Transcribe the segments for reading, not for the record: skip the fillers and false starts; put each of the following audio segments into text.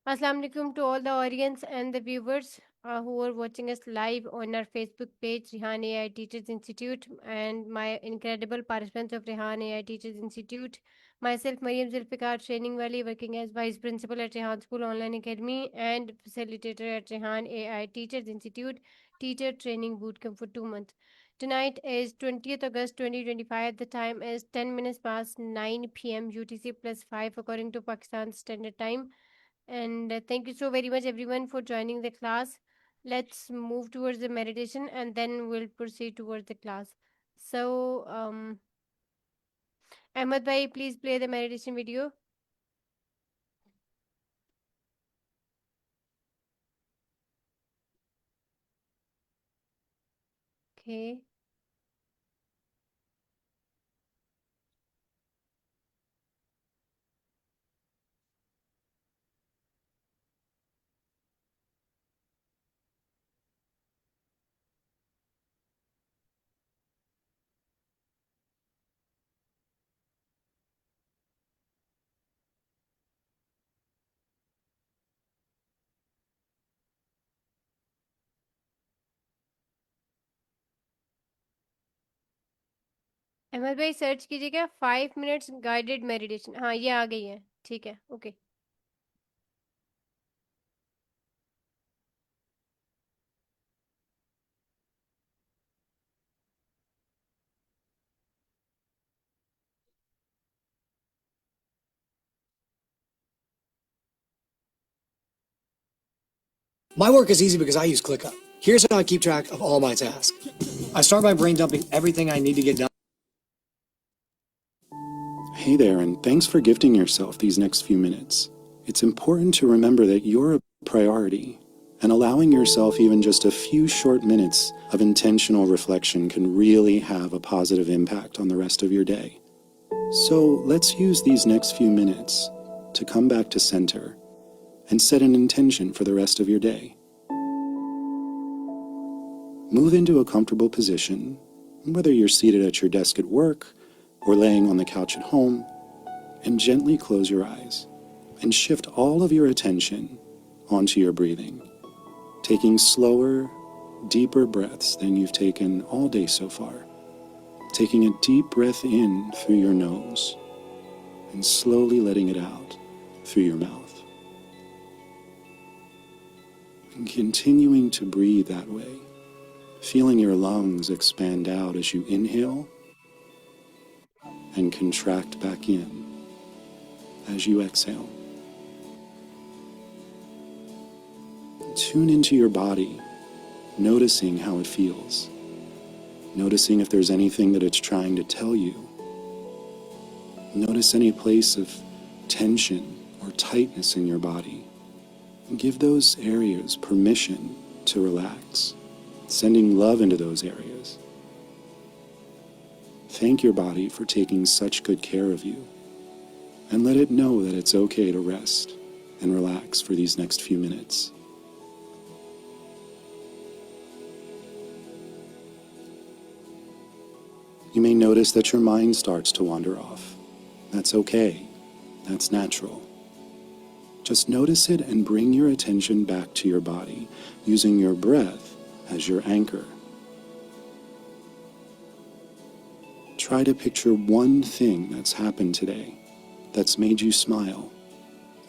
Assalamu alaikum to all the audience and the viewers who are watching us live on our Facebook page, Rehan AI Teachers Institute, and my incredible participants of Rehan AI Teachers Institute. Myself, Mariam Zulfikar, training Valley, working as Vice Principal at Rehan School Online Academy and Facilitator at Rehan AI Teachers Institute, Teacher Training Bootcamp for 2 months. Tonight is 20th August 2025. The time is 10 minutes past 9 p.m. UTC plus 5 according to Pakistan Standard Time. And thank you so very much, everyone, for joining the class. Let's move towards the meditation and then we'll proceed towards the class. So, Ahmed Bhai, please play the meditation video. Okay. Ahmad भाई search कीजिएगा 5 minutes guided meditation. हाँ ये आ गई है. ठीक है. Okay. My work is easy because I use ClickUp. Here's how I keep track of all my tasks. I start by brain dumping everything I need to get done. Hey there, and thanks for gifting yourself these next few minutes. It's important to remember that you're a priority, and allowing yourself even just a few short minutes of intentional reflection can really have a positive impact on the rest of your day. So let's use these next few minutes to come back to center and set an intention for the rest of your day. Move into a comfortable position, whether you're seated at your desk at work or laying on the couch at home, and gently close your eyes and shift all of your attention onto your breathing, taking slower, deeper breaths than you've taken all day so far. Taking a deep breath in through your nose and slowly letting it out through your mouth. And continuing to breathe that way, feeling your lungs expand out as you inhale and contract back in as you exhale. Tune into your body, noticing how it feels, noticing if there's anything that it's trying to tell you. Notice any place of tension or tightness in your body. Give those areas permission to relax, sending love into those areas. Thank your body for taking such good care of you, and let it know that it's okay to rest and relax for these next few minutes. You may notice that your mind starts to wander off. That's okay. That's natural. Just notice it and bring your attention back to your body, using your breath as your anchor. Try to picture one thing that's happened today that's made you smile,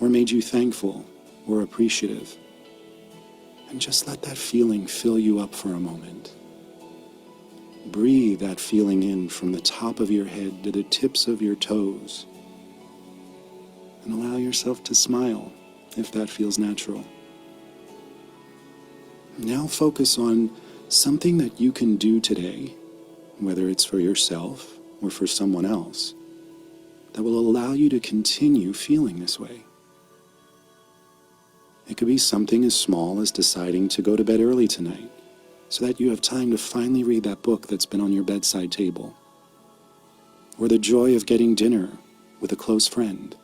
or made you thankful or appreciative. And just let that feeling fill you up for a moment. Breathe that feeling in from the top of your head to the tips of your toes. And allow yourself to smile if that feels natural. Now focus on something that you can do today, whether it's for yourself or for someone else, that will allow you to continue feeling this way. It could be something as small as deciding to go to bed early tonight, so that you have time to finally read that book that's been on your bedside table, or the joy of getting dinner with a close friend.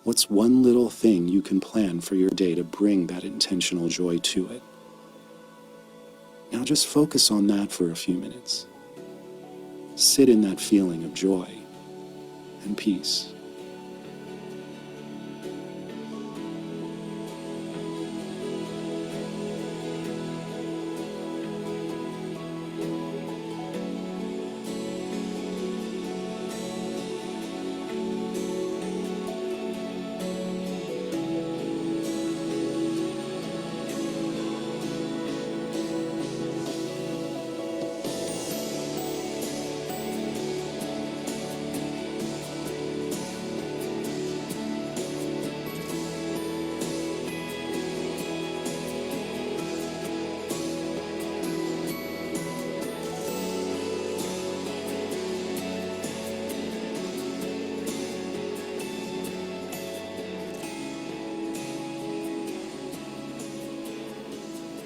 What's one little thing you can plan for your day to bring that intentional joy to it? Now just focus on that for a few minutes. Sit in that feeling of joy and peace.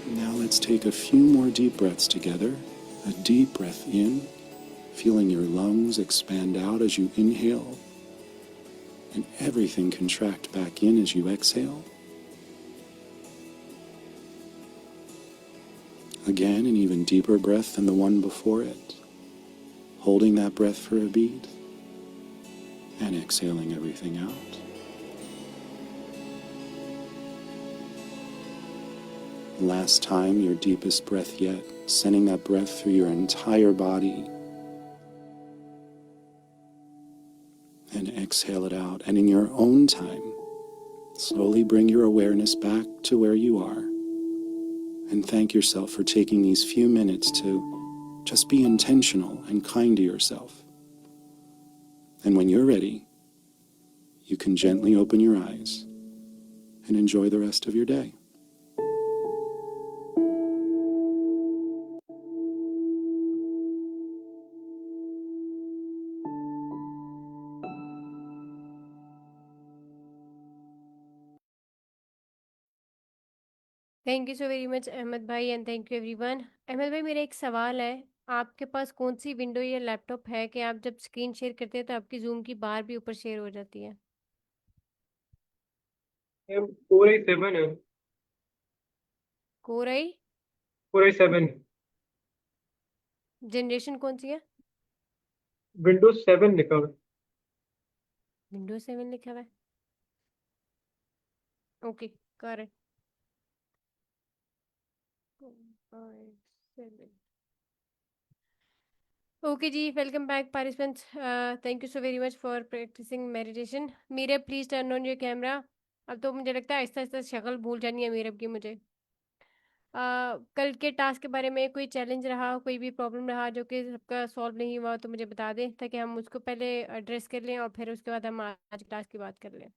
Now let's take a few more deep breaths together. A deep breath in, feeling your lungs expand out as you inhale, and everything contract back in as you exhale. Again, an even deeper breath than the one before it, holding that breath for a beat, and exhaling everything out. Last time, your deepest breath yet, sending that breath through your entire body. And exhale it out. And in your own time, slowly bring your awareness back to where you are. And thank yourself for taking these few minutes to just be intentional and kind to yourself. And when you're ready, you can gently open your eyes and enjoy the rest of your day. Thank you so very much Ahmad भाई and thank you everyone. Ahmad भाई मेरा एक सवाल है, आपके पास कौन सी window या laptop है कि आप जब स्क्रीन शेयर करते हैं तो आपकी जूम की बार भी ऊपर शेयर हो जाती है? Core i7 है। कोर आई Core i7 जनरेशन कौन सी है? Windows 7 लिखा हुआ है। विंडोज 7 लिखा हुआ है। Okay correct. ओके जी, welcome back participants. Thank you so very much for practicing meditation. Meerab please turn on your camera. अब तो मुझे लगता है आहिस्ता आहिस्ता शक्ल भूल जानी है मीरब की मुझे। कल के टास्क के बारे में कोई चैलेंज रहा, कोई भी प्रॉब्लम रहा जो कि सबका सॉल्व नहीं हुआ तो मुझे बता दें, ताकि हम उसको पहले एड्रेस कर लें और फिर उसके बाद हम आज के टास्क की बात कर लें।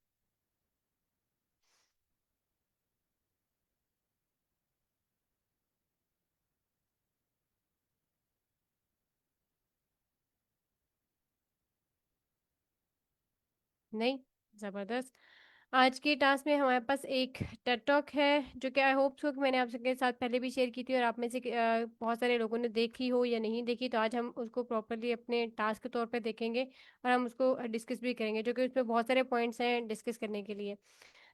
नहीं, ज़बरदस्त। आज के टास्क में हमारे पास एक टेड टॉक है जो कि आई होप सो कि मैंने आपके साथ पहले भी शेयर की थी और आप में से बहुत सारे लोगों ने देखी हो या नहीं देखी, तो आज हम उसको प्रॉपरली अपने टास्क के तौर पे देखेंगे और हम उसको डिस्कस भी करेंगे, जो कि उसमें बहुत सारे पॉइंट्स हैं डिस्कस करने के लिए।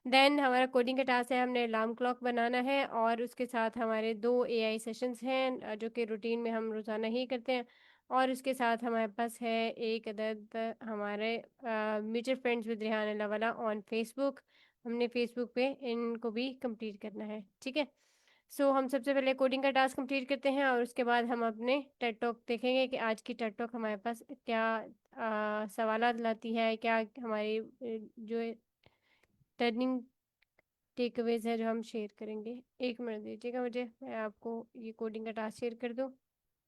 देन हमारा कोडिंग का टास्क है, हमने अलार्म क्लॉक बनाना है और उसके साथ हमारे 2 एआई सेशंस हैं जो कि रूटीन में हम रोज़ाना ही करते हैं। और उसके साथ हमारे पास है एक अदद हमारे म्यूचुअल फ्रेंड्स विद रिहान अल्लाह वाला ऑन फेसबुक। हमने फेसबुक पे इनको भी कंप्लीट करना है, ठीक है। सो हम सबसे पहले कोडिंग का टास्क कंप्लीट करते हैं और उसके बाद हम अपने टेड टॉक देखेंगे कि आज की टेड टॉक हमारे पास क्या सवालात लाती है, क्या हमारी जो टर्निंग टेक अवेज है जो हम शेयर करेंगे। एक मिनट दीजिएगा मुझे, मैं आपको ये कोडिंग का टास्क शेयर कर दूँ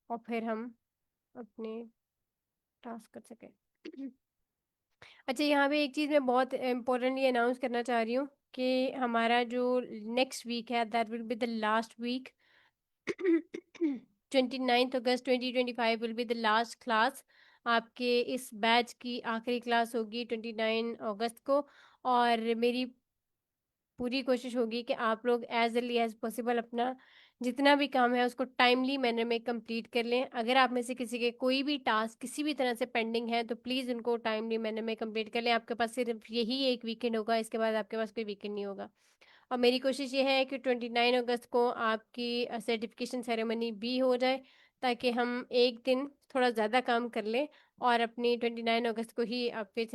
और फिर हम अपने टास्क कर सकें। अच्छा, यहाँ पे एक चीज़ मैं बहुत इम्पोर्टेंटली अनाउंस करना चाह रही हूँ कि हमारा जो नेक्स्ट वीक है that will be the last week. 29 August 2025 will be the last class. आपके इस बैच की आखिरी क्लास होगी 29 अगस्त को। और मेरी पूरी कोशिश होगी कि आप लोग एज अर्ली एज पॉसिबल अपना जितना भी काम है उसको टाइमली मैनर में कंप्लीट कर लें। अगर आप में से किसी के कोई भी टास्क किसी भी तरह से पेंडिंग है तो प्लीज़ उनको टाइमली मैनर में कंप्लीट कर लें। आपके पास सिर्फ यही एक वीकेंड होगा, इसके बाद आपके पास कोई वीकेंड नहीं होगा। और मेरी कोशिश ये है कि 29 अगस्त को आपकी सर्टिफिकेशन सेरेमनी भी हो जाए, ताकि हम एक दिन थोड़ा ज़्यादा काम कर लें और अपनी 29 अगस्त को ही आपके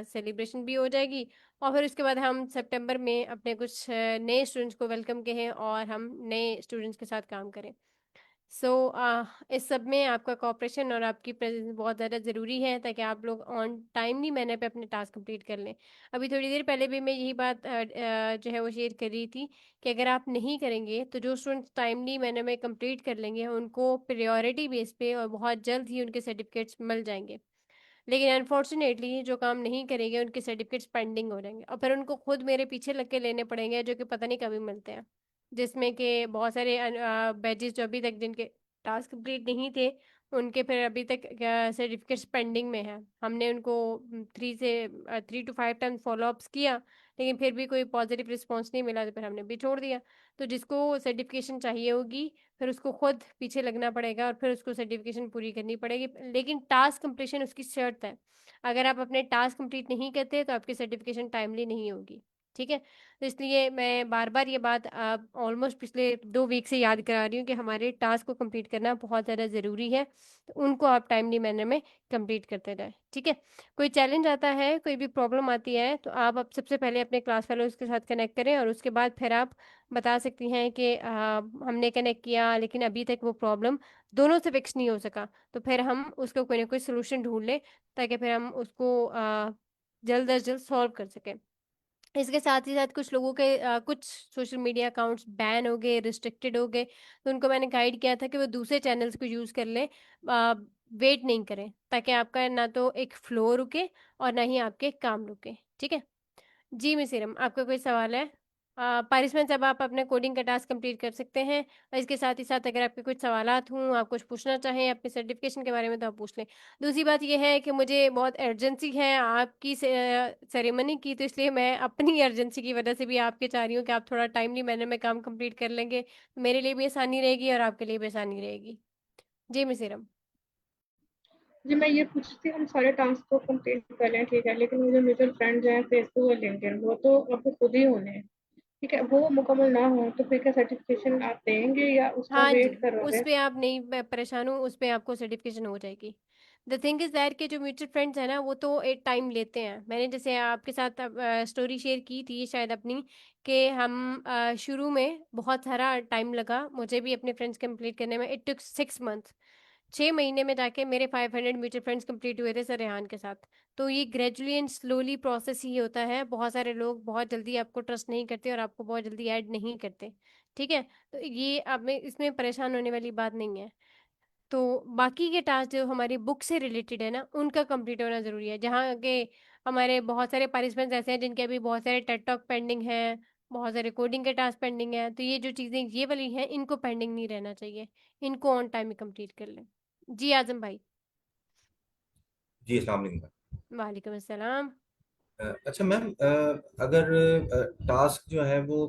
सेलिब्रेशन भी हो जाएगी। और फिर उसके बाद हम सितंबर में अपने कुछ नए स्टूडेंट्स को वेलकम कहें और हम नए स्टूडेंट्स के साथ काम करें। सो इस सब में आपका कोऑपरेशन और आपकी प्रेजेंस बहुत ज़्यादा ज़रूरी है, ताकि आप लोग ऑन टाइमली मैनर पे अपने टास्क कंप्लीट कर लें। अभी थोड़ी देर पहले भी मैं यही बात जो है वो शेयर कर रही थी कि अगर आप नहीं करेंगे तो जो स्टूडेंट्स टाइमली मैनर में कंप्लीट कर लेंगे उनको प्रायोरिटी बेस पे और बहुत जल्द ही उनके सर्टिफिकेट्स मिल जाएंगे। लेकिन अनफॉर्चुनेटली जो काम नहीं करेंगे उनके सर्टिफिकेट्स पेंडिंग हो जाएंगे और फिर उनको खुद मेरे पीछे लग के लेने पड़ेंगे, जो कि पता नहीं कभी मिलते हैं। जिसमें कि बहुत सारे बैचेस जो अभी तक जिनके टास्क कंप्लीट नहीं थे उनके फिर अभी तक सर्टिफिकेट्स पेंडिंग में है। हमने उनको 3 to 5 टाइम्स फॉलोअप्स किया, लेकिन फिर भी कोई पॉजिटिव रिस्पॉन्स नहीं मिला, तो फिर हमने भी छोड़ दिया। तो जिसको सर्टिफिकेशन चाहिए होगी फिर उसको खुद पीछे लगना पड़ेगा और फिर उसको सर्टिफिकेशन पूरी करनी पड़ेगी, लेकिन टास्क कंप्लीशन उसकी शर्त है। अगर आप अपने टास्क कंप्लीट नहीं करते तो आपकी सर्टिफिकेशन टाइमली नहीं होगी। ठीक है, तो इसलिए मैं बार बार ये बात ऑलमोस्ट पिछले 2 वीक से याद करा रही हूँ कि हमारे टास्क को कंप्लीट करना बहुत ज़्यादा ज़रूरी है। तो उनको आप टाइमली मैनर में कंप्लीट करते रहें। ठीक है, कोई चैलेंज आता है, कोई भी प्रॉब्लम आती है, तो आप सबसे पहले अपने क्लास फेलोज के साथ कनेक्ट करें और उसके बाद फिर आप बता सकती हैं कि हमने कनेक्ट किया लेकिन अभी तक वो प्रॉब्लम दोनों से फिक्स नहीं हो सका, तो फिर हम उसको कोई ना कोई सोल्यूशन ढूंढ लें ताकि फिर हम उसको जल्द अज जल्द सॉल्व कर सकें। इसके साथ ही साथ कुछ लोगों के कुछ सोशल मीडिया अकाउंट्स बैन हो गए, रिस्ट्रिक्टेड हो गए, तो उनको मैंने गाइड किया था कि वो दूसरे चैनल्स को यूज़ कर लें। वेट नहीं करें, ताकि आपका ना तो एक फ्लो रुके और ना ही आपके काम रुके। ठीक है जी मिसिरम, आपका कोई सवाल है? पारिसमेंट, अब आप अपने कोडिंग का टास्क कंप्लीट कर सकते हैं। और इसके साथ ही साथ अगर आपके कुछ सवालात हों, आप कुछ पूछना चाहें अपने सर्टिफिकेशन के बारे में, तो आप पूछ लें। दूसरी बात यह है कि मुझे बहुत अर्जेंसी है आपकी सेरेमनी की, तो इसलिए मैं अपनी अर्जेंसी की वजह से भी आपके चाह रही हूँ कि आप थोड़ा टाइमली मैनर में काम कंप्लीट कर लेंगे, तो मेरे लिए भी आसानी रहेगी और आपके लिए भी आसानी रहेगी। जी मिसिरम। जी, मैं ये पूछ रही थी, हम सारे टास्क को कंप्लीट कर लें, ठीक है, लेकिन वो जो म्यूचुअल फ्रेंड्स हैं फेसबुक और लिंक्डइन, वो तो आपको खुद ही होने हैं, ठीक है, वो मुकम्मल ना हो तो फिर क्या सर्टिफिकेशन आप देंगे या उसका हाँ जी, वेट उस करोगे? पे आप नहीं परेशान हो, उस पे आपको सर्टिफिकेशन हो जाएगी। द थिंग इज दैट के जो म्यूचुअल फ्रेंड्स हैं ना वो तो एक टाइम लेते हैं। मैंने जैसे आपके साथ स्टोरी शेयर की थी शायद अपनी, कि हम शुरू में बहुत सारा टाइम लगा मुझे भी अपने फ्रेंड्स कंप्लीट करने में। इट टुक 6 मंथ, 6 महीने में जाके मेरे 500 म्यूचुअल फ्रेंड्स कंप्लीट हुए थे सर रेहान के साथ। तो ये ग्रेजुअली एंड स्लोली प्रोसेस ही होता है। बहुत सारे लोग बहुत जल्दी आपको ट्रस्ट नहीं करते और आपको बहुत जल्दी ऐड नहीं करते। ठीक है, तो ये अब में इसमें परेशान होने वाली बात नहीं है। तो बाकी के टास्क जो हमारी बुक से रिलेटेड है ना उनका कंप्लीट होना ज़रूरी है। जहाँ के हमारे बहुत सारे पार्टिसिपेंट्स ऐसे हैं जिनके अभी बहुत सारे टेड टॉक पेंडिंग हैं, बहुत सारे कोडिंग के टास्क पेंडिंग हैं, तो ये जो चीज़ें ये वाली हैं इनको पेंडिंग नहीं रहना चाहिए, इनको ऑन टाइम ही कंप्लीट कर लें। जी आजम भाई। जी अस्सलाम वालेकुम। वालेकुम अस्सलाम। अच्छा मैम, अगर टास्क जो है वो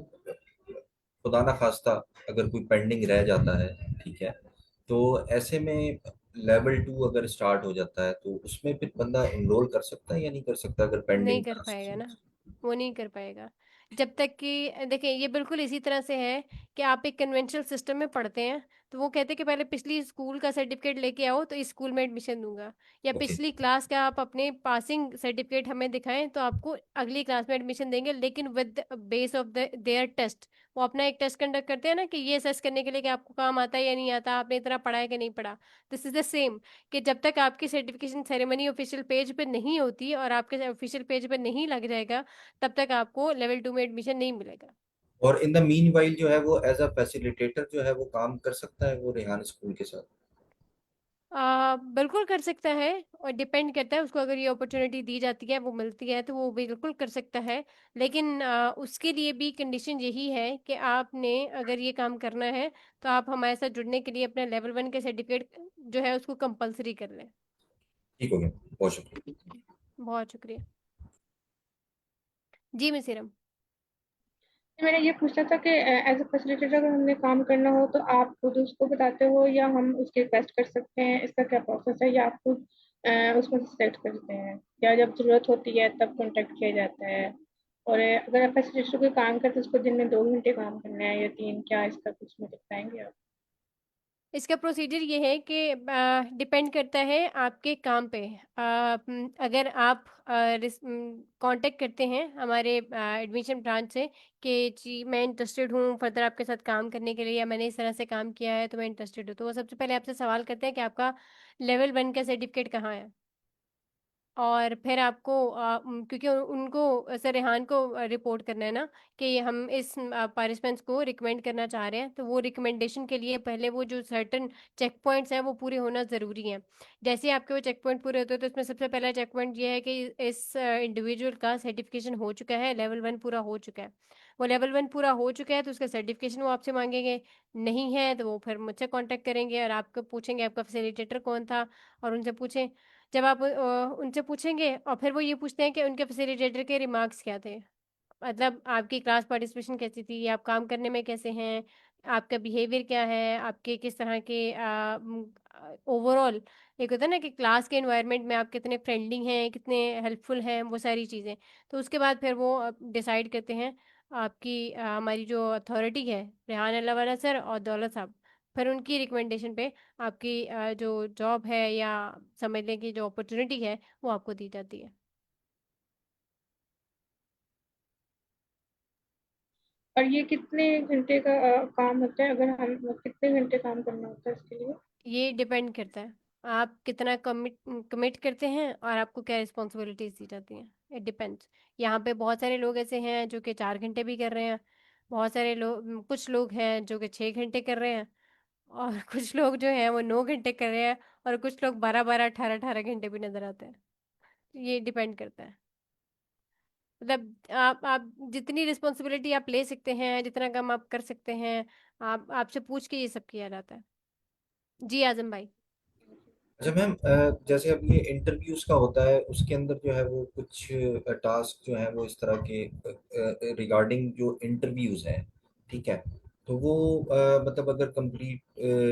खुदा ना खास्ता अगर कोई पेंडिंग रह जाता है, ठीक है, तो ऐसे में लेवल 2 अगर स्टार्ट हो जाता है तो उसमें फिर बंदा इनरोल कर सकता है या नहीं कर सकता अगर नहीं पेंडिंग कर पाएगा टास्क? ना, वो नहीं कर पाएगा। जब तक कि देखिए ये बिल्कुल इसी तरह से है कि आप एक कन्वेंशनल सिस्टम में पढ़ते हैं, तो वो कहते हैं कि पहले पिछली स्कूल का सर्टिफिकेट लेके आओ तो इस स्कूल में एडमिशन दूंगा, या ओके। पिछली क्लास का आप अपने पासिंग सर्टिफिकेट हमें दिखाएं तो आपको अगली क्लास में एडमिशन देंगे, लेकिन with base of the their test. वो अपना एक टेस्ट कंडक्ट करते हैं ना कि ये असेस करने के लिए कि आपको काम आता है या नहीं आता, आपने इतना पढ़ा है कि नहीं पढ़ा। दिस इज द सेम, कि जब तक आपकी सर्टिफिकेशन सेरेमनी ऑफिशियल पेज पे नहीं होती और आपके ऑफिशियल पेज पे नहीं लग जाएगा, तब तक आपको लेवल 2 में एडमिशन नहीं मिलेगा। और इन द मीन वाइल जो है वो एज अ फैसिलिटेटर जो है वो काम कर सकता है वो रेहान स्कूल के साथ? बिल्कुल कर सकता है, और डिपेंड करता है उसको, अगर ये अपॉर्चुनिटी दी जाती है वो मिलती है तो वो बिल्कुल कर सकता है। लेकिन उसके लिए भी कंडीशन यही है कि आपने अगर ये काम करना है तो आप हमारे साथ जुड़ने के लिए अपना लेवल 1 के सर्टिफिकेट जो है उसको कंपलसरी कर लें। ठीक हो गया, बहुत शुक्रिया। बहुत शुक्रिया। जी मिसिरम। मैंने ये पूछा था कि एज अ फैसिलिटेटर अगर हमने काम करना हो तो आप खुद उसको बताते हो या हम उसकी रिक्वेस्ट कर सकते हैं, इसका क्या प्रोसेस है, या आप खुद उसमें सेलेक्ट करते हैं, या जब जरूरत होती है तब कांटेक्ट किया जाता है? और अगर फैसिलिटेटर कोई काम करते हैं उसको दिन में 2 घंटे काम करना है या 3, क्या इसका कुछ मुझे बताएंगे आप? इसका प्रोसीजर ये है कि डिपेंड करता है आपके काम पे। अगर आप कांटेक्ट करते हैं हमारे एडमिशन ब्रांच से कि जी मैं इंटरेस्टेड हूँ फर्दर आपके साथ काम करने के लिए, या मैंने इस तरह से काम किया है तो मैं इंटरेस्टेड हूँ, तो वो सबसे पहले आपसे सवाल करते हैं कि आपका लेवल 1 का सर्टिफिकेट कहाँ है। और फिर आपको क्योंकि उनको सर रेहान को रिपोर्ट करना है ना कि हम इस पार्टिसिपेंट्स को रिकमेंड करना चाह रहे हैं, तो वो रिकमेंडेशन के लिए पहले वो जो सर्टन चेक पॉइंट्स हैं वो पूरे होना ज़रूरी हैं। जैसे ही आपके वो चेक पॉइंट पूरे होते हैं तो इसमें सबसे पहला चेक पॉइंट ये है कि इस इंडिविजुअल का सर्टिफिकेशन हो चुका है, लेवल 1 पूरा हो चुका है। वो लेवल 1 पूरा हो चुका है तो उसका सर्टिफिकेशन वो आपसे मांगेंगे, नहीं है तो वो फिर मुझसे कांटेक्ट करेंगे और आपको पूछेंगे आपका फैसिलिटेटर कौन था, और उनसे पूछें। जब आप उनसे पूछेंगे और फिर वो ये पूछते हैं कि उनके फैसिलिटेटर के रिमार्क्स क्या थे, मतलब आपकी क्लास पार्टिसिपेशन कैसी थी, आप काम करने में कैसे हैं, आपका बिहेवियर क्या है, आपके किस तरह के ओवरऑल एक होता है ना कि क्लास के एनवायरनमेंट में आप कितने फ्रेंडली हैं, कितने हेल्पफुल हैं, वो सारी चीज़ें। तो उसके बाद फिर वो डिसाइड करते हैं आपकी हमारी जो अथॉरिटी है रेहान अल्लाह वाला सर और दौलत साहब, फिर उनकी रिकमेंडेशन पे आपकी जो जॉब है या समझ लें कि जो अपॉर्चुनिटी है वो आपको दी जाती है। और ये कितने घंटे का काम होता है, अगर हम कितने घंटे काम करना होता है इसके लिए? ये डिपेंड करता है आप कितना कमिट करते हैं और आपको क्या रिस्पॉन्सिबिलिटीज दी जाती हैं, इट डिपेंड्स। यहाँ पे बहुत सारे लोग ऐसे हैं जो कि 4 घंटे भी कर रहे हैं, बहुत सारे लोग कुछ लोग हैं जो कि 6 घंटे कर रहे हैं, और कुछ लोग जो हैं वो 9 घंटे कर रहे हैं, और कुछ लोग 12 12 18 18 घंटे भी नजर आते हैं। ये डिपेंड करता है, मतलब आप जितनी रिस्पॉन्सिबिलिटी आप ले सकते हैं, जितना काम आप कर सकते हैं, आप आपसे पूछ के ये सब किया जाता है। जी आजम भाई। अच्छा मैम, जैसे अब ये इंटरव्यूज का होता है उसके अंदर जो है वो कुछ टास्क जो है वो इस तरह के रिगार्डिंग जो इंटरव्यूज हैं, ठीक है, तो वो मतलब अगर कंप्लीट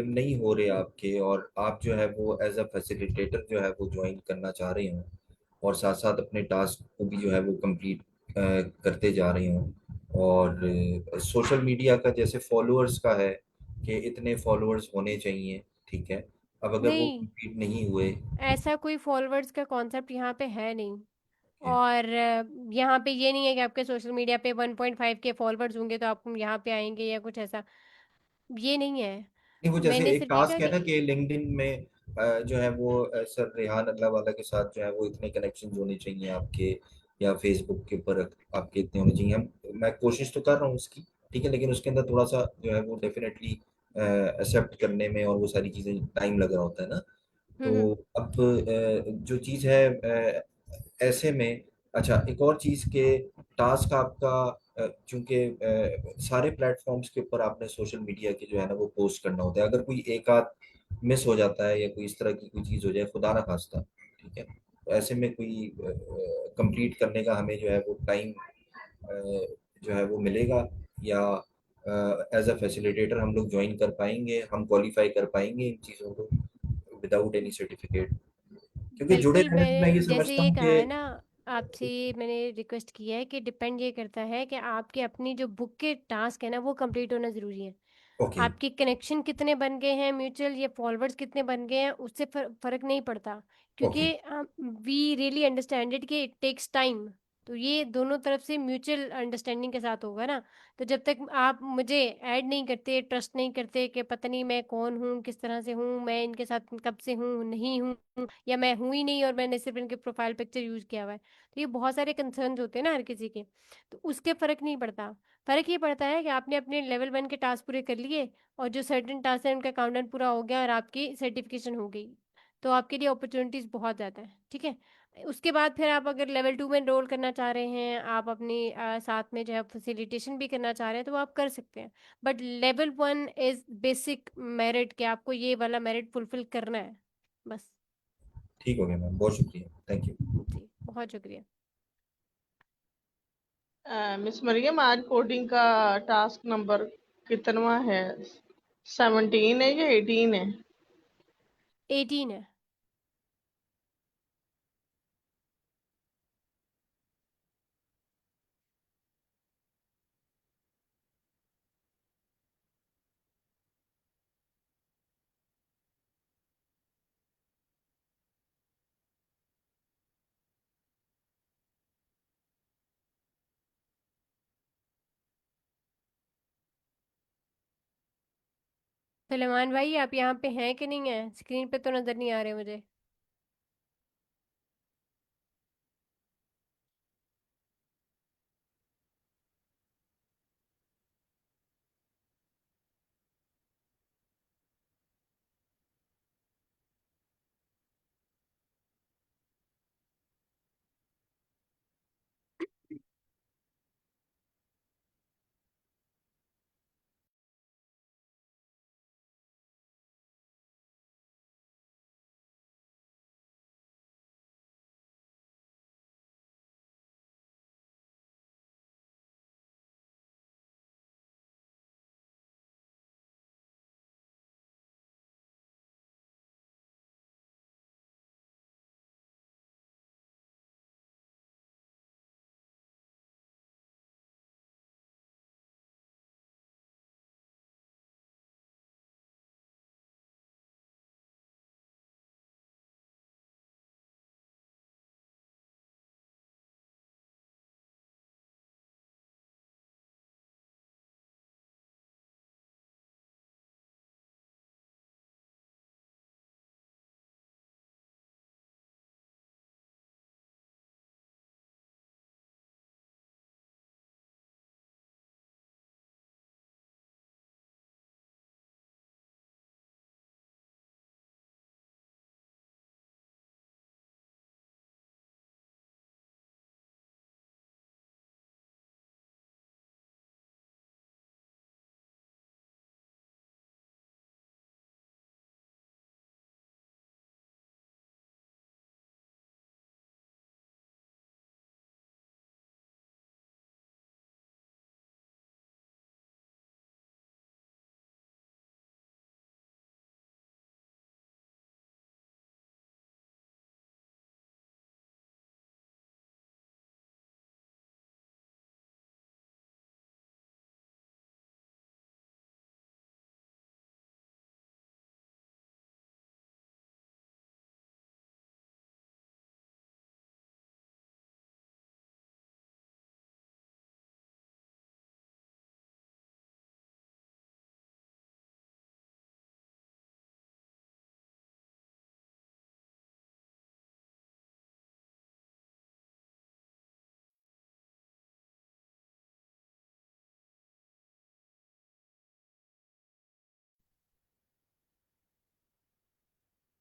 नहीं हो रहे आपके, और आप जो है वो एज अ फैसिलिटेटर जो है वो ज्वाइन करना चाह रहे हो, और साथ साथ अपने टास्क को भी जो है वो कंप्लीट करते जा रहे हो, और सोशल मीडिया का जैसे फॉलोअर्स का है कि इतने फॉलोअर्स होने चाहिए, ठीक है, अब अगर वो नहीं, कंप्लीट नहीं हुए। ऐसा कोई फॉलोअर्स का कॉन्सेप्ट यहाँ पे है नहीं। Okay. और यहाँ पे ये नहीं है कि आपके सोशल मीडिया पे 1.5 के फॉलोअर्स होंगे तो आप यहाँ पे आएंगे या कुछ ऐसा, ये नहीं है। नहीं, वो जैसे मैंने एक सिर्फ ये कहा टास्क है ना कि कि लिंक्डइन में जो है वो सर रेहान अल्लाह वाला के साथ जो है वो इतने कनेक्शन होने चाहिए आपके, या फेसबुक के ऊपर आपके इतने होने चाहिए। हम मैं कोशिश तो कर रहा हूँ उसकी, ठीक है, लेकिन उसके अंदर थोड़ा सा जो है वो डेफिनेटली एक्सेप्ट करने में और वो सारी चीजें टाइम लग रहा होता है ना। तो हम्म। अब जो चीज़ है ऐसे में, अच्छा एक और चीज़ के टास्क आपका चूंकि सारे प्लेटफॉर्म्स के ऊपर आपने सोशल मीडिया के जो है ना वो पोस्ट करना होता है, अगर कोई एक आध मिस हो जाता है या कोई इस तरह की कोई चीज़ हो जाए, खुदा ना खास्ता, ठीक है, तो ऐसे में कोई कंप्लीट करने का हमें जो है वो टाइम जो है वो मिलेगा, या एज अ फैसिलिटेटर हम लोग ज्वाइन कर पाएंगे, हम क्वालिफाई कर पाएंगे इन चीज़ों को विदाउट एनी सर्टिफिकेट, क्योंकि जुड़े बिल्कुल, रहने से मैं ये मैं जैसे समझता ये हूँ कहा कि। है ना आपसे, मैंने रिक्वेस्ट किया है कि डिपेंड ये करता है कि आपके अपनी जो बुक के टास्क है ना वो कंप्लीट होना ज़रूरी है। ओके। आपके कनेक्शन कितने बन गए हैं म्यूचुअल, ये फॉलोअर्स कितने बन गए हैं उससे फर्क नहीं पड़ता, ओके। क्योंकि वी रियली अंडरस्टैंड इट कि इट टेक्स टाइम। तो ये दोनों तरफ से म्यूचुअल अंडरस्टैंडिंग के साथ होगा ना। तो जब तक आप मुझे ऐड नहीं करते, ट्रस्ट नहीं करते कि पता नहीं मैं कौन हूँ, किस तरह से हूँ, मैं इनके साथ कब से हूँ नहीं हूँ, या मैं हूँ ही नहीं और मैंने सिर्फ इनके प्रोफाइल पिक्चर यूज़ किया हुआ है, तो ये बहुत सारे कंसर्न्स होते हैं ना हर किसी के। तो उसके फ़र्क नहीं पड़ता। फ़र्क ये पड़ता है कि आपने अपने लेवल 1 के टास्क पूरे कर लिए, और जो सर्टेन टास्क है उनका काउंटडाउन पूरा हो गया और आपकी सर्टिफिकेशन हो गई, तो आपके लिए अपॉर्चुनिटीज़ बहुत ज़्यादा है, ठीक है। उसके बाद फिर आप अगर लेवल 2 में एनरोल करना चाह रहे हैं, आप अपनी साथ में जो है फैसिलिटेशन भी करना चाह रहे हैं तो वो आप कर सकते हैं। But level 1 is basic merit कि आपको ये वाला मेरिट फुलफिल करना है, बस। ठीक हो गया मैम, बहुत शुक्रिया, थैंक यू। जी, बहुत शुक्रिया। मिस मरियम, आज कोडिंग का टास्क नंबर कितनवा है? 17 है या 18 है? 18 है। सलेमान भाई, आप यहाँ पे हैं कि नहीं है? स्क्रीन पे तो नजर नहीं आ रहे मुझे।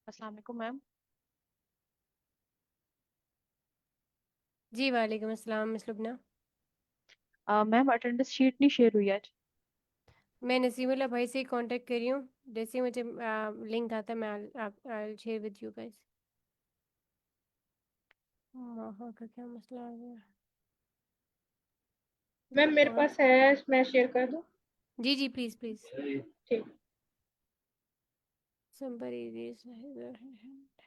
अस्सलाम वालेकुम मैम। जी वालेकुम अस्सलाम miss Lubna. Ma'am attendance sheet नहीं शेयर हुई आज। मैं नसीमुल्लाह भाई से कांटेक्ट कर रही हूँ। जैसे ही मुझे लिंक आता है, मैं आप शेयर विद यू गाइस। हाँ, का क्या मसला आ गया? मैम मेरे और पास है, मैं शेयर कर दूँ? जी जी, प्लीज प्लीज। ठीक। somebody raise their hand.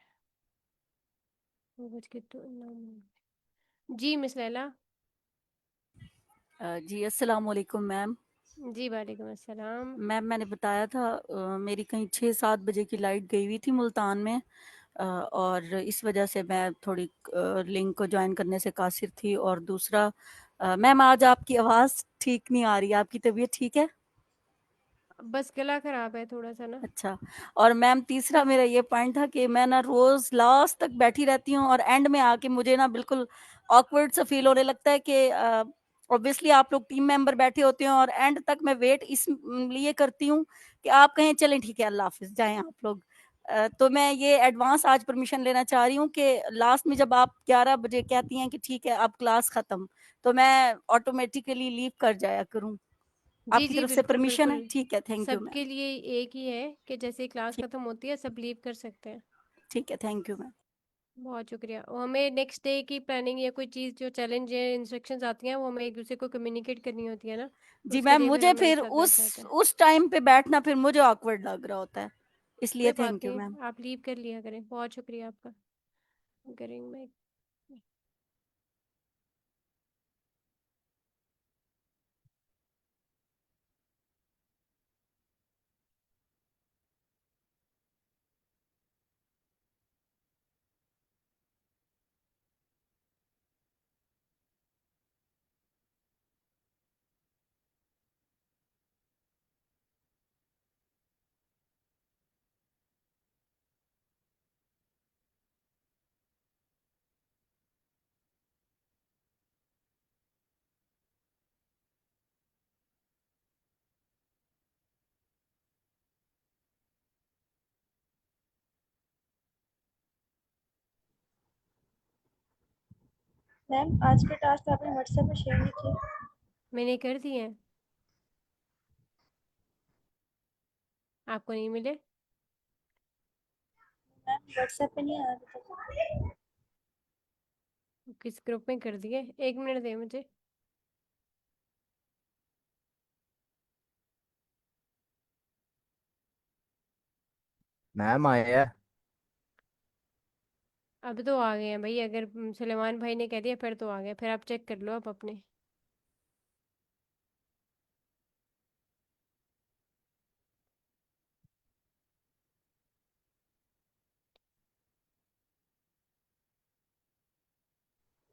वो बच के तो जी मिस लैला। जी अस्सलाम वालेकुम मैम। जी वालेकुम अस्सलाम। मैम मैंने बताया था मेरी कहीं 6-7 बजे की लाइट गई हुई थी मुल्तान में, और इस वजह से मैं थोड़ी लिंक को ज्वाइन करने से कासिर थी। और दूसरा मैम आज आपकी आवाज़ ठीक नहीं आ रही है, आपकी तबीयत ठीक है? बस गला खराब है थोड़ा सा ना। अच्छा। और मैम तीसरा मेरा ये पॉइंट था कि मैं ना रोज लास्ट तक बैठी रहती हूँ और एंड में आके मुझे ना बिल्कुल ऑकवर्ड सा फील होने लगता है कि ऑब्वियसली आप लोग टीम मेंबर बैठे होते हैं और एंड तक मैं वेट इस लिए करती हूँ कि आप कहें चलें ठीक है अल्लाह हाफिज जाएं आप लोग। तो मैं ये एडवांस आज परमिशन लेना चाह रही हूँ कि लास्ट में जब आप 11 बजे कहती हैं कि ठीक है अब क्लास खत्म, तो मैं ऑटोमेटिकली लीव कर जाया करूँ। जी आपकी जी, तरफ से बिल्कुल परमिशन है? बिल्कुल। ठीक है, थैंक यू मैम। सबके लिए एक ही है कि जैसे ही क्लास खत्म होती है सब लीव कर सकते हैं। ठीक है, थैंक यू मैम। बहुत शुक्रिया। और हमें नेक्स्ट डे की प्लानिंग या कोई चीज़ जो चैलेंज या इंस्ट्रक्शंस आती हैं वो हमें एक दूसरे को कम्युनिकेट करनी होती है ना, जी उसके मैम, लिए फिर मुझे हम एक फिर साथ बैठ जाते हैं। उस टाइम पे बैठना फिर मुझे ऑकवर्ड लग रहा होता है, इसलिए कोई बात थैंक यू नहीं, मैम। आप लीव कर लिया करें। बहुत शुक्रिया आपका। करेंगे। मैम आज के टास्क आपने व्हाट्सएप में शेयर नहीं किए। मैंने कर दिए हैं, आपको नहीं मिले? मैम व्हाट्सएप पे नहीं आ रहा था। किस ग्रुप में कर दिए? 1 मिनट दे मुझे। मैम आए हैं। अब तो आ गए हैं भाई, अगर सुलेमान भाई ने कह दिया फिर तो आ गए, फिर आप चेक कर लो आप अपने।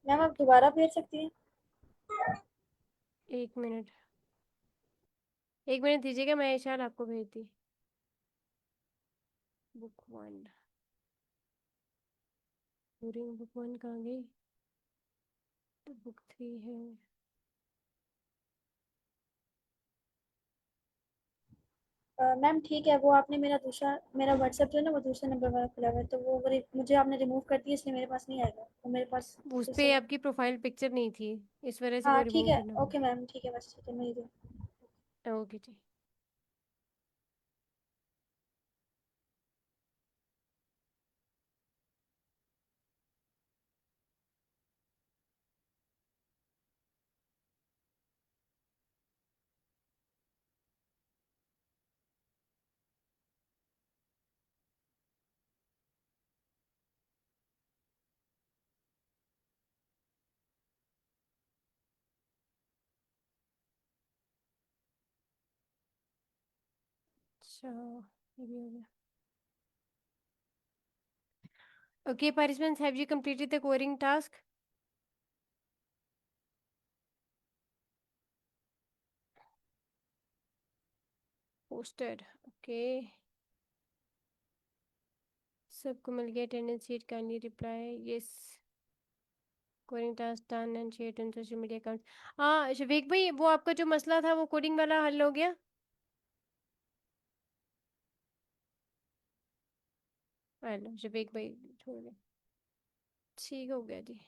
मैम आप दोबारा भेज सकती हैं। 1 मिनट, 1 मिनट दीजिएगा, मैं इशाल आपको भेजती। बुक 1, बुक 1 कहाँ गई? बुक 3 है। मैम ठीक है, वो आपने मेरा व्हाट्सएप जो है ना वो दूसरे नंबर वाला खुला हुआ है, तो वो मुझे आपने रिमूव कर दिया, इसलिए मेरे पास नहीं आएगा, वो मेरे पास उस फिर पे से। आपकी प्रोफाइल पिक्चर नहीं थी, इस वजह से वो हाँ ठीक रिमूव है, करना ओके मैम, ठीक है, बस ठीक है, मैं पड़ा। ओके जी। अच्छा, ये भी हो गया। Okay, participants, have you completed the coding task? Posted. Okay. सबको मिल गया attendance sheet, kindly reply yes. Coding task done and share in social media account. हाँ शफीक भाई, वो आपका जो मसला था वो कोडिंग वाला हल हो गया? हेलो शफीक भाई, छोड़ गए। ठीक हो गया जी।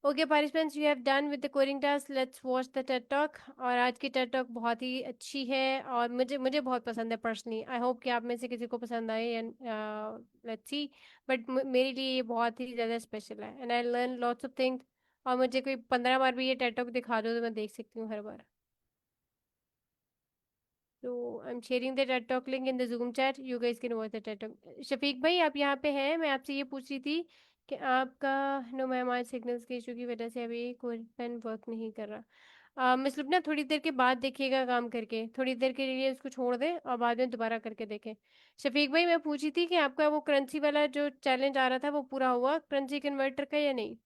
Okay participants, you have done with the coding task, let's watch the TED talk. और आज की टेड टॉक बहुत ही अच्छी है और मुझे मुझे बहुत पसंद है पर्सनली। आई होप कि आप में से किसी को पसंद आए, एंड लेट्स सी। बट मेरे लिए ये बहुत ही ज़्यादा स्पेशल है and I learn lots of things. और मुझे कोई 15 बार भी ये टेड टॉक दिखा दो तो मैं देख सकती हूँ हर बार। तो I am sharing the TED talk link in the Zoom chat, you guys can watch the TED talk. Shafiq भाई आप यहाँ पे हैं, मैं आपसे ये पूछ रही थी कि आपका, नो मैम आज सिग्नल्स के इशू की वजह से अभी कोई पेन वर्क नहीं कर रहा। मिस लुबना थोड़ी देर के बाद देखिएगा काम करके, थोड़ी देर के लिए उसको छोड़ दें और बाद में दोबारा करके देखें। शफीक भाई मैं पूछी थी कि आपका वो करेंसी वाला जो चैलेंज आ रहा था वो पूरा हुआ करेंसी कन्वर्टर का या नहीं?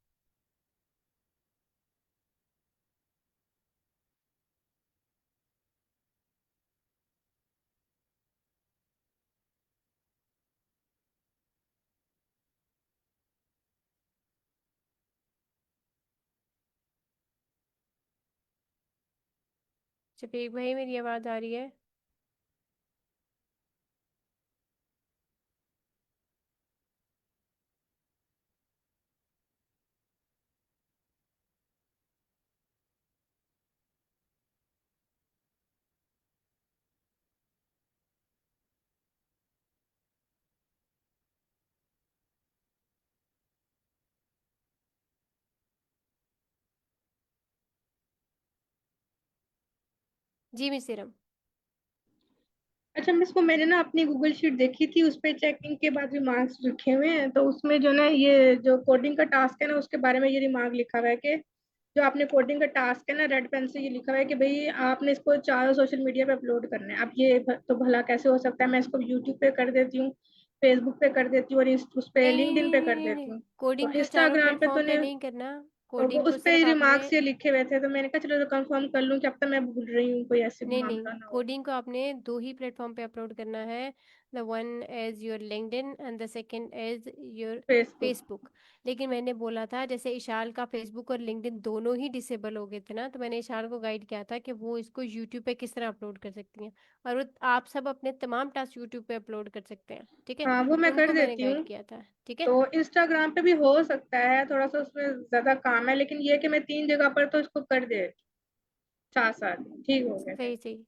शफीक भाई मेरी आवाज़ आ रही है? जी मिस सीरम। अच्छा मिस, वो मैंने ना अपनी गूगल शीट देखी थी, उस पे चेकिंग के बाद रिमार्क्स लिखे हुए हैं, तो उसमें जो ना ये जो कोडिंग का टास्क है ना उसके बारे में ये रिमार्क लिखा हुआ है कि जो आपने कोडिंग का टास्क है ना, रेड पेन से ये लिखा हुआ है कि भाई आपने इसको चारों सोशल मीडिया पे अपलोड करना है। अब ये तो भला कैसे हो सकता है, मैं इसको यूट्यूब पे कर देती हूँ, फेसबुक पे कर देती हूँ और उस पे नहीं नहीं लिंक्डइन नहीं पे नहीं कर नहीं देती नहीं, हूँ, तो कोडिंग को चारों इंस्टाग्राम पे तो प्लेटफॉर्म पे नहीं। नहीं करना। तो वो कोडिंग को उस पे सिर्फ आपने, रिमार्क्स ये लिखे हुए थे, तो मैंने कहा चलो कंफर्म कर लूँ, कि अब तक मैं भूल रही हूँ, कोई ऐसे नहीं मामला नहीं, ना हो। कोडिंग को आपने 2 ही प्लेटफॉर्म पे अपलोड करना है। The one is your LinkedIn and the second is your Facebook. Facebook. लेकिन मैंने बोला था जैसे इशाल का Facebook और LinkedIn दोनों ही डिसेबल हो गए थे ना, तो मैंने इशाल को गाइड किया था कि वो इसको YouTube पे किस तरह अपलोड कर सकती हैं, और वो आप सब अपने तमाम टास्क YouTube पे अपलोड कर सकते हैं, ठीक है। हाँ वो मैं कर उनको मैंने देती गाइड हूँ। किया था, ठीक है। तो इंस्टाग्राम पे भी हो सकता है, थोड़ा सा उसमें ज्यादा काम है, लेकिन ये कि मैं 3 जगह पर तो इसको कर दे साथ साथ, ठीक हो गया सही फिर। सही।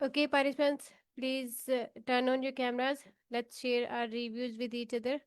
Okay, participants, please turn on your cameras. Let's share our reviews with each other.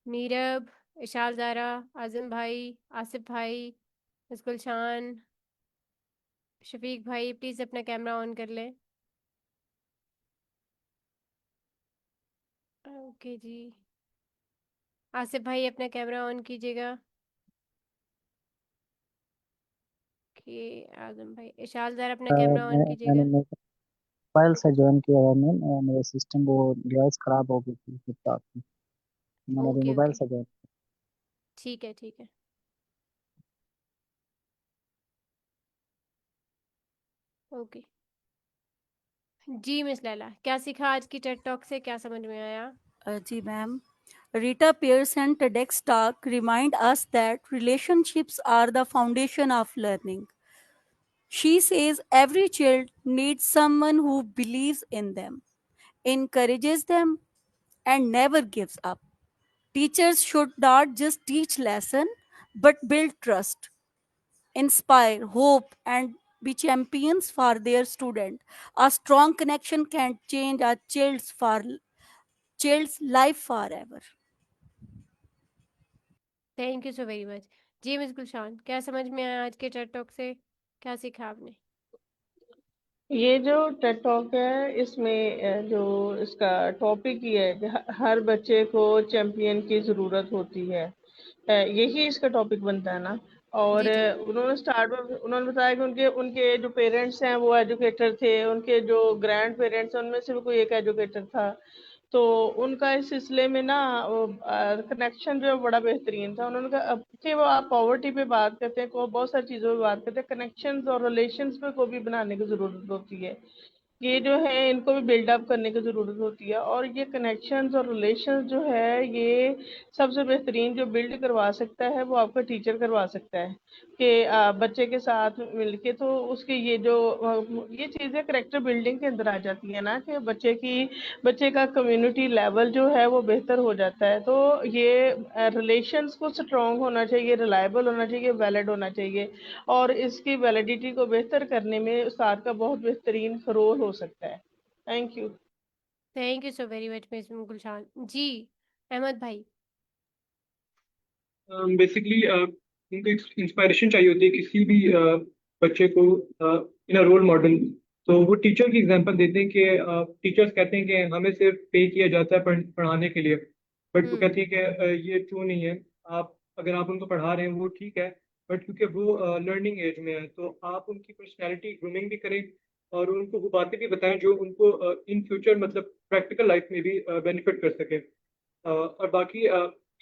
नीरब, Ishal Zaara, आज़म भाई, आसिफ भाई, मिस गुलशान, शफीक भाई, प्लीज़ अपना कैमरा ऑन कर लें। ओके जी, आसिफ भाई अपना कैमरा ऑन कीजिएगा। ओके, आज़म भाई, इशाल ज़ारा अपना कैमरा ऑन मैंने कीजिएगा। मोबाइल से ज्वाइन किया है मैम। मेरा सिस्टम वो डिवाइस खराब हो गई थी लैपटॉप की। मैंने अभी ओके मोबाइल ओके, से ज्वाइन। ठीक है ठीक है। ओके जी, मिस लैला, क्या सीखा आज की टेड टॉक से, क्या समझ में आया? जी ma'am, Rita Pierce and TEDx talk remind us that relationships are the foundation of learning. She says every child needs someone who believes in them, encourages them, and never gives up. Teachers should not just teach lesson, but build trust, inspire hope, and be champions for their student. A strong connection can change a child's life forever. Thank you so very much. जी miss Gulshan, क्या समझ में आया आज के Ted talk से, क्या सीखा आपने? ये जो टेड टॉक है इसमें जो इसका टॉपिक ही है कि हर बच्चे को चैंपियन की जरूरत होती है। यही इसका टॉपिक बनता है ना। और जी जी, उन्होंने स्टार्ट में उन्होंने बताया कि उनके उनके जो पेरेंट्स हैं वो एजुकेटर थे, उनके जो ग्रैंड पेरेंट्स हैं उनमें से भी कोई एक एजुकेटर था। तो उनका इस सिलसिले में ना कनेक्शन जो है बड़ा बेहतरीन था। उन्होंने कहा अब कि वो आप पॉवर्टी पे बात करते हैं को बहुत सारी चीज़ों पे बात करते हैं, कनेक्शंस और रिलेशंस पे को भी बनाने की ज़रूरत होती है। ये जो है इनको भी बिल्डअप करने की ज़रूरत होती है। और ये कनेक्शंस और रिलेशंस जो है ये सबसे बेहतरीन जो बिल्ड करवा सकता है वो आपका टीचर करवा सकता है कि बच्चे के साथ मिलके तो उसके ये जो ये चीज़ें करेक्टर बिल्डिंग के अंदर आ जाती है ना कि बच्चे का कम्युनिटी लेवल जो है वो बेहतर हो जाता है। तो ये रिलेशंस को स्ट्रॉन्ग होना चाहिए, रिलायबल होना चाहिए, वैलिड होना चाहिए। और इसकी वैलिडिटी को बेहतर करने में उस्ताद का बहुत बेहतरीन रोल हो सकता है। Thank you. Thank you so very much miss Gulshan ji. Ahmad भाई। बेसिकली उनको इंस्पायरेशन चाहिए होती है किसी भी बच्चे को इन अ रोल मॉडल। तो वो टीचर की एग्जांपल देते हैं कि टीचर्स कहते हैं कि हमें सिर्फ पे किया जाता है पढ़ाने के लिए। बट वो कहती है कि ये ट्रू नहीं है। आप अगर आप उनको पढ़ा रहे हैं वो ठीक है, बट क्योंकि वो लर्निंग एज में है तो आप उनकी पर्सनैलिटी ग्रूमिंग भी करें और उनको वो बातें भी बताएं जो उनको इन फ्यूचर मतलब प्रैक्टिकल लाइफ में भी बेनिफिट कर सके। और बाकी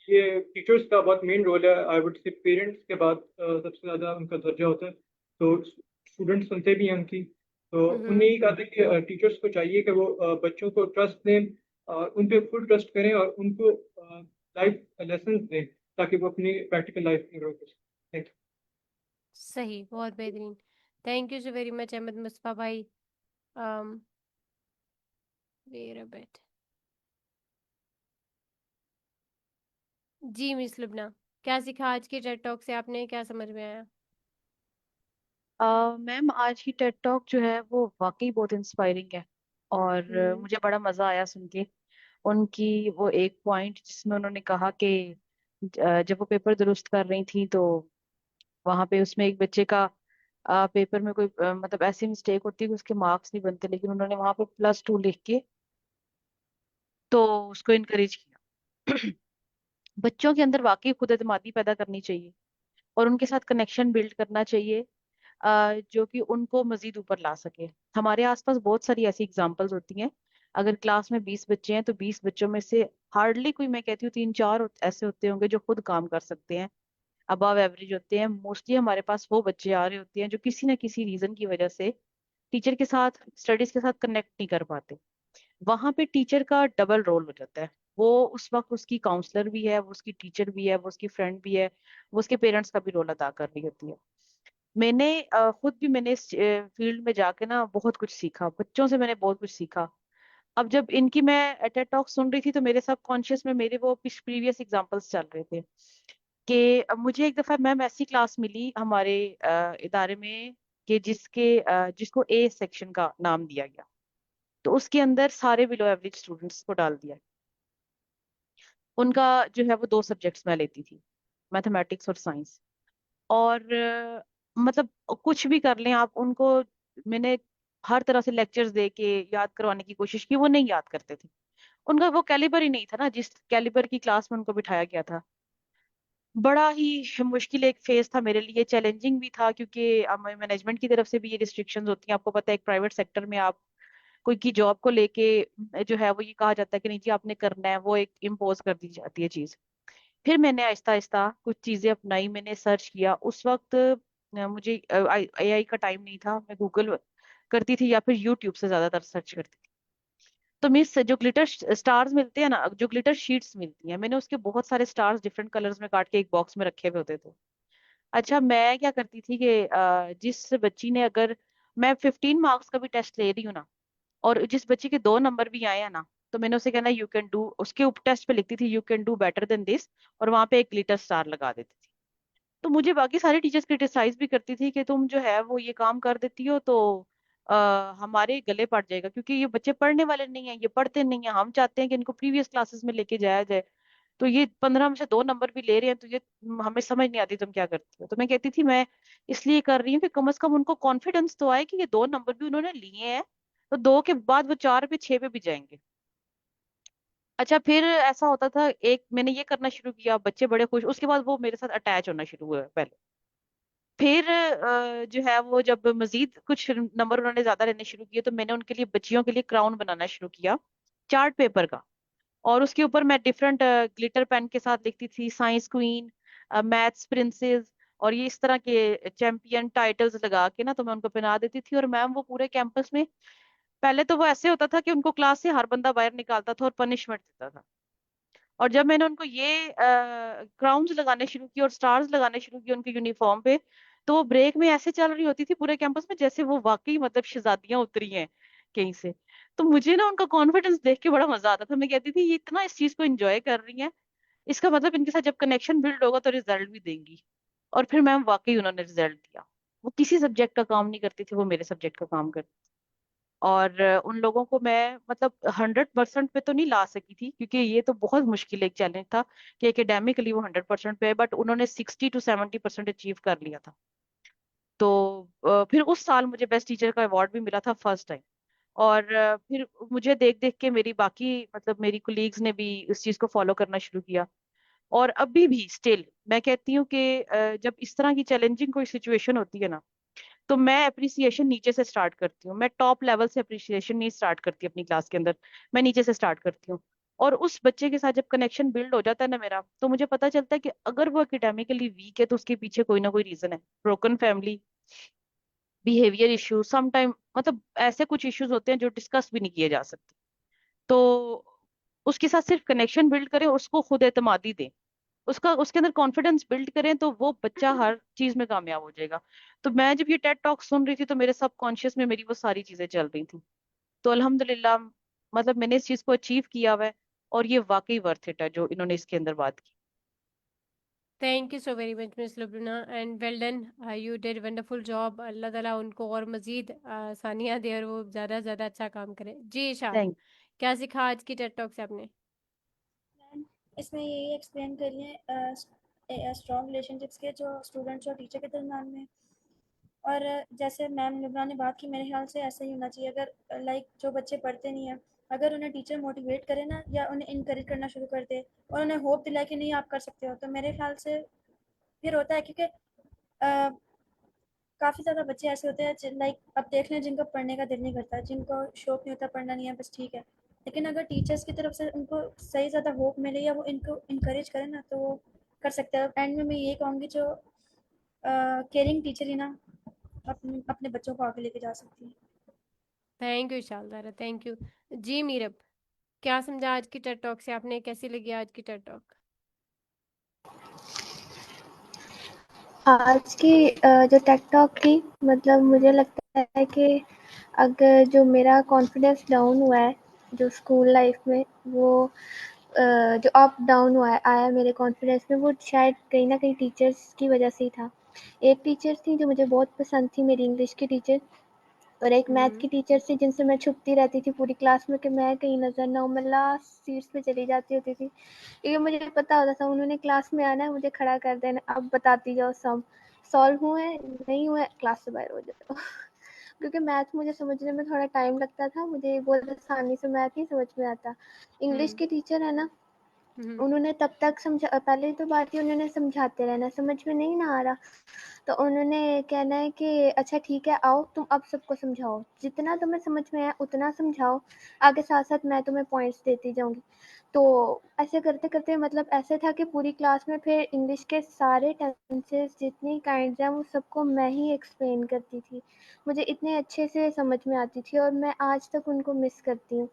ये टीचर्स का बहुत मेन रोल है। आई वुड से पेरेंट्स के बाद सबसे ज़्यादा उनका दर्जा होता है। तो स्टूडेंट्स सुनते भी हैं उनकी। तो उन्हें ही कहा था कि टीचर्स को चाहिए कि वो बच्चों को ट्रस्ट दें और उन पे फुल ट्रस्ट करें और उनको लाइफ लेसन दें ताकि वो अपनी प्रैक्टिकल लाइफ में ग्रो कर सकें। थैंक सही, बहुत बेहतरीन। Thank you so very much Ahmad Mustafa भाई। Where a bit. जी मिस लुबना, क्या सीखा आज की टेड टॉक से आपने, क्या समझ में आया? मैम आज की टेड टॉक जो है वो वाकई बहुत इंस्पायरिंग है। और मुझे बड़ा मजा आया सुन के उनकी वो एक पॉइंट जिसमें उन्होंने कहा कि जब वो पेपर दुरुस्त कर रही थी तो वहां पे उसमें एक बच्चे का पेपर में कोई मतलब ऐसी मिस्टेक होती है कि उसके मार्क्स नहीं बनते, लेकिन उन्होंने वहां पे +2 लिख के तो उसको इनकरेज किया। बच्चों के अंदर वाकई खुद एतमादी पैदा करनी चाहिए और उनके साथ कनेक्शन बिल्ड करना चाहिए जो कि उनको मजीद ऊपर ला सके। हमारे आसपास बहुत सारी ऐसी एग्जांपल्स होती हैं। अगर क्लास में 20 बच्चे हैं तो 20 बच्चों में से हार्डली कोई, मैं कहती हूँ 3-4 ऐसे होते होंगे जो खुद काम कर सकते हैं, अबव एवरेज होते हैं। मोस्टली हमारे पास वो बच्चे आ रहे होते हैं जो किसी ना किसी रीजन की वजह से टीचर के साथ, स्टडीज के साथ कनेक्ट नहीं कर पाते। वहां पे टीचर का डबल रोल हो जाता है। वो उस वक्त उसकी काउंसलर भी है, वो उसकी टीचर भी है, वो उसकी फ्रेंड भी है, वो उसके पेरेंट्स का भी रोल अदा कर रही होती है। मैंने खुद भी मैंने इस फील्ड में जाके ना बहुत कुछ सीखा, बच्चों से मैंने बहुत कुछ सीखा। अब जब इनकी मैं टेड टॉक सुन रही थी तो मेरे सबकॉन्शियस में मेरे वो प्रीवियस एग्जांपल्स चल रहे थे कि मुझे एक दफा मैम ऐसी क्लास मिली हमारे इदारे में कि जिसको ए सेक्शन का नाम दिया गया। तो उसके अंदर सारे बिलो एवरेज स्टूडेंट्स को डाल दिया। उनका जो है वो दो सब्जेक्ट्स मैं लेती थी, मैथमेटिक्स और साइंस। और मतलब कुछ भी कर लें आप उनको, मैंने हर तरह से लेक्चर्स दे के याद करवाने की कोशिश की, वो नहीं याद करते थे। उनका वो कैलिबर ही नहीं था ना जिस कैलिबर की क्लास में उनको बिठाया गया था। बड़ा ही मुश्किल एक फेज था मेरे लिए, चैलेंजिंग भी था, क्योंकि मैनेजमेंट की तरफ से भी ये रिस्ट्रिक्शंस होती हैं। आपको पता है एक प्राइवेट सेक्टर में आप कोई की जॉब को लेके जो है वो ये कहा जाता है कि नहीं जी आपने करना है, वो एक इम्पोज कर दी जाती है चीज। फिर मैंने आहिस्ता आहिस्ता कुछ चीजें अपनाई, मैंने सर्च किया। उस वक्त मुझे एआई का टाइम नहीं था, मैं गूगल करती थी या फिर यूट्यूब से ज्यादातर सर्च करती थी। तो मिस जो ग्लिटर स्टार्स मिलते हैं ना, जो ग्लिटर शीट्स मिलती हैं, मैंने उसके बहुत सारे स्टार्स डिफरेंट कलर्स में काट के एक बॉक्स में रखे हुए होते थे। अच्छा मैं क्या करती थी कि जिस बच्ची ने, अगर मैं 15 मार्क्स का भी टेस्ट ले रही हूँ ना, और जिस बच्चे के 2 नंबर भी आए हैं ना, तो मैंने उसे कहना यू कैन डू, उसके ऊपर टेस्ट पे लिखती थी you can do better than this, और वहां पे एक ग्लिटर स्टार लगा देती थी। तो मुझे बाकी सारी टीचर्स क्रिटिसाइज भी करती थी कि तुम जो है वो ये काम कर देती हो तो हमारे गले पड़ जाएगा, क्योंकि ये बच्चे पढ़ने वाले नहीं है, ये पढ़ते नहीं है, हम चाहते हैं कि इनको प्रीवियस क्लासेस में लेके जाया जाए। तो ये 15 में से 2 नंबर भी ले रहे हैं, तो ये हमें समझ नहीं आती तुम क्या करती हो। तो मैं कहती थी मैं इसलिए कर रही हूँ कि कम से कम उनको कॉन्फिडेंस तो आए कि ये 2 नंबर भी उन्होंने लिए हैं, तो 2 के बाद वो 4 पे 6 पे भी जाएंगे। अच्छा फिर ऐसा होता था, एक मैंने ये करना शुरू किया, बच्चे बड़े खुश, उसके बाद वो मेरे साथ अटैच होना शुरू हुआ पहले। फिर जो है वो जब मजीद कुछ नंबर उन्होंने ज्यादा लेने शुरू किए, तो मैंने उनके लिए, बच्चियों के लिए क्राउन बनाना शुरू किया चार्ट पेपर का। और उसके ऊपर मैं डिफरेंट ग्लिटर पेन के साथ लिखती थी साइंस क्वीन, मैथ्स प्रिंसेस, और ये इस तरह के चैंपियन टाइटल्स लगा के ना तो मैं उनको पहना देती थी। और मैम वो पूरे कैंपस में, पहले तो वो ऐसे होता था कि उनको क्लास से हर बंदा बाहर निकालता था और पनिशमेंट देता था। और जब मैंने उनको ये क्राउन्स लगाने शुरू किए और स्टार्स लगाने शुरू किए उनके यूनिफॉर्म पे, तो वो ब्रेक में ऐसे चल रही होती थी पूरे कैंपस में जैसे वो वाकई मतलब शहजादियां उतरी हैं कहीं से। तो मुझे ना उनका कॉन्फिडेंस देख के बड़ा मजा आता था। मैं कहती थी ये इतना इस चीज को एंजॉय कर रही हैं, इसका मतलब इनके साथ जब कनेक्शन बिल्ड होगा तो रिजल्ट भी देंगी। और फिर मैम वाकई उन्होंने रिजल्ट दिया। वो किसी सब्जेक्ट का काम नहीं करती थी, वो मेरे सब्जेक्ट का काम करती। और उन लोगों को मैं मतलब 100% पे तो नहीं ला सकी थी, क्योंकि ये तो बहुत मुश्किल एक चैलेंज था कि एकेडमिकली वो 100% पे है, बट उन्होंने 60 to 70% अचीव कर लिया था। तो फिर उस साल मुझे बेस्ट टीचर का अवार्ड भी मिला था फर्स्ट टाइम। और फिर मुझे देख देख के मेरी बाकी मतलब मेरी कोलीग्स ने भी इस चीज को फॉलो करना शुरू किया। और अभी भी स्टिल मैं कहती हूँ कि जब इस तरह की चैलेंजिंग कोई सिचुएशन होती है ना, तो मैं अप्रिसिएशन नीचे से स्टार्ट करती हूँ। मैं टॉप लेवल से अप्रिसिएशन नहीं स्टार्ट करती अपनी क्लास के अंदर, मैं नीचे से स्टार्ट करती हूँ। और उस बच्चे के साथ जब कनेक्शन बिल्ड हो जाता है ना मेरा, तो मुझे पता चलता है कि अगर वो एकेडमिकली वीक है तो उसके पीछे कोई ना कोई रीजन है। Broken family, behaviour issues, some time मतलब ऐसे कुछ इश्यूज होते हैं जो डिस्कस भी नहीं किए जा सकते। तो उसके साथ सिर्फ कनेक्शन बिल्ड करें, उसको खुद एतमादी दें, उसका उसके अंदर कॉन्फिडेंस बिल्ड करें, तो वो बच्चा हर चीज में कामयाब हो जाएगा। तो मैं जब ये टेड टॉक सुन रही थी तो मेरे सबकॉन्शियस में मेरी वो सारी चीजें चल रही थी। तो अल्हम्दुलिल्लाह मतलब मैंने इस चीज को अचीव किया हुआ है, और ये वाकई वर्थ इट है जो इन्होंने इसके अंदर बात की। Thank you so very much miss Lubna and well done, you did wonderful job. Allah ताला उनको और मज़ीद आसानियाँ दे और वो ज़्यादा से ज़्यादा अच्छा काम करे। जी इशात, थैंक क्या सीखा आज की टेड टॉक से आपने? मैम इसमें यही एक्सप्लेन करिए स्ट्रॉन्ग रिलेशनशिप्स के जो स्टूडेंट्स और टीचर के दरम्यान में। और जैसे मैम लुबना ने बात की, मेरे ख्याल से ऐसा ही होना चाहिए। अगर लाइक जो बच्चे पढ़ते नहीं हैं, अगर उन्हें टीचर मोटिवेट करे ना या उन्हें इनकरेज करना शुरू कर दे और उन्हें होप दिलाए कि नहीं आप कर सकते हो, तो मेरे ख्याल से फिर होता है। क्योंकि काफ़ी ज़्यादा बच्चे ऐसे होते हैं लाइक अब देख लें जिनको पढ़ने का दिल नहीं करता, जिनको शौक नहीं होता, पढ़ना नहीं है बस, ठीक है। लेकिन अगर टीचर्स की तरफ से उनको सही ज़्यादा होप मिले या वो इनको इनकरेज करें ना, तो वो कर सकते हैं। एंड में मैं ये कहूँगी जो केयरिंग टीचर ही ना अपने अपने बच्चों को आगे लेके जा सकती है। Thank you Ishal Zara, thank you. जी मीरब। क्या समझा आज की टेड टॉक से आपने? कैसी लगी आज की टेड टॉक? आज की जो टेक टॉक थी, मतलब मुझे लगता है कि अगर जो मेरा कॉन्फिडेंस डाउन हुआ है जो स्कूल लाइफ में, वो जो अप डाउन हुआ है आया मेरे कॉन्फिडेंस में, वो शायद कहीं ना कहीं टीचर्स की वजह से ही था। एक टीचर थी जो मुझे बहुत पसंद थी, मेरी इंग्लिश की टीचर, और एक मैथ की टीचर थी जिनसे मैं छुपती रहती थी पूरी क्लास में कि मैं कहीं नज़र ना हूँ। मैं लास्ट सीट्स पे चली जाती होती थी, क्योंकि मुझे पता होता था उन्होंने क्लास में आना है, मुझे खड़ा कर देना, अब बताती जाओ सम सॉल्व हुए नहीं हुए, क्लास से बाहर हो जाओ। क्योंकि मैथ मुझे समझने में थोड़ा टाइम लगता था, मुझे बहुत आसानी से मैथ नहीं समझ में आता। इंग्लिश हम्म। के टीचर है ना, हम्म। उन्होंने तब तक समझा, पहले तो बात ही उन्होंने समझाते रहना, समझ में नहीं ना आ रहा तो उन्होंने कहना है कि अच्छा ठीक है, आओ तुम अब सबको समझाओ, जितना तुम्हें समझ में आया उतना समझाओ, आगे साथ साथ मैं तुम्हें पॉइंट्स देती जाऊंगी। तो ऐसे करते करते मतलब ऐसे था कि पूरी क्लास में फिर इंग्लिश के सारे टेंसेस जितनी काइंड्स हैं वो सबको मैं ही एक्सप्लेन करती थी। मुझे इतने अच्छे से समझ में आती थी और मैं आज तक उनको मिस करती हूँ।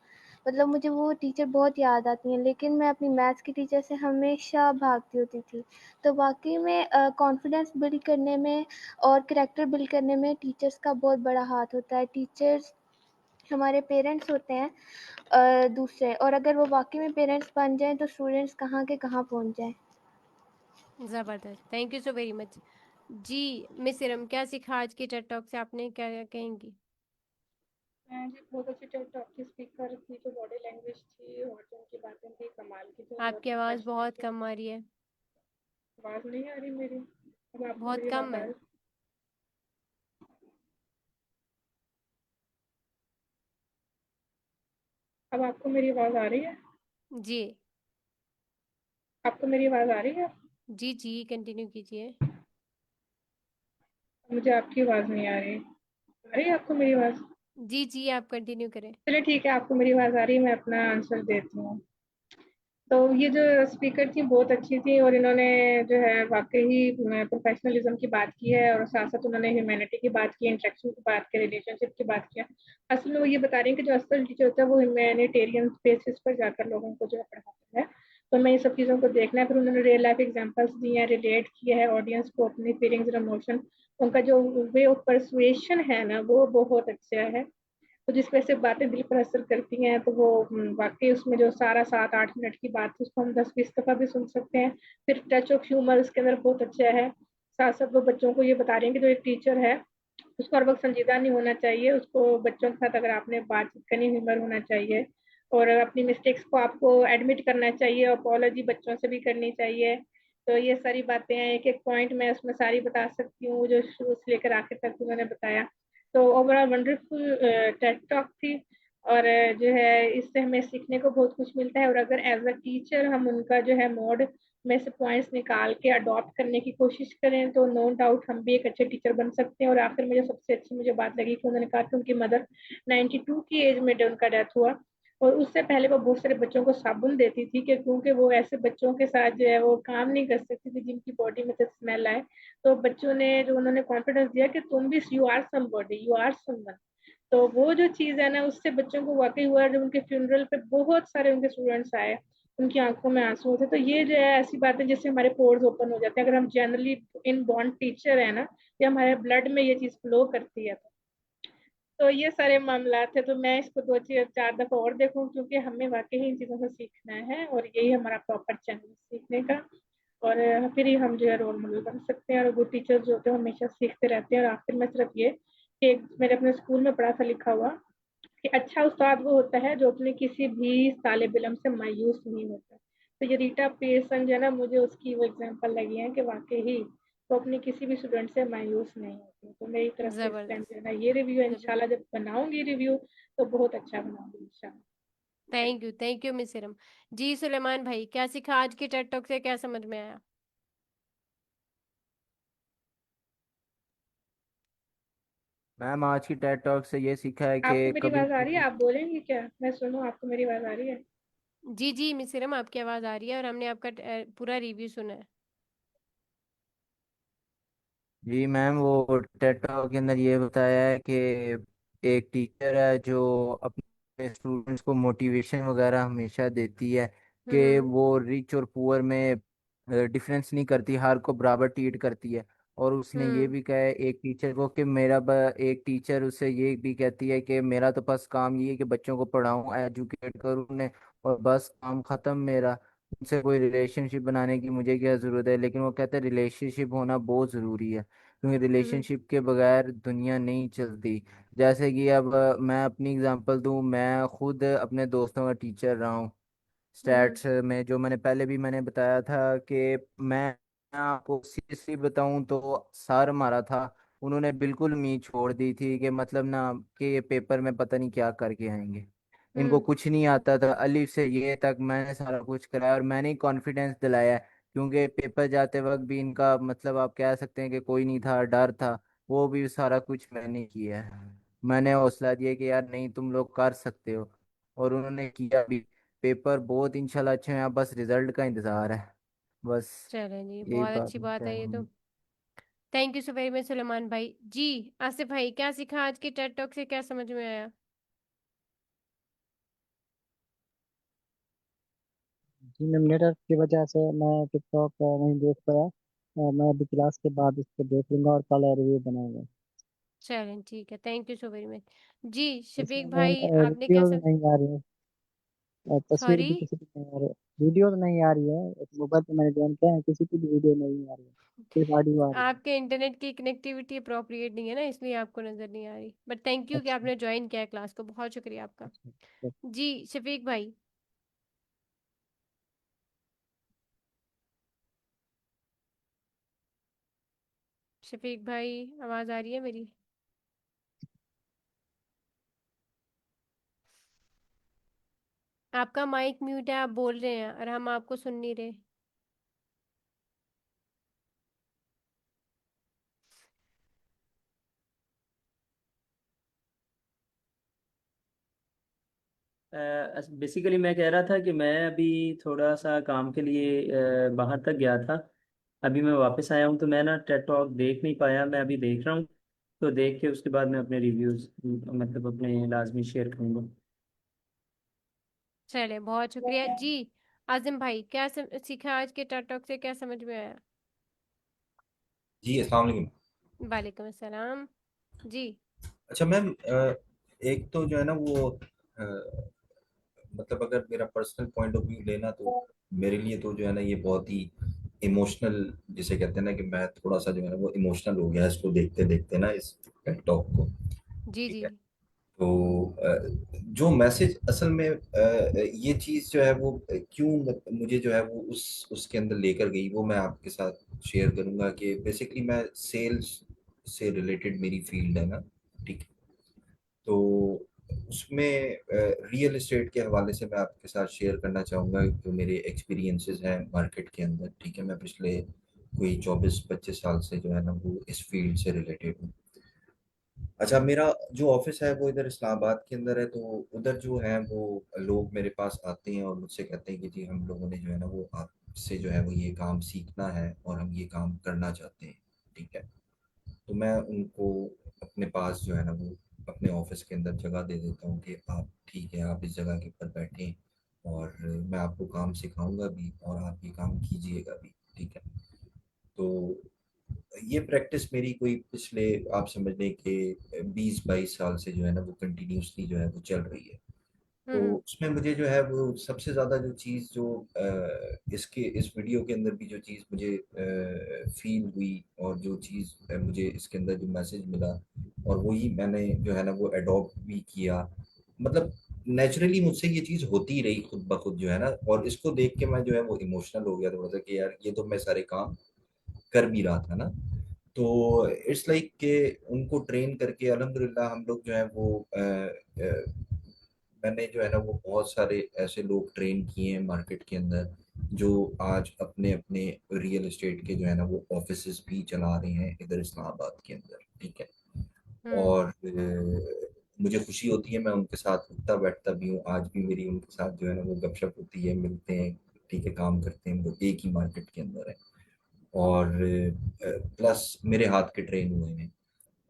मतलब मुझे वो टीचर बहुत याद आती हैं, लेकिन मैं अपनी मैथ्स की टीचर से हमेशा भागती होती थी। तो वाक़ई में कॉन्फिडेंस बिल्ड करने में और करैक्टर बिल्ड करने में टीचर्स का बहुत बड़ा हाथ होता है। टीचर्स हमारे पेरेंट्स होते हैं दूसरे, और अगर वो वाक़ई में पेरेंट्स बन जाएँ तो स्टूडेंट्स कहाँ के कहाँ पहुँच जाएँ। जबरदस्त, thank you so very much. जी मिस इरम, क्या सीखा आज की टेड टॉक से आपने? क्या कहेंगी? जी बहुत अच्छी टॉक की स्पीकर थी, जो बॉडी लैंग्वेज थी और जो उनकी बातें थी कमाल की थी, बहुत आपकी आवाज़ इंस्पिरेशनल बहुत थी। कम आ रही है। आवाज़ नहीं आ रही मेरी? अब आपको बहुत मेरी कम आवाज़ आ है। रही? अब आपको मेरी आवाज़ आ रही है? जी। आपको मेरी आवाज़ आ रही है? जी जी, कंटिन्यू कीजिए। मुझे आपकी आवाज़ नहीं आ रही। आ रही है आपको मेरी आवाज़? जी जी, आप कंटिन्यू करें। चलिए ठीक है, आपको मेरी आवाज़ आ रही है, मैं अपना आंसर देती हूँ। तो ये जो स्पीकर थी बहुत अच्छी थी, और इन्होंने जो है वाक़ई प्रोफ़ेशनलिज़्म की बात की है, और साथ-साथ उन्होंने ह्यूमैनिटी की बात की, इंटरेक्शन की बात की, रिलेशनशिप की बात किया। असल में वो ये बता रही हैं कि जो असल टीचर होता है वो ह्यूमैनिटेरियन बेसिस पर जाकर लोगों को जो है पढ़ाता है। तो हमें ये सब चीज़ों को देखना है। फिर उन्होंने रियल लाइफ़ एग्ज़ाम्पल्स दिए हैं, रिलेट किया है ऑडियंस को अपनी फीलिंग्स और इमोशन। उनका जो वे ऑफ पर्सुएशन है ना, वो बहुत अच्छा है। तो जिस वजह से बातें दिल पर असर करती हैं, तो वो वाक़ई उसमें जो सारा 7-8 मिनट की बात है उसको हम 10-20 दफ़ा भी सुन सकते हैं। फिर टच ऑफ ह्यूमर उसके अंदर बहुत अच्छा है। साथ-साथ वो बच्चों को ये बता रही हैं कि जो एक टीचर है, उसको हर वक़्त संजीदा नहीं होना चाहिए, उसको बच्चों के साथ अगर आपने बातचीत करनी, ह्यूमर होना चाहिए, और अपनी मिस्टेक्स को आपको एडमिट करना चाहिए, अपोलॉजी बच्चों से भी करनी चाहिए। तो ये सारी बातें हैं, एक-एक पॉइंट मैं उसमें सारी बता सकती हूँ, जो शुरू से लेकर आखिर तक उन्होंने बताया। तो ओवरऑल वंडरफुल टेड टॉक थी, और जो है इससे हमें सीखने को बहुत कुछ मिलता है, और अगर एज अ टीचर हम उनका जो है मोड में से पॉइंट्स निकाल के अडॉप्ट करने की कोशिश करें, तो नो डाउट हम भी एक अच्छे टीचर बन सकते हैं। और आखिर में जो सबसे अच्छी मुझे बात लगी कि उन्होंने कहा कि उनकी मदर 92 की एज में उनका डेथ हुआ, और उससे पहले वो बहुत सारे बच्चों को साबुन देती थी, कि क्योंकि वो ऐसे बच्चों के साथ जो है वो काम नहीं कर सकती थी जिनकी बॉडी में से स्मेल आए। तो बच्चों ने जो उन्होंने कॉन्फिडेंस दिया कि तुम भी, you are somebody, you are someone. तो वो जो चीज़ है ना, उससे बच्चों को वाक़ई हुआ। जब उनके फ्यूनरल पे बहुत सारे उनके स्टूडेंट्स आए, उनकी आँखों में आँसू थे। तो ये जो है ऐसी बातें जिससे हमारे पोर्स ओपन हो जाते हैं। अगर हम जनरली इन बॉन्ड टीचर है ना, ये हमारे ब्लड में ये चीज़ फ्लो करती है। तो ये सारे मामला थे, तो मैं इसको 2-4 दफ़ा और देखूँ, क्योंकि हमें वाक़ई इन चीज़ों से सीखना है, और यही हमारा प्रॉपर चैनल है सीखने का। और फिर ही हम जो है रोल मॉडल बन सकते हैं, और गुड टीचर्स जो होते हैं हमेशा सीखते रहते हैं। और आखिर में सिर्फ ये कि मैंने अपने स्कूल में पढ़ा था लिखा हुआ कि अच्छा उस्ताद वो होता है जो अपने किसी भी तालिब इल्म से मायूस नहीं होता। तो ये रीटा पेयरसन जो है ना, मुझे उसकी वो एग्जांपल लगी है कि वाक़ई ही वो अपने किसी भी स्टूडेंट से मायूस नहीं होती। तो मेरी तरफ से इस टाइम जबरदस्त। जो है ना ये रिव्यू है, जबरदस्त। इंशाल्लाह जब बनाऊँगी रिव्यू तो बहुत अच्छा बनाऊँगी इंशाल्लाह। Thank you miss Iram. जी सुलेमान भाई, क्या सीखा आज की टेड टॉक से? क्या समझ में आया? मैम आज की टेड टॉक से ये सीखा है आपको कि मेरी कभी आवाज़ आ रही है? भी। आप बोलेंगी क्या? मैं सुनूँ, आपको मेरी आवाज़ आ रही है? जी जी मिस इरम, आपकी आवाज़ आ रही है और हमने आपका पूरा रिव्यू सुना है। जी मैम, वो टेड टॉक के अंदर ये बताया है कि एक टीचर है जो स्टूडेंट्स को मोटिवेशन वगैरह हमेशा देती है कि हम्म। वो रिच और पुअर में डिफरेंस नहीं करती, हर को बराबर ट्रीट करती है। और उसने ये हम्म। भी कहा है एक टीचर को कि एक टीचर उससे ये भी कहती है कि मेरा तो बस काम ये है कि बच्चों को पढ़ाऊँ, एजुकेट करूँ उन्हें, और बस काम खत्म मेरा। उनसे कोई रिलेशनशिप बनाने की मुझे क्या ज़रूरत है। लेकिन वो कहते हैं रिलेशनशिप होना बहुत ज़रूरी है, क्योंकि हम्म। रिलेशनशिप के बगैर दुनिया नहीं चलती। जैसे कि अब मैं अपनी एग्जांपल दूं, मैं खुद अपने दोस्तों का टीचर रहा हूँ हम्म। स्टैट्स में। जो मैंने बताया था कि मैं आपको सीरियसली बताऊं तो सर मारा था, उन्होंने बिल्कुल उम्मीद छोड़ दी थी कि मतलब ना कि ये पेपर में पता नहीं क्या करके आएंगे। इनको हम्म। कुछ नहीं आता था, अलिफ से ये तक मैंने सारा कुछ कराया और मैंने ही कॉन्फिडेंस दिलाया है, क्योंकि पेपर जाते वक्त भी इनका मतलब आप कह सकते हैं कि कोई नहीं था, डर था। वो भी सारा कुछ मैंने किया है, मैंने हौसला दिया कि यार नहीं तुम लोग कर सकते हो, और उन्होंने किया भी। पेपर बहुत इंशाल्लाह अच्छे हैं, अब बस रिजल्ट का इंतजार है, बस चलें जी, यही बहुत बात अच्छी बात है ये तो। है। Thank you so very much Suleman भाई जी। आसिफ भाई, क्या सीखा आज के टेड टॉक से, क्या समझ में आया? जी मैम, नेटवर्क की वजह से मैं टिकटॉक नहीं देख पाया। मैं अभी क्लास के बाद इसको देख लूंगा और कल रिव्यू बनाऊंगा। चलें ठीक है, thank you so very much जी। इसमें शफीक मैम भाई, आपने क्या वीडियोज सब? नहीं आ रही है, तस्वीर सॉरी। भी किसी की नहीं आ रही है, वीडियोज नहीं आ रही है। मोबाइल पे मैंने ज्वाइन किया है, किसी की भी वीडियो नहीं आ रही है, सिर्फ ऑडियो आ रही है। आपके इंटरनेट की कनेक्टिविटी अप्रोप्रिएट नहीं है ना, इसलिए आपको नज़र नहीं आ रही। बट थैंक यू कि अच्छा आपने ज्वाइन किया है क्लास को, बहुत शुक्रिया आपका। अच्छा। जी शफीक भाई। शफीक भाई, आवाज़ आ रही है मेरी? आपका माइक म्यूट है, आप बोल रहे हैं और हम आपको सुन नहीं रहे। बेसिकली मैं कह रहा था कि मैं अभी थोड़ा सा काम के लिए बाहर तक गया था। अभी मैं वापस आया हूँ, तो मैं ना टेड टॉक देख नहीं पाया, मैं अभी देख रहा हूँ। तो देख के उसके बाद मैं अपने रिव्यूज़ मतलब अपने लाजमी शेयर करूँगा। चले, बहुत शुक्रिया जी। आजिम भाई, क्या सीखा आज के टाटॉक से, क्या समझ में आया? जी अस्सलाम वालेकुम। वालेकुम अस्सलाम जी। अच्छा मैम, एक तो जो है ना वो मतलब अगर मेरा पर्सनल पॉइंट ऑफ व्यू लेना तो मेरे लिए तो जो है ना ये बहुत ही इमोशनल, जिसे कहते हैं ना कि मैं थोड़ा सा जो है ना वो इमोशनल हो गया इसको देखते देखते ना, इस टॉक को। जी ठीक जी। है। तो जो मैसेज असल में ये चीज़ जो है वो क्यों मुझे जो है वो उसके अंदर लेकर गई, वो मैं आपके साथ शेयर करूंगा कि बेसिकली मैं सेल्स से रिलेटेड मेरी फील्ड है ना। ठीक है। तो उसमें रियल एस्टेट के हवाले से मैं आपके साथ शेयर करना चाहूँगा जो मेरे एक्सपीरियंसेस हैं मार्केट के अंदर। ठीक है। मैं पिछले कोई 24-25 साल से जो है ना वो इस फील्ड से रिलेटेड हूँ। अच्छा, मेरा जो ऑफिस है वो इधर इस्लामाबाद के अंदर है। तो उधर जो है वो लोग मेरे पास आते हैं और मुझसे कहते हैं कि जी हम लोगों ने जो है ना वो आपसे जो है वो ये काम सीखना है और हम ये काम करना चाहते हैं। ठीक है। तो मैं उनको अपने पास जो है ना वो अपने ऑफिस के अंदर जगह दे देता हूँ कि आप ठीक है, आप इस जगह के ऊपर बैठें और मैं आपको काम सिखाऊंगा भी और आप ये काम कीजिएगा भी। ठीक है। तो ये प्रैक्टिस मेरी कोई पिछले आप समझ लें कि 20-22 साल से जो है ना वो कंटिन्यूसली जो है वो चल रही है। तो हम्म। उसमें मुझे जो है वो सबसे ज़्यादा जो चीज़ जो इसके इस वीडियो के अंदर भी जो चीज़ मुझे फील हुई और जो चीज़ मुझे इसके अंदर जो मैसेज मिला और वही मैंने जो है ना वो अडॉप्ट भी किया। मतलब नेचुरली मुझसे ये चीज़ होती ही रही खुद ब खुद जो है ना, और इसको देख के मैं जो है वो इमोशनल हो गया थोड़ा सा कि यार ये तो मैं सारे काम कर भी रहा था ना। तो इट्स लाइक कि उनको ट्रेन करके अल्हम्दुलिल्लाह हम लोग जो है वो मैंने जो है ना वो बहुत सारे ऐसे लोग ट्रेन किए हैं मार्केट के अंदर जो आज अपने अपने रियल एस्टेट के जो है ना वो ऑफिसेज भी चला रहे हैं इधर इस्लामाबाद के अंदर। ठीक है। हम्म। और मुझे खुशी होती है, मैं उनके साथ उठता बैठता भी हूँ, आज भी मेरी उनके साथ जो है ना वो गपशप होती है, मिलते हैं। ठीक है। काम करते हैं, हम लोग एक ही मार्केट के अंदर है। और प्लस मेरे हाथ के ट्रेन हुए हैं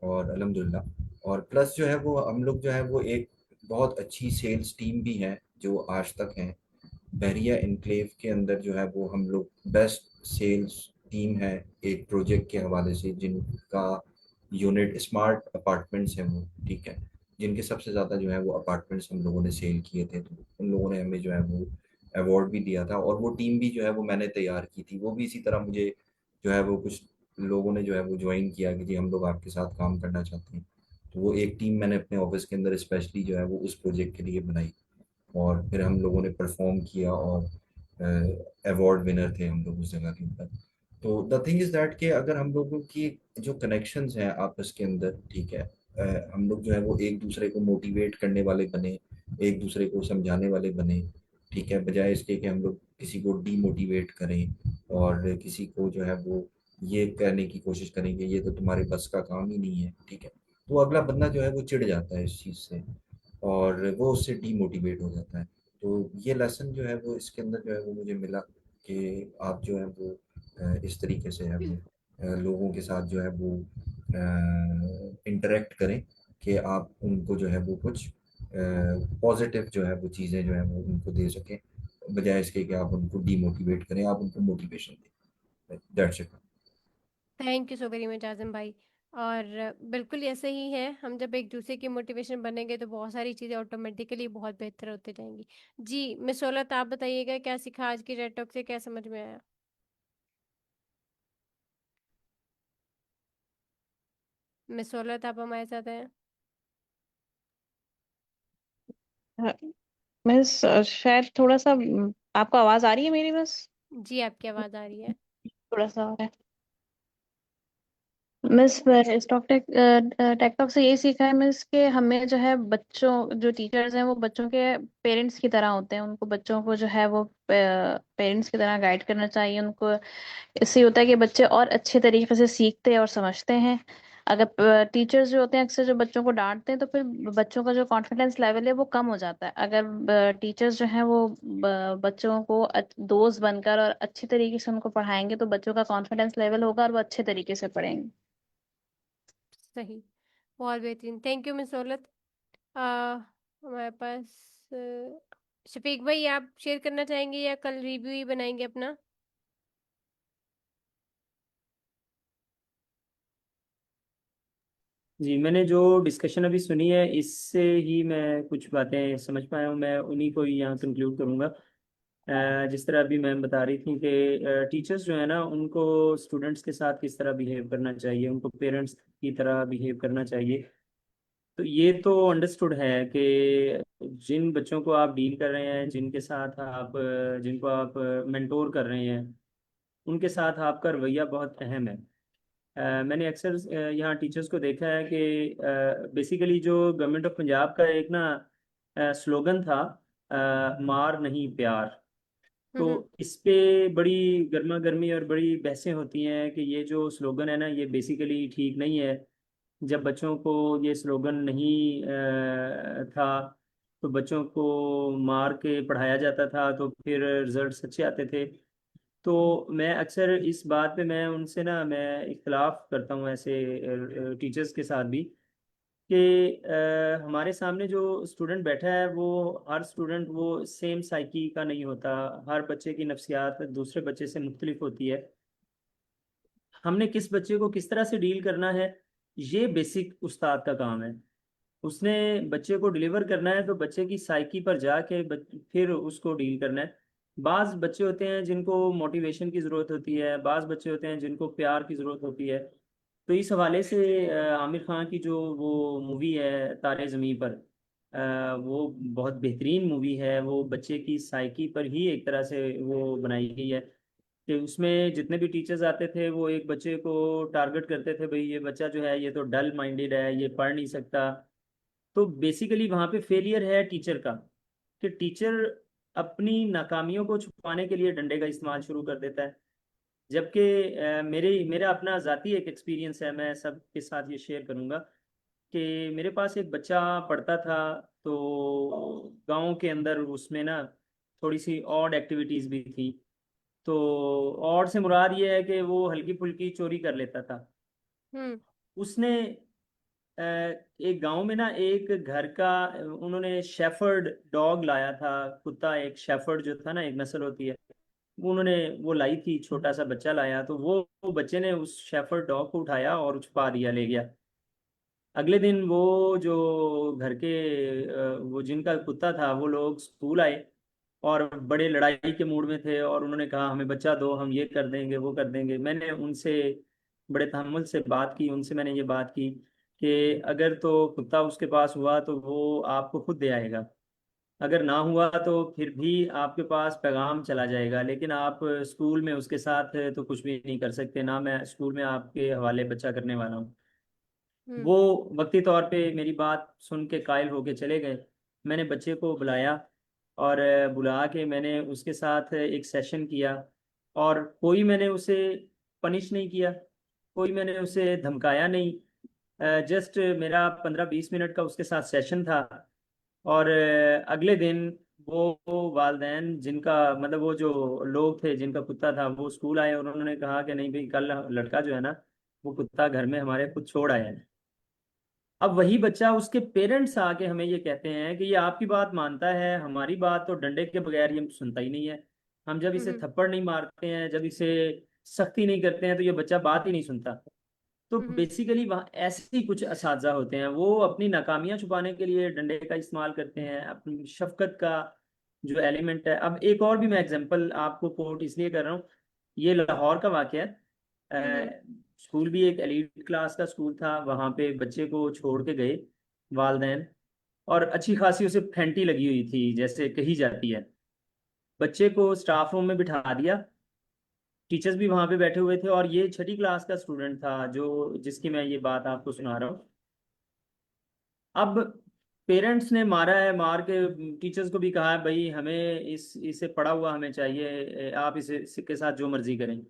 और अल्हम्दुलिल्लाह। और प्लस जो है वो हम लोग जो है वो एक बहुत अच्छी सेल्स टीम भी है जो आज तक है। बहरिया इनक्लेव के अंदर जो है वो हम लोग बेस्ट सेल्स टीम है एक प्रोजेक्ट के हवाले से, जिनका यूनिट स्मार्ट अपार्टमेंट्स है वो, ठीक है, जिनके सबसे ज़्यादा जो है वो अपार्टमेंट्स हम लोगों ने सेल किए थे। तो उन लोगों ने हमें जो है वो अवार्ड भी दिया था, और वो टीम भी जो है वो मैंने तैयार की थी। वो भी इसी तरह मुझे जो है वो कुछ लोगों ने जो है वो ज्वाइन किया कि जी हम लोग आपके साथ काम करना चाहते हैं। तो वो एक टीम मैंने अपने ऑफिस के अंदर स्पेशली जो है वो उस प्रोजेक्ट के लिए बनाई, और फिर हम लोगों ने परफॉर्म किया, और अवार्ड विनर थे हम लोग उस जगह के ऊपर। तो द थिंग इज दैट कि अगर हम लोगों की जो कनेक्शंस हैं आपस के अंदर, ठीक है, हम लोग जो है वो एक दूसरे को मोटिवेट करने वाले बने, एक दूसरे को समझाने वाले बने, ठीक है, बजाय इसके कि हम लोग किसी को डीमोटिवेट करें और किसी को जो है वो ये कहने की कोशिश करेंगे ये तो तुम्हारे बस का काम ही नहीं है, ठीक है, तो अगला बंदा जो है वो चिढ़ जाता है इस चीज़ से, और वो उससे डीमोटिवेट हो जाता है। तो ये लेसन जो है वो इसके अंदर जो है वो मुझे मिला कि आप जो है वो इस तरीके से है वो लोगों के साथ जो है वो इंटरेक्ट करें कि आप उनको जो है वो कुछ पॉजिटिव जो है वो चीज़ें जो है वो उनको दे सकें, बजाय इसके कि आप उनको डीमोटिवेट करें, आप उनको मोटिवेशन दें। That's it. Thank you so very much Azam भाई। और बिल्कुल ऐसे ही है, हम जब एक दूसरे की मोटिवेशन बनेंगे तो बहुत सारी चीज़ें ऑटोमेटिकली बहुत बेहतर होती जाएंगी। जी मिस सोलत, आप बताइएगा क्या सीखा आज की रेड टॉक से, क्या समझ में आया? मिस सोलत, आप हमारे साथ हैं? मिस शायद थोड़ा सा आपको आवाज आ रही है मेरी? बस जी आपकी आवाज़ आ रही है। थोड़ा सा हो रहा है। मिस स्टॉक टेक टेकटॉक से यही सीखा है मिस के हमें जो है बच्चों जो टीचर्स हैं वो बच्चों के पेरेंट्स की तरह होते हैं। उनको बच्चों को जो है वो पेरेंट्स की तरह गाइड करना चाहिए उनको। इससे होता है कि बच्चे और अच्छे तरीके से सीखते और समझते हैं। अगर टीचर्स जो होते हैं अक्सर जो बच्चों को डांटते हैं तो फिर बच्चों का जो कॉन्फिडेंस लेवल है वो कम हो जाता है। अगर टीचर्स जो हैं वो बच्चों को दोस्त बनकर और अच्छे तरीके से उनको पढ़ाएंगे तो बच्चों का कॉन्फिडेंस लेवल होगा और वो अच्छे तरीके से पढ़ेंगे। सही, बहुत बेहतरीन, थैंक यू मिस सोलत। हमारे पास शफीक भाई, आप शेयर करना चाहेंगे या कल रिव्यू ही बनाएंगे अपना? जी, मैंने जो डिस्कशन अभी सुनी है इससे ही मैं कुछ बातें समझ पाया हूँ, मैं उन्हीं को ही यहाँ कंक्लूड करूँगा। जिस तरह अभी मैम बता रही थी कि टीचर्स जो है ना उनको स्टूडेंट्स के साथ किस तरह बिहेव करना चाहिए, उनको पेरेंट्स की तरह बिहेव करना चाहिए। तो ये तो अंडरस्टूड है कि जिन बच्चों को आप डील कर रहे हैं, जिनके साथ आप जिनको आप मेंटोर कर रहे हैं, उनके साथ आपका रवैया बहुत अहम है। मैंने अक्सर यहाँ टीचर्स को देखा है कि बेसिकली जो गवर्नमेंट ऑफ पंजाब का एक ना स्लोगन था, मार नहीं प्यार। तो हम्म। इस पे बड़ी गर्मा गर्मी और बड़ी बहसें होती हैं कि ये जो स्लोगन है ना ये बेसिकली ठीक नहीं है। जब बच्चों को ये स्लोगन नहीं था तो बच्चों को मार के पढ़ाया जाता था तो फिर रिजल्ट्स अच्छे आते थे। तो मैं अक्सर इस बात पे मैं उनसे ना मैं इख्तलाफ करता हूँ ऐसे टीचर्स के साथ भी कि हमारे सामने जो स्टूडेंट बैठा है वो हर स्टूडेंट वो सेम साइकी का नहीं होता। हर बच्चे की नफ्सियात दूसरे बच्चे से मुख्तलिफ होती है। हमने किस बच्चे को किस तरह से डील करना है ये बेसिक उस्ताद का काम है। उसने बच्चे को डिलीवर करना है तो बच्चे की साइकी पर जाके फिर उसको डील करना है। बाज बच्चे होते हैं जिनको मोटिवेशन की ज़रूरत होती है, बाज बच्चे होते हैं जिनको प्यार की ज़रूरत होती है। तो इस हवाले से आमिर खान की जो वो मूवी है तारे ज़मीं पर, वो बहुत बेहतरीन मूवी है। वो बच्चे की साइकी पर ही एक तरह से वो बनाई गई है कि उसमें जितने भी टीचर्स आते थे वो एक बच्चे को टारगेट करते थे, भाई ये बच्चा जो है ये तो डल माइंडेड है, ये पढ़ नहीं सकता। तो बेसिकली वहाँ पे फेलियर है टीचर का कि टीचर अपनी नाकामियों को छुपाने के लिए डंडे का इस्तेमाल शुरू कर देता है। जबकि मेरा अपना ज़ाती एक एक्सपीरियंस है, मैं सबके साथ ये शेयर करूँगा कि मेरे पास एक बच्चा पढ़ता था। तो गांव के अंदर उसमें ना थोड़ी सी ऑड एक्टिविटीज़ भी थी। तो ऑड से मुराद ये है कि वो हल्की फुल्की चोरी कर लेता था। हम्म। उसने एक गांव में ना एक घर का उन्होंने शेफर्ड डॉग लाया था, कुत्ता, एक शेफर्ड जो था ना, एक नस्ल होती है, उन्होंने वो लाई थी, छोटा सा बच्चा लाया, तो वो बच्चे ने उस शेफर्ड डॉग को उठाया और छुपा दिया, ले गया। अगले दिन वो जो घर के वो जिनका कुत्ता था, वो लोग स्कूल आए और बड़े लड़ाई के मूड में थे, और उन्होंने कहा हमें बच्चा दो, हम ये कर देंगे वो कर देंगे। मैंने उनसे बड़े तहम्मुल से बात की, उनसे मैंने ये बात की कि अगर तो कुत्ता उसके पास हुआ तो वो आपको खुद दे आएगा, अगर ना हुआ तो फिर भी आपके पास पैगाम चला जाएगा, लेकिन आप स्कूल में उसके साथ तो कुछ भी नहीं कर सकते, ना मैं स्कूल में आपके हवाले बच्चा करने वाला हूँ। वो वक्ती तौर पे मेरी बात सुन के कायल होके चले गए। मैंने बच्चे को बुलाया, और बुला के मैंने उसके साथ एक सेशन किया, और कोई मैंने उसे पनिश नहीं किया, कोई मैंने उसे धमकाया नहीं। जस्ट मेरा 15-20 मिनट का उसके साथ सेशन था। और अगले दिन वो वालदैन जिनका मतलब वो जो लोग थे जिनका कुत्ता था, वो स्कूल आए और उन्होंने कहा कि नहीं भाई, कल लड़का जो है ना, वो कुत्ता घर में हमारे खुद छोड़ आया है। अब वही बच्चा, उसके पेरेंट्स आके हमें ये कहते हैं कि ये आपकी बात मानता है, हमारी बात तो डंडे के बगैर ये सुनता ही नहीं है। हम जब इसे थप्पड़ नहीं मारते हैं, जब इसे सख्ती नहीं करते हैं, तो ये बच्चा बात ही नहीं सुनता। तो बेसिकली वहाँ ऐसे ही कुछ असातिज़ा होते हैं, वो अपनी नाकामियां छुपाने के लिए डंडे का इस्तेमाल करते हैं, अपनी शफकत का जो एलिमेंट है। अब एक और भी मैं एग्जांपल आपको कोट इसलिए कर रहा हूँ, ये लाहौर का वाकया है। स्कूल भी एक एलीट क्लास का स्कूल था, वहाँ पे बच्चे को छोड़ के गए वालदैन, और अच्छी खासी उसे फैंटी लगी हुई थी जैसे कही जाती है। बच्चे को स्टाफ रूम में बिठा दिया, टीचर्स भी वहां पे बैठे हुए थे, और ये छठी क्लास का स्टूडेंट था जो जिसकी मैं ये बात आपको सुना रहा हूँ। अब पेरेंट्स ने मारा है, मार के टीचर्स को भी कहा है भाई हमें इसे पढ़ा हुआ हमें चाहिए, आप इसके साथ जो मर्जी करें।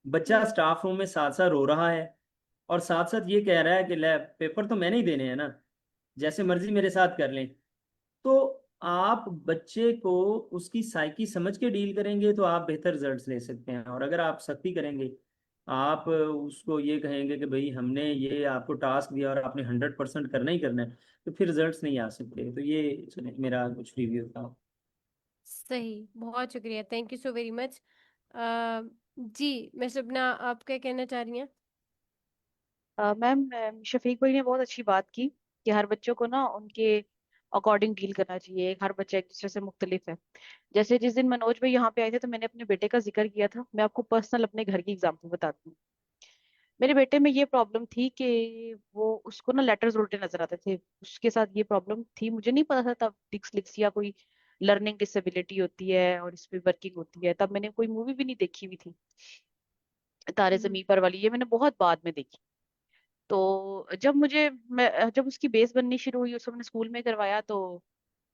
बच्चा स्टाफ रूम में साथ साथ रो रहा है, और साथ साथ ये कह रहा है कि ले, पेपर तो मैंने ही देने हैं ना, जैसे मर्जी मेरे साथ कर लें। तो आप बच्चे को उसकी साइकी समझ के डील करेंगे तो आप बेहतर रिजल्ट्स ले सकते हैं, और अगर आप सख्ती करेंगे, आप उसको ये कहेंगे कि भाई हमने ये आपको टास्क दिया और आपने 100% करना ही करना है, तो फिर रिजल्ट्स नहीं आ सकते। तो ये मेरा कुछ रिव्यू था। सही, बहुत शुक्रिया, thank you so very much. जी मैं सुबना, आप क्या कहना चाह रही हैं? मैम, शफीक भाई ने बहुत अच्छी बात की कि हर बच्चों को ना उनके अकॉर्डिंग डील करना चाहिए, हर बच्चा एक दूसरे से मुख्तलिफ है। जैसे जिस दिन मनोज भाई यहाँ पे आए थे तो मैंने अपने बेटे का जिक्र किया था, मैं आपको पर्सनल अपने घर की एग्जांपल बताती हूँ। मेरे बेटे में ये प्रॉब्लम थी कि वो उसको ना लेटर्स उल्टे नजर आते थे, उसके साथ ये प्रॉब्लम थी, मुझे नहीं पता था तब डिस्लेक्सिया कोई लर्निंग डिसेबिलिटी होती है और इस पे वर्किंग होती है। तब मैंने कोई मूवी भी नहीं देखी हुई थी, तारे जमीन पर वाली, ये मैंने बहुत बाद में देखी। तो जब उसकी बेस बननी शुरू हुई, उसको मैंने स्कूल में करवाया, तो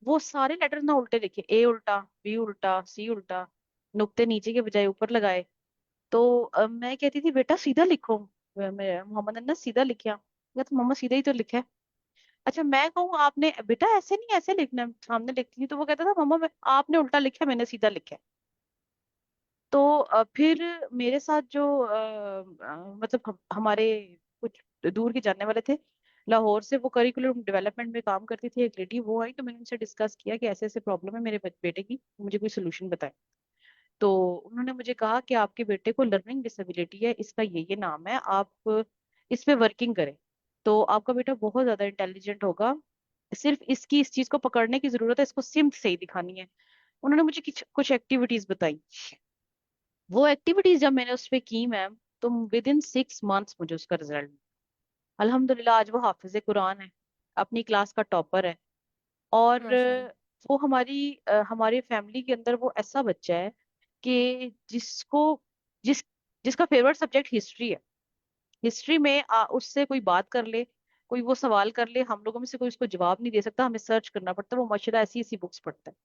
वो सारे लेटर ना उल्टे लिखे, ए उल्टा, बी उल्टा, सी उल्टा, नुक्ते नीचे के बजाय ऊपर लगाए। तो मैं कहती थी बेटा सीधा लिखो, मैं मोहम्मद ने ना सीधा लिखा, तो मम्मा सीधा ही तो लिखा है। अच्छा मैं कहूँ आपने बेटा ऐसे नहीं ऐसे लिखना है, सामने लिखती थी तो वो कहता था मम्मा आपने उल्टा लिखा है, मैंने सीधा लिखा है। तो फिर मेरे साथ जो मतलब हमारे कुछ दूर के जानने वाले थे लाहौर से, वो करिकुलम डेवलपमेंट में काम करती थी, एक लेडी, वो आई तो मैंने उनसे डिस्कस किया कि ऐसे ऐसे प्रॉब्लम है मेरे बेटे की, मुझे कोई सोल्यूशन बताएं। तो उन्होंने मुझे कहा कि आपके बेटे को लर्निंग डिसेबिलिटी है, इसका ये नाम है, आप इस पे वर्किंग करें तो आपका बेटा बहुत ज्यादा इंटेलिजेंट होगा। सिर्फ इसकी इस चीज को पकड़ने की जरूरत है, इसको सिम्त सही दिखानी है। उन्होंने मुझे कुछ एक्टिविटीज बताई। वो एक्टिविटीज जब मैंने उस पे की मैम, तो विद इन 6 मंथ्स मुझे उसका रिजल्ट, अल्हम्दुलिल्लाह आज वो हाफिज कुरान है, अपनी क्लास का टॉपर है। और वो हमारे फैमिली के अंदर वो ऐसा बच्चा है कि जिस जिसका फेवरेट सब्जेक्ट हिस्ट्री है। हिस्ट्री में उससे कोई बात कर ले, कोई वो सवाल कर ले, हम लोगों में से कोई उसको जवाब नहीं दे सकता, हमें सर्च करना पड़ता है, वो माशाल्लाह ऐसी ऐसी बुक्स पढ़ता है।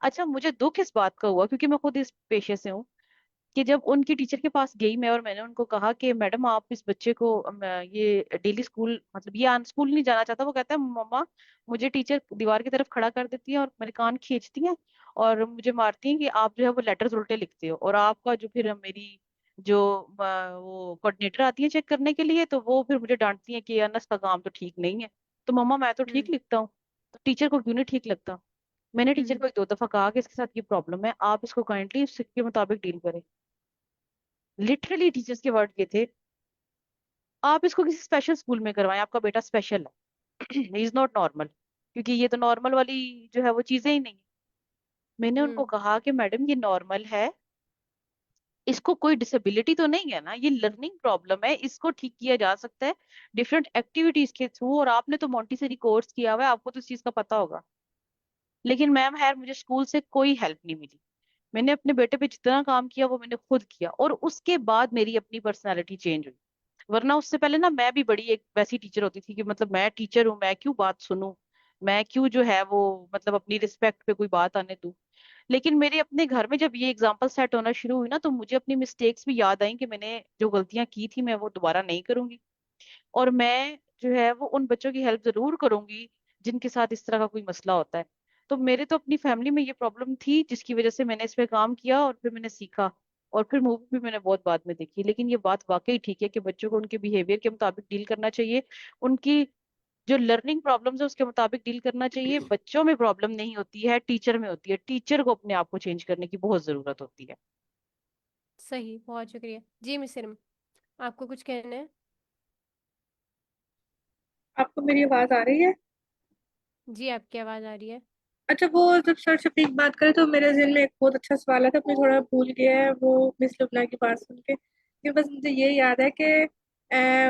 अच्छा मुझे दुख इस बात का हुआ क्योंकि मैं खुद इस पेशे से हूँ, कि जब उनकी टीचर के पास गई मैं और मैंने उनको कहा कि मैडम आप इस बच्चे को ये डेली स्कूल मतलब ये स्कूल नहीं जाना चाहता, वो कहता है मम्मा मुझे टीचर दीवार की तरफ खड़ा कर देती है और मेरे कान खींचती हैं और मुझे मारती हैं कि आप जो है वो लेटर्स उल्टे लिखते हो, और आपका जो फिर मेरी जो वो कोऑर्डिनेटर आती है चेक करने के लिए, तो वो फिर मुझे डांटती है कि अनस का काम तो ठीक नहीं है। तो मम्मा मैं तो ठीक लिखता हूँ, तो टीचर को क्यों नहीं ठीक लगता? मैंने टीचर को एक दो दफा कहा कि इसके साथ ये प्रॉब्लम है, आप इसको काइंडली उसके मुताबिक डील करें। लिटरली टीचर्स के वर्ड ये थे, आप इसको किसी स्पेशल स्कूल में करवाएं, आपका बेटा स्पेशल है, ही इज नॉट नॉर्मल, क्योंकि ये तो नॉर्मल वाली जो है वो चीजें ही नहीं। मैंने उनको कहा कि मैडम ये नॉर्मल है, इसको कोई डिसेबिलिटी तो नहीं है ना, ये लर्निंग प्रॉब्लम है, इसको ठीक किया जा सकता है डिफरेंट एक्टिविटीज के थ्रू, और आपने तो मोंटेसरी कोर्स किया हुआ है, आपको तो इस चीज का पता होगा। लेकिन मैम खैर मुझे स्कूल से कोई हेल्प नहीं मिली। मैंने अपने बेटे पे जितना काम किया वो मैंने खुद किया, और उसके बाद मेरी अपनी पर्सनैलिटी चेंज हुई। वरना उससे पहले ना मैं भी बड़ी एक वैसी टीचर होती थी कि मतलब मैं टीचर हूँ, मैं क्यों बात सुनूं, मैं क्यों जो है वो मतलब अपनी रिस्पेक्ट पे कोई बात आने दूं। लेकिन मेरे अपने घर में जब ये एग्जाम्पल सेट होना शुरू हुई ना, तो मुझे अपनी मिस्टेक्स भी याद आई कि मैंने जो गलतियां की थी मैं वो दोबारा नहीं करूंगी। और मैं जो है वो उन बच्चों की हेल्प जरूर करूंगी जिनके साथ इस तरह का कोई मसला होता है। तो मेरे तो अपनी फैमिली में ये प्रॉब्लम थी जिसकी वजह से मैंने इस पे काम किया, और फिर मैंने सीखा, और फिर मूवी भी मैंने बहुत बाद में देखी। लेकिन ये बात वाकई ठीक है कि बच्चों को उनके बिहेवियर के मुताबिक डील करना चाहिए, उनकी जो लर्निंग प्रॉब्लम्स है उसके मुताबिक डील करना चाहिए। बच्चों में प्रॉब्लम नहीं होती है, टीचर में होती है, टीचर को अपने आप को चेंज करने की बहुत जरूरत होती है। सही, बहुत शुक्रिया जी। मिसरम, आपको कुछ कहना है? आपको मेरी आवाज आ रही है? जी, आपकी आवाज आ रही है। अच्छा, वो जब सर शफीक बात करे तो मेरे जहन में एक बहुत अच्छा सवाल है, था मैं थोड़ा भूल गया है वो मिस लुबना की बात सुन के, कि बस मुझे ये याद है कि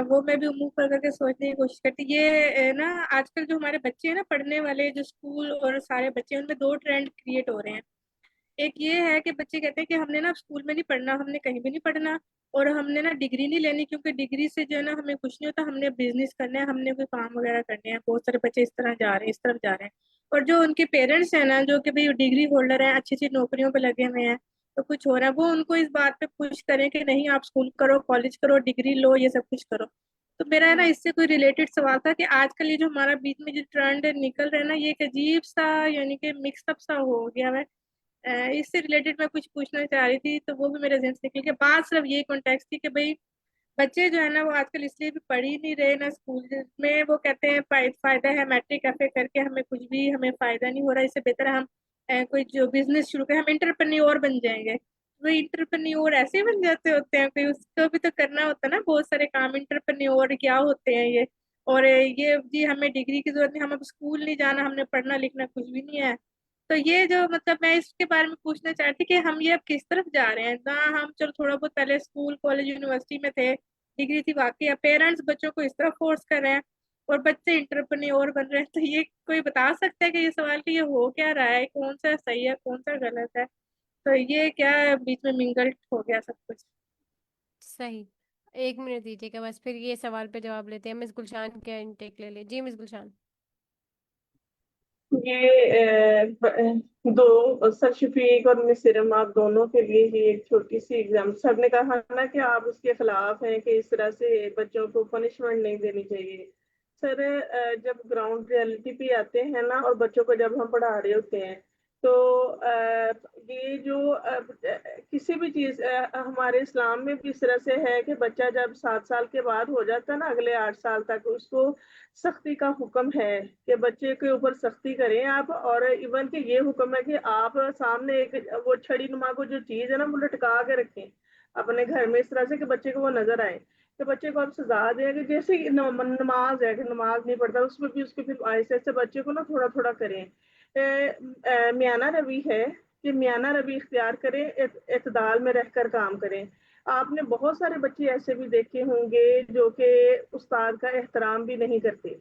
वो मैं भी मुंह पर करके सोचने की कोशिश करती ये ना आजकल जो हमारे बच्चे हैं ना पढ़ने वाले, जो स्कूल और सारे बच्चे हैं, उनमें दो ट्रेंड क्रिएट हो रहे हैं। एक ये है कि बच्चे कहते हैं कि हमने ना स्कूल में नहीं पढ़ना, हमने कहीं भी नहीं पढ़ना, और हमने ना डिग्री नहीं लेनी, क्योंकि डिग्री से जो है ना हमें कुछ नहीं होता, हमने बिजनेस करना है, हमने कोई काम वगैरह करने हैं। बहुत सारे बच्चे इस तरह जा रहे हैं, इस तरफ जा रहे हैं। और जो उनके पेरेंट्स हैं ना, जो कि भाई डिग्री होल्डर हैं, अच्छी अच्छी नौकरियों पे लगे हुए हैं, तो कुछ हो रहा है, वो उनको इस बात पे पुश करें कि नहीं आप स्कूल करो, कॉलेज करो, डिग्री लो, ये सब कुछ करो। तो मेरा है ना इससे कोई रिलेटेड सवाल था कि आजकल ये जो हमारा बीच में जो ट्रेंड निकल रहा है ना, ये एक अजीब सा यानी कि मिक्सअप सा हो गया है। इससे रिलेटेड मैं कुछ पूछना चाह रही थी, तो वो भी मेरे जहन से निकल गया। बात सिर्फ यही कॉन्टेक्स्ट थी कि भाई बच्चे जो है ना वो आजकल इसलिए भी पढ़ ही नहीं रहे ना स्कूल में, वो कहते हैं फायदा है मैट्रिक एफए करके, हमें कुछ भी हमें फायदा नहीं हो रहा, इससे बेहतर है हम कोई जो बिजनेस शुरू करें, हम इंटरप्रेन्योर बन जाएंगे। वो इंटरप्रेन्योर ऐसे ही बन जाते होते हैं, कोई उसको भी तो करना होता है ना, बहुत सारे काम। इंटरप्रेन्योर क्या होते हैं ये? और ये जी हमें डिग्री की जरूरत नहीं, हम अब स्कूल नहीं जाना, हमने पढ़ना लिखना कुछ भी नहीं है। तो ये जो मतलब मैं इसके बारे में पूछना चाहती कि हम ये अब किस तरफ जा रहे हैं, जहाँ हम चलो थोड़ा बहुत पहले स्कूल कॉलेज यूनिवर्सिटी में थे, डिग्री थी, वाकई अब पेरेंट्स बच्चों को इस तरह फोर्स कर रहे हैं और बच्चे इंटरप्रेन्योर बन रहे हैं। तो ये कोई बता सकता है कि ये सवाल कि ये हो क्या रहा है, कौन सा सही है कौन सा गलत है? तो ये क्या बीच में मिंगल हो गया सब कुछ? सही, 1 मिनट दीजिएगा बस, फिर ये सवाल पे जवाब लेते हैं। मिस गुलशान का इनटेक ले ले जी। मिस गुलशान। ये दो सर शफीक और मिसिरम, आप दोनों के लिए ही एक छोटी सी एग्जाम। सर ने कहा ना कि आप उसके खिलाफ हैं कि इस तरह से बच्चों को पनिशमेंट नहीं देनी चाहिए। सर जब ग्राउंड रियलिटी पे आते हैं ना और बच्चों को जब हम पढ़ा रहे होते हैं, तो ये जो किसी भी चीज हमारे इस्लाम में भी इस तरह से है कि बच्चा जब 7 साल के बाद हो जाता है ना, अगले 8 साल तक उसको सख्ती का हुक्म है कि बच्चे के ऊपर सख्ती करें आप। और इवन कि ये हुक्म है कि आप सामने एक वो छड़ी नुमा को जो चीज है ना वो लटका के रखें अपने घर में, इस तरह से कि बच्चे को वो नजर आए। कि बच्चे को आप सजा दें कि जैसे कि नमाज है कि नमाज नहीं पढ़ता, उसमें भी उसके फिर ऐसे ऐसे बच्चे को ना थोड़ा थोड़ा करें। मियाना रवि है कि मियाना रवि इख्तियार करें, इतदाल में रहकर काम करें। आपने बहुत सारे बच्चे ऐसे भी देखे होंगे जो कि उस्ताद का एहतराम भी नहीं करते।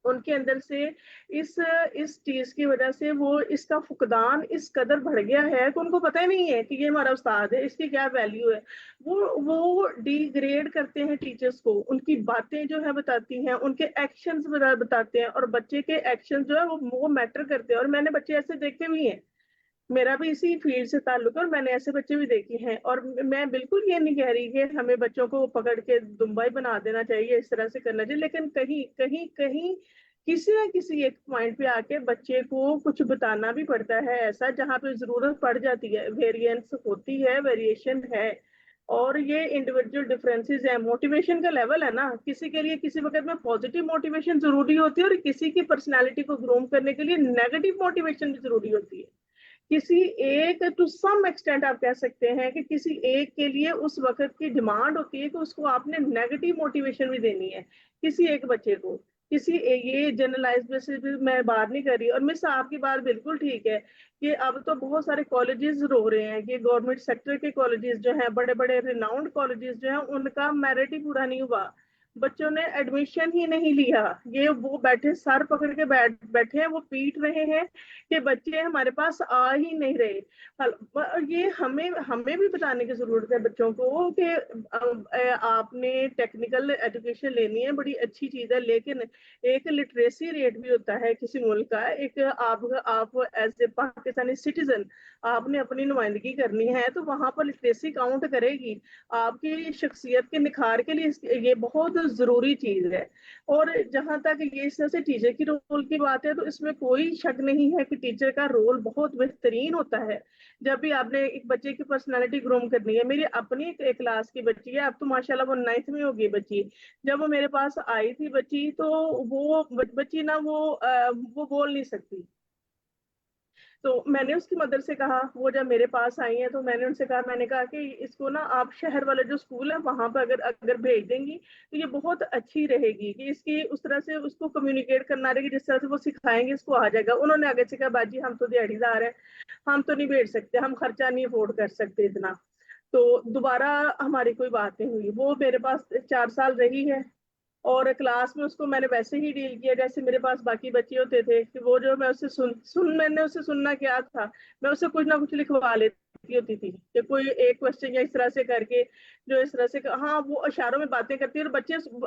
उनके अंदर से इस चीज की वजह से वो इसका फुकदान इस कदर बढ़ गया है कि उनको पता ही नहीं है कि ये हमारा उस्ताद है, इसकी क्या वैल्यू है। वो डिग्रेड करते हैं टीचर्स को, उनकी बातें जो है बताती हैं, उनके एक्शंस बताते हैं, और बच्चे के एक्शन जो है वो मैटर करते हैं। और मैंने बच्चे ऐसे देखे भी हैं, मेरा भी इसी फील्ड से ताल्लुक है और मैंने ऐसे बच्चे भी देखे हैं। और मैं बिल्कुल ये नहीं कह रही कि हमें बच्चों को पकड़ के दुम्बाई बना देना चाहिए, इस तरह से करना चाहिए, लेकिन कहीं कहीं कहीं किसी ना किसी एक पॉइंट पे आके बच्चे को कुछ बताना भी पड़ता है ऐसा, जहाँ पे जरूरत पड़ जाती है, वेरिएंस होती है, वेरिएशन है। और ये इंडिविजुअल डिफरेंसेस है, मोटिवेशन का लेवल है ना, किसी के लिए किसी वक्त में पॉजिटिव मोटिवेशन जरूरी होती है और किसी की पर्सनालिटी को ग्रूम करने के लिए नेगेटिव मोटिवेशन भी जरूरी होती है। किसी एक टू सम एक्सटेंट आप कह सकते हैं कि किसी एक के लिए उस वक्त की डिमांड होती है कि उसको आपने नेगेटिव मोटिवेशन भी देनी है किसी एक बच्चे को। ये जनरलाइज बेसिस पे मैं बात नहीं कर रही। और मिस आपकी बात बिल्कुल ठीक है कि अब तो बहुत सारे कॉलेजेस रो रहे हैं कि गवर्नमेंट सेक्टर के कॉलेजेस जो हैं, बड़े बड़े रिनाउंड कॉलेजेस जो हैं, उनका मेरिट ही पूरा नहीं हुआ, बच्चों ने एडमिशन ही नहीं लिया। ये वो बैठे सर पकड़ के बैठे हैं, वो पीट रहे हैं कि बच्चे हमारे पास आ ही नहीं रहे। ये हमें हमें भी बताने की जरूरत है बच्चों को कि आपने टेक्निकल एजुकेशन लेनी है, बड़ी अच्छी चीज है, लेकिन एक लिटरेसी रेट भी होता है किसी मुल्क का। एक आप एज ए पाकिस्तानी सिटीजन आपने अपनी नुमाइंदगी करनी है, तो वहां पर लिटरेसी काउंट करेगी आपकी शख्सियत के निखार के लिए। ये बहुत जरूरी चीज है। और जहां तक ये इस तरह से टीचर की रोल की बात है, तो इसमें कोई शक नहीं है कि टीचर का रोल बहुत बेहतरीन होता है। जब भी आपने एक बच्चे की पर्सनालिटी ग्रूम करनी है, मेरी अपनी एक क्लास की बच्ची है, अब तो माशाल्लाह वो 9th में होगी बच्ची। जब वो मेरे पास आई थी बच्ची, तो वो बच्ची ना वो बोल नहीं सकती। तो मैंने उसकी मदर से कहा, वो जब मेरे पास आई है तो मैंने उनसे कहा, मैंने कहा कि इसको ना आप शहर वाला जो स्कूल है वहां पर अगर अगर भेज देंगी तो ये बहुत अच्छी रहेगी, कि इसकी उस तरह से उसको कम्युनिकेट करना रहेगी, जिस तरह से वो सिखाएंगे इसको आ जाएगा। उन्होंने आगे से कहा, बाजी हम तो दिहाड़ीदार हैं, हम तो नहीं भेज सकते, हम खर्चा नहीं अफोर्ड कर सकते इतना। तो दोबारा हमारी कोई बात नहीं हुई। वो मेरे पास 4 साल रही है और क्लास में उसको मैंने वैसे ही डील किया जैसे मेरे पास बाकी बच्चे होते थे, कि वो जो मैं उससे मैंने उससे सुनना क्या था, मैं उससे कुछ ना कुछ लिखवा लेती होती थी कि कोई एक क्वेश्चन या इस तरह से करके, जो इस तरह से हाँ वो इशारों में बातें करती है।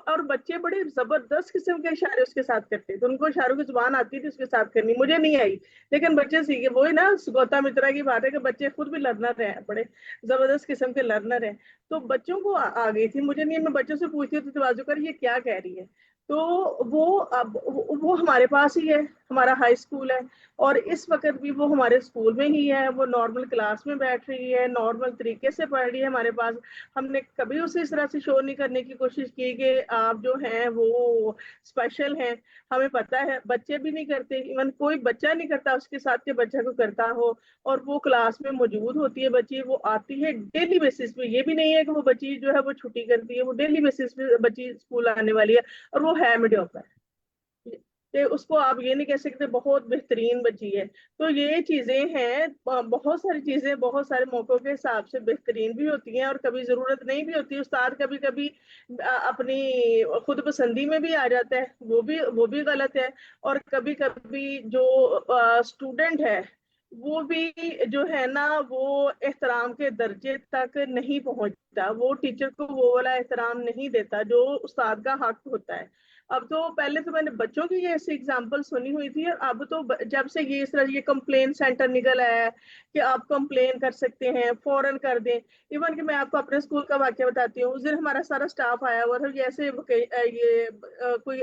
और बच्चे बड़े जबरदस्त किस्म के इशारे उसके साथ करते थे, उनको इशारों की जुबान आती थी उसके साथ करनी, मुझे नहीं आई, लेकिन बच्चे सीखे। वही ना गौतम मित्रा की बात है कि बच्चे खुद भी लर्नर हैं, बड़े जबरदस्त किस्म के लर्नर हैं। तो बच्चों को आ गई थी, मुझे नहीं, मैं बच्चों से पूछती थी तवाज़ु कर ये क्या कह रही है। तो वो अब वो हमारे पास ही है, हमारा हाई स्कूल है, और इस वक्त भी वो हमारे स्कूल में ही है, वो नॉर्मल क्लास में बैठ रही है, नॉर्मल तरीके से पढ़ रही है हमारे पास। हमने कभी उसे इस तरह से शो नहीं करने की कोशिश की कि आप जो हैं वो स्पेशल हैं। हमें पता है बच्चे भी नहीं करते, इवन कोई बच्चा नहीं करता उसके साथ के बच्चा को करता हो। और वो क्लास में मौजूद होती है बच्ची, वो आती है डेली बेसिस पे, ये भी नहीं है कि वो बच्ची जो है वो छुट्टी करती है, वो डेली बेसिस पे बच्ची स्कूल आने वाली है, और वो है मीडियोकर। कि उसको आप ये नहीं कह सकते बहुत बेहतरीन बची है। तो ये चीजें हैं, बहुत सारी चीजें बहुत सारे मौकों के हिसाब से बेहतरीन भी होती हैं और कभी जरूरत नहीं भी होती। उस्ताद कभी कभी अपनी खुद पसंदी में भी आ जाता है, वो भी गलत है। और कभी कभी जो स्टूडेंट है वो भी जो है ना वो एहतराम के दर्जे तक नहीं पहुंचता, वो टीचर को वो वाला एहतराम नहीं देता जो उस्ताद का हक होता है। अब तो पहले तो मैंने बच्चों की ये ऐसी एग्जांपल सुनी हुई थी, और अब तो जब से ये इस तरह ये कंप्लेन सेंटर निकल आया है कि आप कंप्लेन कर सकते हैं, फौरन कर दें। इवन कि मैं आपको अपने स्कूल का वाक्य बताती हूँ। उस दिन हमारा सारा स्टाफ आया हुआ था, जैसे कोई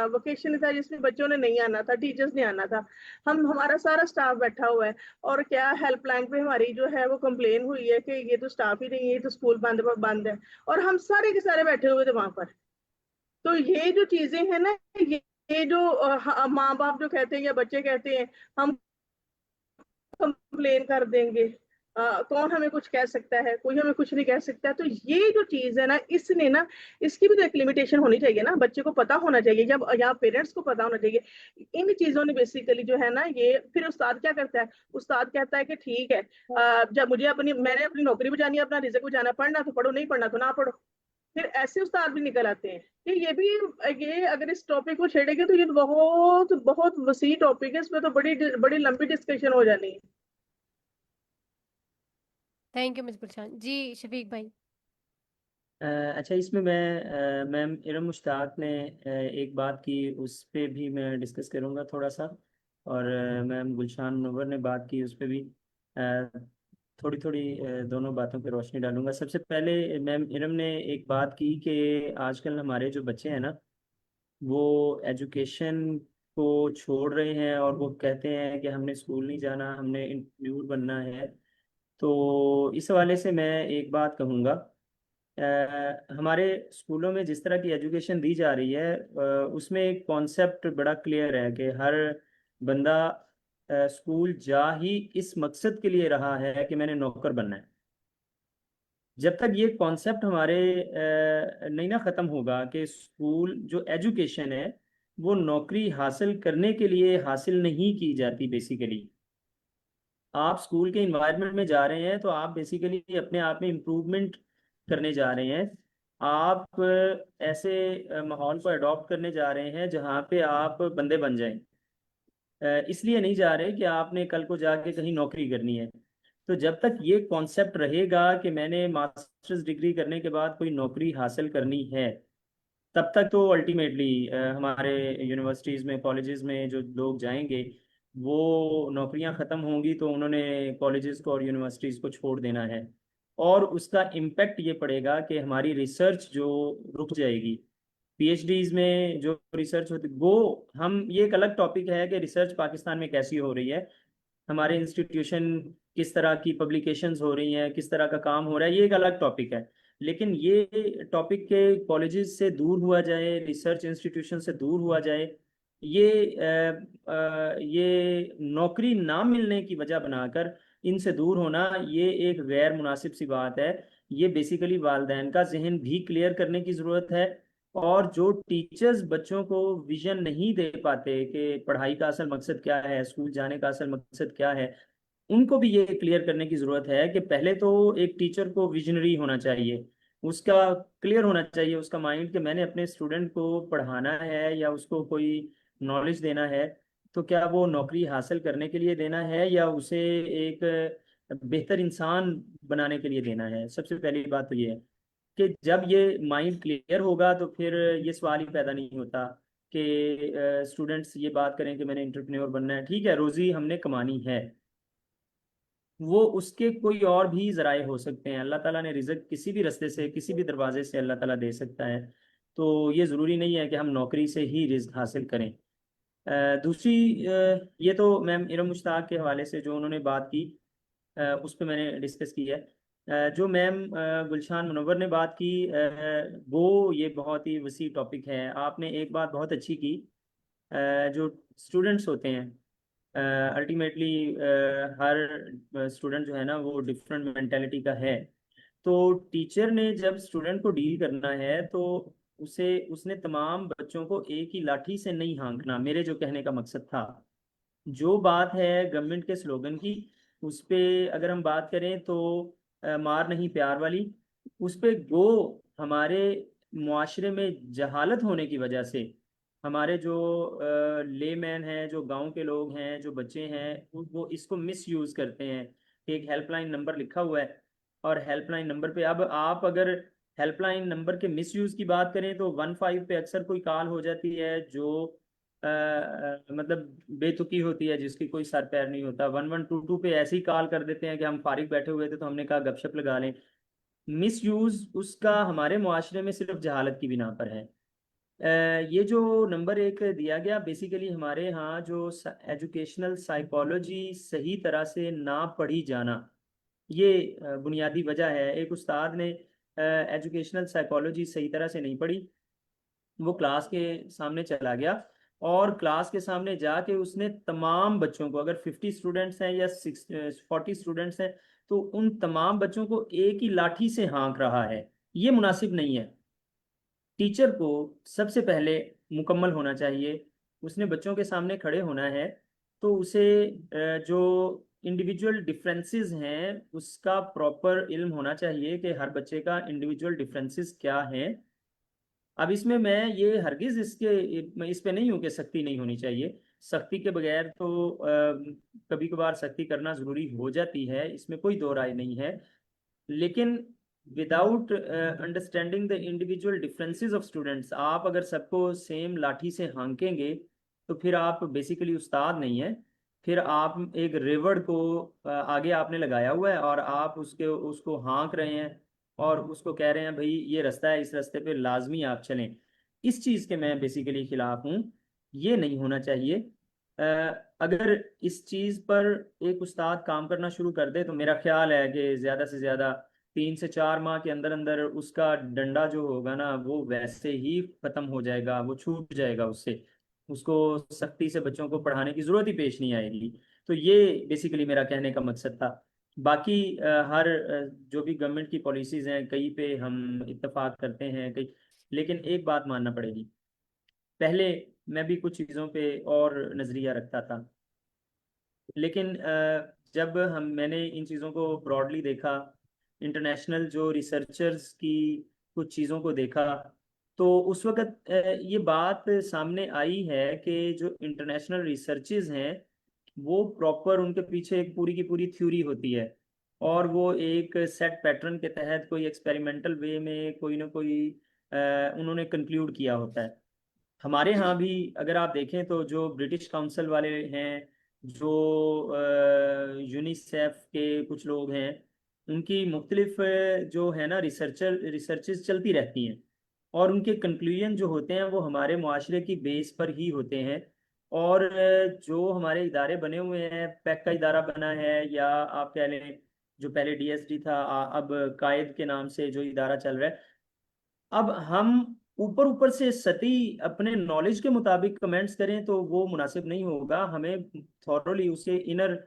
वोकेशन था जिसमें बच्चों ने नहीं आना था, टीचर्स ने आना था। हमारा सारा स्टाफ बैठा हुआ है, और क्या हेल्पलाइन पे हमारी जो है वो कंप्लेन हुई है कि ये तो स्टाफ ही नहीं है, ये तो स्कूल बंद बंद है, और हम सारे के सारे बैठे हुए थे वहां पर। तो ये जो चीजें हैं ना, ये जो माँ बाप जो कहते हैं या बच्चे कहते हैं हम कंप्लेन कर देंगे, कौन हमें कुछ कह सकता है, कोई हमें कुछ नहीं कह सकता। तो ये जो चीज है ना, इसने ना, इसकी भी तो एक लिमिटेशन होनी चाहिए ना, बच्चे को पता होना चाहिए, जब या पेरेंट्स को पता होना चाहिए। इन चीजों ने बेसिकली जो है ना, ये फिर उस्ताद क्या करता है, उस्ताद कहता है कि ठीक है, जब मैंने अपनी नौकरी बजानी है, अपना रिजल्ट बजाना, पढ़ना तो पढ़ो, नहीं पढ़ना तो ना पढ़ो। फिर ऐसे उस्ताद भी निकल आते हैं कि ये अगर इस टॉपिक को छेड़ेंगे तो ये तो बहुत बहुत वसी टॉपिक है, इसमें तो बड़ी बड़ी लंबी डिस्कशन हो जानी है। थैंक यू मिस गुलशान जी। शफीक भाई। अच्छा, इसमें मैं मैम इरम मुश्ताक ने एक बात की, उस पे भी मैं डिस्कस करूँगा थोड़ा सा। और मैम गुलशान मुनव्वर ने बात की, उस पे भी थोड़ी थोड़ी दोनों बातों पे रोशनी डालूंगा। सबसे पहले मैम इरम ने एक बात की कि आजकल हमारे जो बच्चे हैं ना, वो एजुकेशन को छोड़ रहे हैं और वो कहते हैं कि हमने स्कूल नहीं जाना, हमने इंजीनियर बनना है। तो इस हवाले से मैं एक बात कहूँगा, हमारे स्कूलों में जिस तरह की एजुकेशन दी जा रही है, उसमें एक कॉन्सेप्ट बड़ा क्लियर है कि हर बंदा स्कूल जा ही इस मकसद के लिए रहा है कि मैंने नौकर बनना है। जब तक ये कॉन्सेप्ट हमारे नहीं ना ख़त्म होगा कि स्कूल जो एजुकेशन है वो नौकरी हासिल करने के लिए हासिल नहीं की जाती। बेसिकली आप स्कूल के इन्वायरमेंट में जा रहे हैं तो आप बेसिकली अपने आप में इम्प्रूवमेंट करने जा रहे हैं। आप ऐसे माहौल को अडॉप्ट करने जा रहे हैं जहाँ पे आप बंदे बन जाएं। इसलिए नहीं जा रहे कि आपने कल को जाके कहीं नौकरी करनी है। तो जब तक ये कॉन्सेप्ट रहेगा कि मैंने मास्टर्स डिग्री करने के बाद कोई नौकरी हासिल करनी है, तब तक तो अल्टीमेटली हमारे यूनिवर्सिटीज़ में, कॉलेजेस में जो लोग जाएंगे वो नौकरियां ख़त्म होंगी तो उन्होंने कॉलेजेस को और यूनिवर्सिटीज़ को छोड़ देना है। और उसका इम्पेक्ट ये पड़ेगा कि हमारी रिसर्च जो रुक जाएगी। पीएचडीज में जो रिसर्च होती वो, हम ये एक अलग टॉपिक है कि रिसर्च पाकिस्तान में कैसी हो रही है, हमारे इंस्टीट्यूशन किस तरह की पब्लिकेशंस हो रही हैं, किस तरह का काम हो रहा है, ये एक अलग टॉपिक है। लेकिन ये टॉपिक के कॉलेजेस से दूर हुआ जाए, रिसर्च इंस्टीट्यूशन से दूर हुआ जाए, ये नौकरी ना मिलने की वजह बनाकर इनसे दूर होना, ये एक गैर मुनासिब सी बात है। ये बेसिकली वालिदैन का जहन भी क्लियर करने की ज़रूरत है। और जो टीचर्स बच्चों को विजन नहीं दे पाते कि पढ़ाई का असल मकसद क्या है, स्कूल जाने का असल मकसद क्या है, उनको भी ये क्लियर करने की ज़रूरत है कि पहले तो एक टीचर को विजनरी होना चाहिए, उसका क्लियर होना चाहिए उसका माइंड कि मैंने अपने स्टूडेंट को पढ़ाना है या उसको कोई नॉलेज देना है, तो क्या वो नौकरी हासिल करने के लिए देना है या उसे एक बेहतर इंसान बनाने के लिए देना है। सबसे पहली बात तो ये है कि जब ये माइंड क्लियर होगा तो फिर ये सवाल ही पैदा नहीं होता कि स्टूडेंट्स ये बात करें कि मैंने इंटरप्रेन्योर बनना है। ठीक है, रोज़ी हमने कमानी है, वो उसके कोई और भी जराए हो सकते हैं। अल्लाह ताला ने रिज़्क किसी भी रास्ते से, किसी भी दरवाजे से अल्लाह ताला दे सकता है। तो ये ज़रूरी नहीं है कि हम नौकरी से ही रिज़्क हासिल करें। दूसरी ये तो मैम इरम मुश्ताक के हवाले से जो उन्होंने बात की, उस पर मैंने डिस्कस की है। जो मैम गुलशान मुनव्वर ने बात की, वो ये बहुत ही वसी टॉपिक है। आपने एक बात बहुत अच्छी की, जो स्टूडेंट्स होते हैं, अल्टीमेटली हर स्टूडेंट जो है ना वो डिफरेंट मेंटेलिटी का है। तो टीचर ने जब स्टूडेंट को डील करना है तो उसे उसने तमाम बच्चों को एक ही लाठी से नहीं हाँकना। मेरे जो कहने का मकसद था, जो बात है गवर्नमेंट के स्लोगन की, उस पे अगर हम बात करें तो मार नहीं प्यार वाली, उस पे गो हमारे मुआशरे में जहालत होने की वजह से हमारे जो लेमैन हैं, जो गांव के लोग हैं, जो बच्चे हैं, वो इसको मिस यूज़ करते हैं कि एक हेल्पलाइन नंबर लिखा हुआ है और हेल्पलाइन नंबर पे, अब आप अगर हेल्पलाइन नंबर के मिस यूज़ की बात करें तो 15 पे अक्सर कोई कॉल हो जाती है जो मतलब बेतुकी होती है, जिसकी कोई सर पैर नहीं होता। 1122 पे ऐसे ही कॉल कर देते हैं कि हम फारिग बैठे हुए थे तो हमने कहा गपशप लगा लें। मिस यूज़ उसका हमारे मुआशरे में सिर्फ जहालत की बिना पर है। ये जो नंबर एक दिया गया, बेसिकली हमारे यहाँ जो एजुकेशनल साइकोलॉजी सही तरह से ना पढ़ी जाना, ये बुनियादी वजह है। एक उस्ताद ने एजुकेशनल साइकोलॉजी सही तरह से नहीं पढ़ी, वो क्लास के सामने चला गया और क्लास के सामने जाके उसने तमाम बच्चों को, अगर 50 स्टूडेंट्स हैं या 40 स्टूडेंट्स हैं, तो उन तमाम बच्चों को एक ही लाठी से हाँक रहा है। ये मुनासिब नहीं है। टीचर को सबसे पहले मुकम्मल होना चाहिए, उसने बच्चों के सामने खड़े होना है तो उसे जो इंडिविजुअल डिफरेंसेस हैं उसका प्रॉपर इल्म होना चाहिए कि हर बच्चे का इंडिविजुअल डिफरेंसेस क्या हैं। अब इसमें मैं ये हरगिज इस पे नहीं हूँ कि सख्ती नहीं होनी चाहिए। सख्ती के बगैर तो कभी कभार सख्ती करना ज़रूरी हो जाती है, इसमें कोई दो राय नहीं है। लेकिन without understanding the individual differences of students, आप अगर सबको सेम लाठी से हाँकेंगे तो फिर आप बेसिकली उस्ताद नहीं है, फिर आप एक रेवड़ को आगे आपने लगाया हुआ है और आप उसको हाँक रहे हैं और उसको कह रहे हैं भाई ये रास्ता है, इस रास्ते पे लाजमी आप चलें। इस चीज़ के मैं बेसिकली खिलाफ हूँ, ये नहीं होना चाहिए। अगर इस चीज पर एक उस्ताद काम करना शुरू कर दे तो मेरा ख्याल है कि ज्यादा से ज्यादा 3 से 4 माह के अंदर अंदर उसका डंडा जो होगा ना वो वैसे ही खत्म हो जाएगा, वो छूट जाएगा उससे, उसको सख्ती से बच्चों को पढ़ाने की जरूरत ही पेश नहीं आएगी। तो ये बेसिकली मेरा कहने का मकसद था। बाकी हर जो भी गवर्नमेंट की पॉलिसीज हैं कई पे हम इत्तेफाक करते हैं कई, लेकिन एक बात मानना पड़ेगी, पहले मैं भी कुछ चीज़ों पे और नज़रिया रखता था, लेकिन जब मैंने इन चीज़ों को ब्रॉडली देखा, इंटरनेशनल जो रिसर्चर्स की कुछ चीज़ों को देखा, तो उस वक़्त ये बात सामने आई है कि जो इंटरनेशनल रिसर्चेज हैं वो प्रॉपर उनके पीछे एक पूरी की पूरी थ्योरी होती है, और वो एक सेट पैटर्न के तहत कोई एक्सपेरिमेंटल वे में कोई ना कोई उन्होंने कंक्लूड किया होता है। हमारे यहाँ भी अगर आप देखें तो जो ब्रिटिश काउंसिल वाले हैं, जो यूनिसेफ के कुछ लोग हैं, उनकी मुख्तलिफ जो है ना रिसर्चेस चलती रहती हैं, और उनके कंक्लूजन जो होते हैं वो हमारे मुआशरे की बेस पर ही होते हैं। और जो हमारे इदारे बने हुए हैं, पैक का इदारा बना है, या आप कह लें जो पहले डीएसडी था, अब कायद के नाम से जो इदारा चल रहा है, अब हम ऊपर ऊपर से सटी अपने नॉलेज के मुताबिक कमेंट्स करें तो वो मुनासिब नहीं होगा। हमें थॉरोली उसके इनर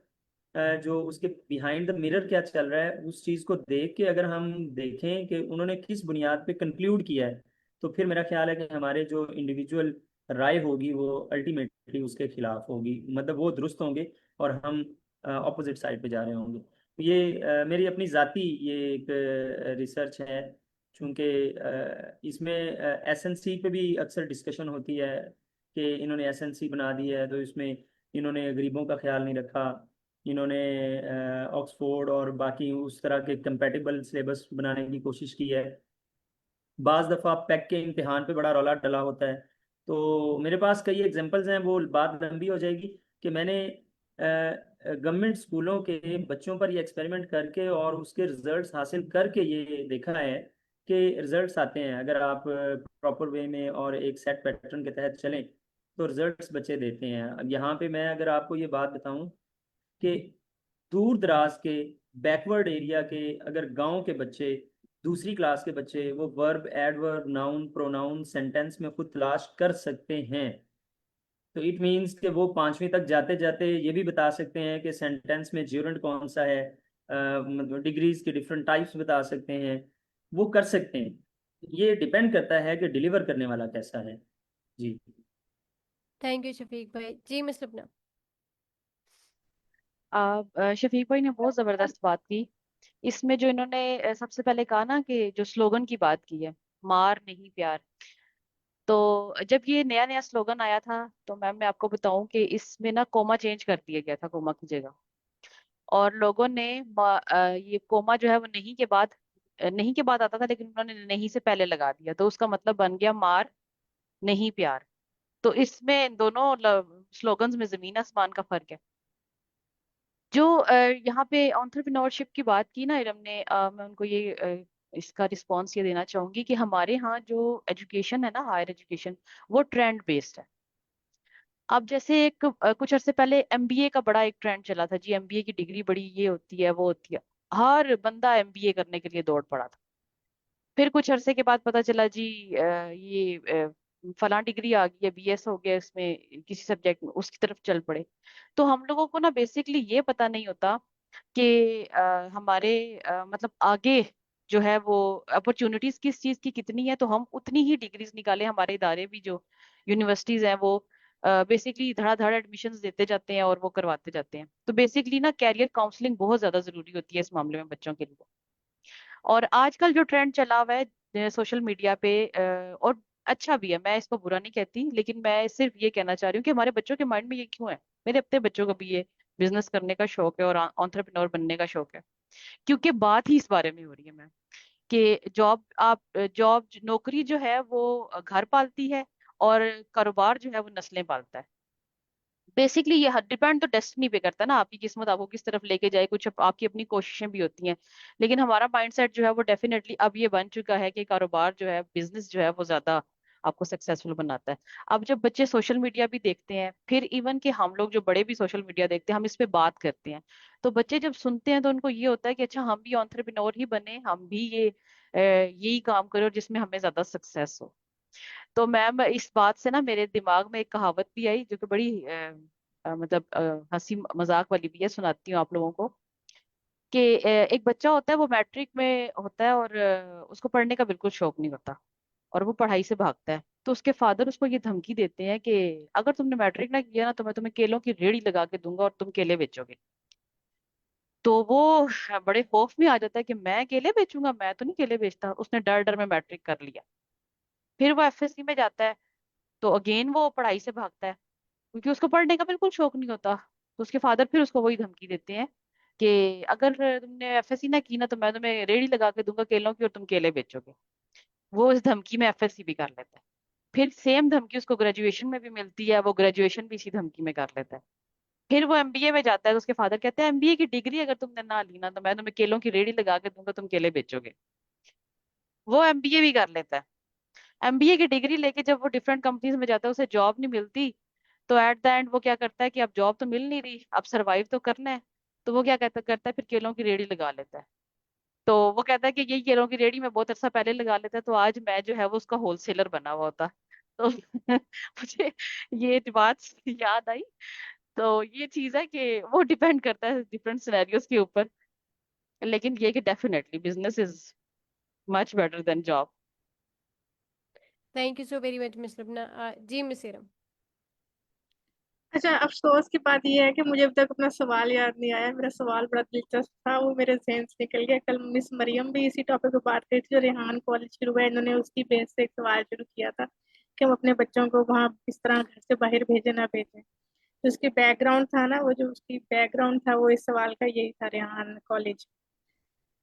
जो उसके बिहाइंड द मिरर क्या चल रहा है उस चीज़ को देख के अगर हम देखें कि उन्होंने किस बुनियाद पे कंक्लूड किया है, तो फिर मेरा ख्याल है कि हमारे जो इंडिविजुअल राय होगी वो अल्टीमेटली उसके खिलाफ होगी, मतलब वो दुरुस्त होंगे और हम ऑपोजिट साइड पे जा रहे होंगे। ये मेरी अपनी ज़ाती ये एक रिसर्च है, चूँकि इसमें एसएनसी पे भी अक्सर डिस्कशन होती है कि इन्होंने एसएनसी बना दी है तो इसमें इन्होंने गरीबों का ख्याल नहीं रखा, इन्होंने ऑक्सफोर्ड और बाकी उस तरह के कंपेटिबल सिलेबस बनाने की कोशिश की है। बाज़ दफ़ा पैक के इम्तिहान पे बड़ा रौला डला होता है। तो मेरे पास कई एग्जांपल्स हैं, वो बात लंबी हो जाएगी, कि मैंने गवर्नमेंट स्कूलों के बच्चों पर ये एक्सपेरिमेंट करके और उसके रिजल्ट्स हासिल करके ये देखा है कि रिजल्ट्स आते हैं अगर आप प्रॉपर वे में और एक सेट पैटर्न के तहत चलें तो रिजल्ट्स बच्चे देते हैं। अब यहाँ पे मैं अगर आपको ये बात बताऊं कि दूर दराज के बैकवर्ड एरिया के अगर गांव के बच्चे, दूसरी क्लास के बच्चे, वो verb, adverb, noun, pronoun sentence में खुद तलाश कर सकते हैं, तो इट मीन्स कि वो 5वीं तक जाते जाते ये भी बता सकते हैं कि सेंटेंस में ज्यूरेंट कौन सा है, मतलब डिग्रीज के डिफरेंट टाइप्स बता सकते हैं, वो कर सकते हैं। ये डिपेंड करता है कि डिलीवर करने वाला कैसा है। जी थैंक यू शफीक भाई। जी मिस लुबना। शफीक भाई ने बहुत जबरदस्त बात की। इसमें जो इन्होंने सबसे पहले कहा ना कि जो स्लोगन की बात की है, मार नहीं प्यार, तो जब ये नया नया स्लोगन आया था तो मैम मैं आपको बताऊं कि इसमें ना कोमा चेंज कर दिया गया था, कोमा की जगह, और लोगों ने ये कोमा जो है वो नहीं के बाद, नहीं के बाद आता था लेकिन उन्होंने नहीं से पहले लगा दिया, तो उसका मतलब बन गया मार नहीं प्यार। तो इसमें इन दोनों स्लोगन्स में जमीन आसमान का फर्क है। जो यहाँ पे एंटरप्रेन्योरशिप की बात की ना इरम ने, मैं उनको ये इसका रिस्पॉन्स ये देना चाहूंगी कि हमारे यहाँ जो एजुकेशन है ना, हायर एजुकेशन, वो ट्रेंड बेस्ड है। अब जैसे एक कुछ अरसे पहले एमबीए का बड़ा एक ट्रेंड चला था जी, एमबीए की डिग्री बड़ी ये होती है वो होती है, हर बंदा एमबीए करने के लिए दौड़ पड़ा था। फिर कुछ अरसे के बाद पता चला जी ये फलां डिग्री आ गई है, बीएस हो गया इसमें किसी सब्जेक्ट में, उसकी तरफ चल पड़े। तो हम लोगों को ना बेसिकली ये पता नहीं होता कि हमारे मतलब आगे जो है वो अपॉर्चुनिटीज किस चीज की कितनी है, तो हम उतनी ही डिग्रीज निकालें। हमारे इदारे भी जो यूनिवर्सिटीज हैं वो बेसिकली धड़ाधड़ एडमिशन्स देते जाते हैं और वो करवाते जाते हैं। तो बेसिकली ना कैरियर काउंसलिंग बहुत ज्यादा जरूरी होती है इस मामले में बच्चों के लिए। और आजकल जो ट्रेंड चला हुआ है सोशल मीडिया पे, और अच्छा भी है, मैं इसको बुरा नहीं कहती, लेकिन मैं सिर्फ ये कहना चाह रही हूँ कि हमारे बच्चों के माइंड में ये क्यों है। मेरे अपने बच्चों को भी ये बिजनेस करने का शौक है और एंटरप्रेन्योर बनने का शौक है, क्योंकि बात ही इस बारे में हो रही है मैम कि जॉब नौकरी जो है वो घर पालती है और कारोबार जो है वो नस्लें पालता है। बेसिकली ये डिपेंड तो डेस्टिनी पे करता है ना, आपकी किस्मत आपको किस तरफ लेके जाए, कुछ आपकी अपनी कोशिशें भी होती हैं। लेकिन हमारा माइंडसेट जो है वो डेफिनेटली अब ये बन चुका है कि कारोबार जो है, बिजनेस जो है वो ज्यादा आपको सक्सेसफुल बनाता है। अब जब बच्चे सोशल मीडिया भी देखते हैं, फिर इवन कि हम लोग जो बड़े भी सोशल मीडिया देखते हैं, हम इस पे बात करते हैं, तो बच्चे जब सुनते हैं तो उनको ये होता है कि अच्छा हम भी एंटरप्रेन्योर ही बने, हम भी ये यही काम करें और जिसमें हमें ज्यादा सक्सेस हो। तो मैम इस बात से ना मेरे दिमाग में एक कहावत भी आई जो कि बड़ी मतलब हंसी मजाक वाली भी है, सुनाती हूँ आप लोगों को। कि एक बच्चा होता है, वो मैट्रिक में होता है और उसको पढ़ने का बिल्कुल शौक नहीं होता और वो पढ़ाई से भागता है। तो उसके फादर उसको ये धमकी देते हैं कि अगर तुमने मैट्रिक ना किया ना तो मैं तुम्हें केलों की रेहड़ी लगा के दूंगा और तुम केले बेचोगे। तो वो बड़े खौफ में आ जाता है कि मैं केले बेचूंगा, मैं तो नहीं केले बेचता। उसने डर डर में मैट्रिक कर लिया। फिर वो एफएससी में जाता है, तो अगेन वो पढ़ाई से भागता है क्योंकि उसको पढ़ने का बिल्कुल शौक नहीं होता। तो उसके फादर फिर उसको वही धमकी देते हैं कि अगर तुमने एफएससी ना की ना तो मैं तुम्हें रेहड़ी लगा के दूंगा केलों की और तुम केले बेचोगे। वो इस धमकी में एफएससी भी कर लेता है। फिर सेम धमकी उसको ग्रेजुएशन में भी मिलती है, वो ग्रेजुएशन भी इसी धमकी में कर लेता है। फिर वो एमबीए में जाता है, तो उसके फादर कहते हैं एमबीए की डिग्री अगर तुमने ना ली ना तो मैं तुम्हें केलों की रेहड़ी लगा के दूंगा, तुम केले बेचोगे। वो एमबीए भी कर लेता है। एमबीए की डिग्री लेके जब वो डिफरेंट कंपनीज में जाता है, उसे जॉब नहीं मिलती। तो एट द एंड वो क्या करता है कि अब जॉब तो मिल नहीं रही, अब सरवाइव तो करना है। तो वो क्या करता है, फिर केलों की रेहड़ी लगा लेता है। तो वो कहता है कि यही केलों की रेहड़ी मैं बहुत अर्सा पहले लगा लेता, तो आज मैं जो है वो उसका होलसेलर बना हुआ होता। तो मुझे ये बात याद आई। तो ये चीज है कि वो डिपेंड करता है डिफरेंट सिनेरियोज के ऊपर। लेकिन ये कि definitely business is much better than job. Thank you so very much miss Lubna. जी मिस इरम। अच्छा, अफसोस की बात यह है कि मुझे अभी तक अपना सवाल याद नहीं आया। मेरा सवाल बड़ा दिलचस्प था, वो मेरे जहन से निकल गया। कल मिस मरियम भी इसी टॉपिक पे बात करी थी, जो रेहान कॉलेज शुरू हुआ है, इन्होंने उसकी बेस से एक सवाल शुरू किया था कि हम अपने बच्चों को वहाँ किस तरह घर से बाहर भेजे ना भेजें। तो उसकी बैकग्राउंड था ना, वो जो उसकी बैकग्राउंड था वो इस सवाल का यही था, रेहान कॉलेज।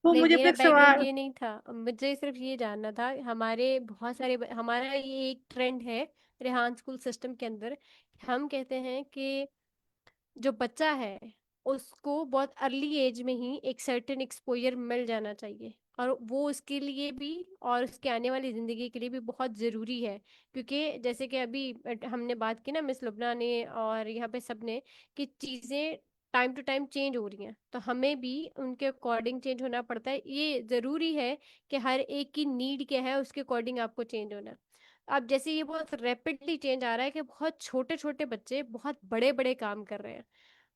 वो नहीं, मुझे अपना मेरा एक बैकग्राउंड सवाल। ये नहीं था। मुझे सिर्फ ये जानना था, हमारे बहुत सारे हमारा ये एक ट्रेंड है रेहान स्कूल सिस्टम के अंदर। हम कहते हैं कि जो बच्चा है उसको बहुत अर्ली एज में ही एक सर्टेन एक्सपोजर मिल जाना चाहिए, और वो उसके लिए भी और उसके आने वाली ज़िंदगी के लिए भी बहुत ज़रूरी है। क्योंकि जैसे कि अभी हमने बात की ना मिस लुबना ने और यहाँ पे सबने, कि चीज़ें टाइम टू टाइम चेंज हो रही हैं, तो हमें भी उनके अकॉर्डिंग चेंज होना पड़ता है। ये ज़रूरी है कि हर एक की नीड क्या है उसके अकॉर्डिंग आपको चेंज होना है। अब जैसे ये बहुत रैपिडली चेंज आ रहा है कि बहुत छोटे छोटे बच्चे बहुत बड़े बड़े काम कर रहे हैं।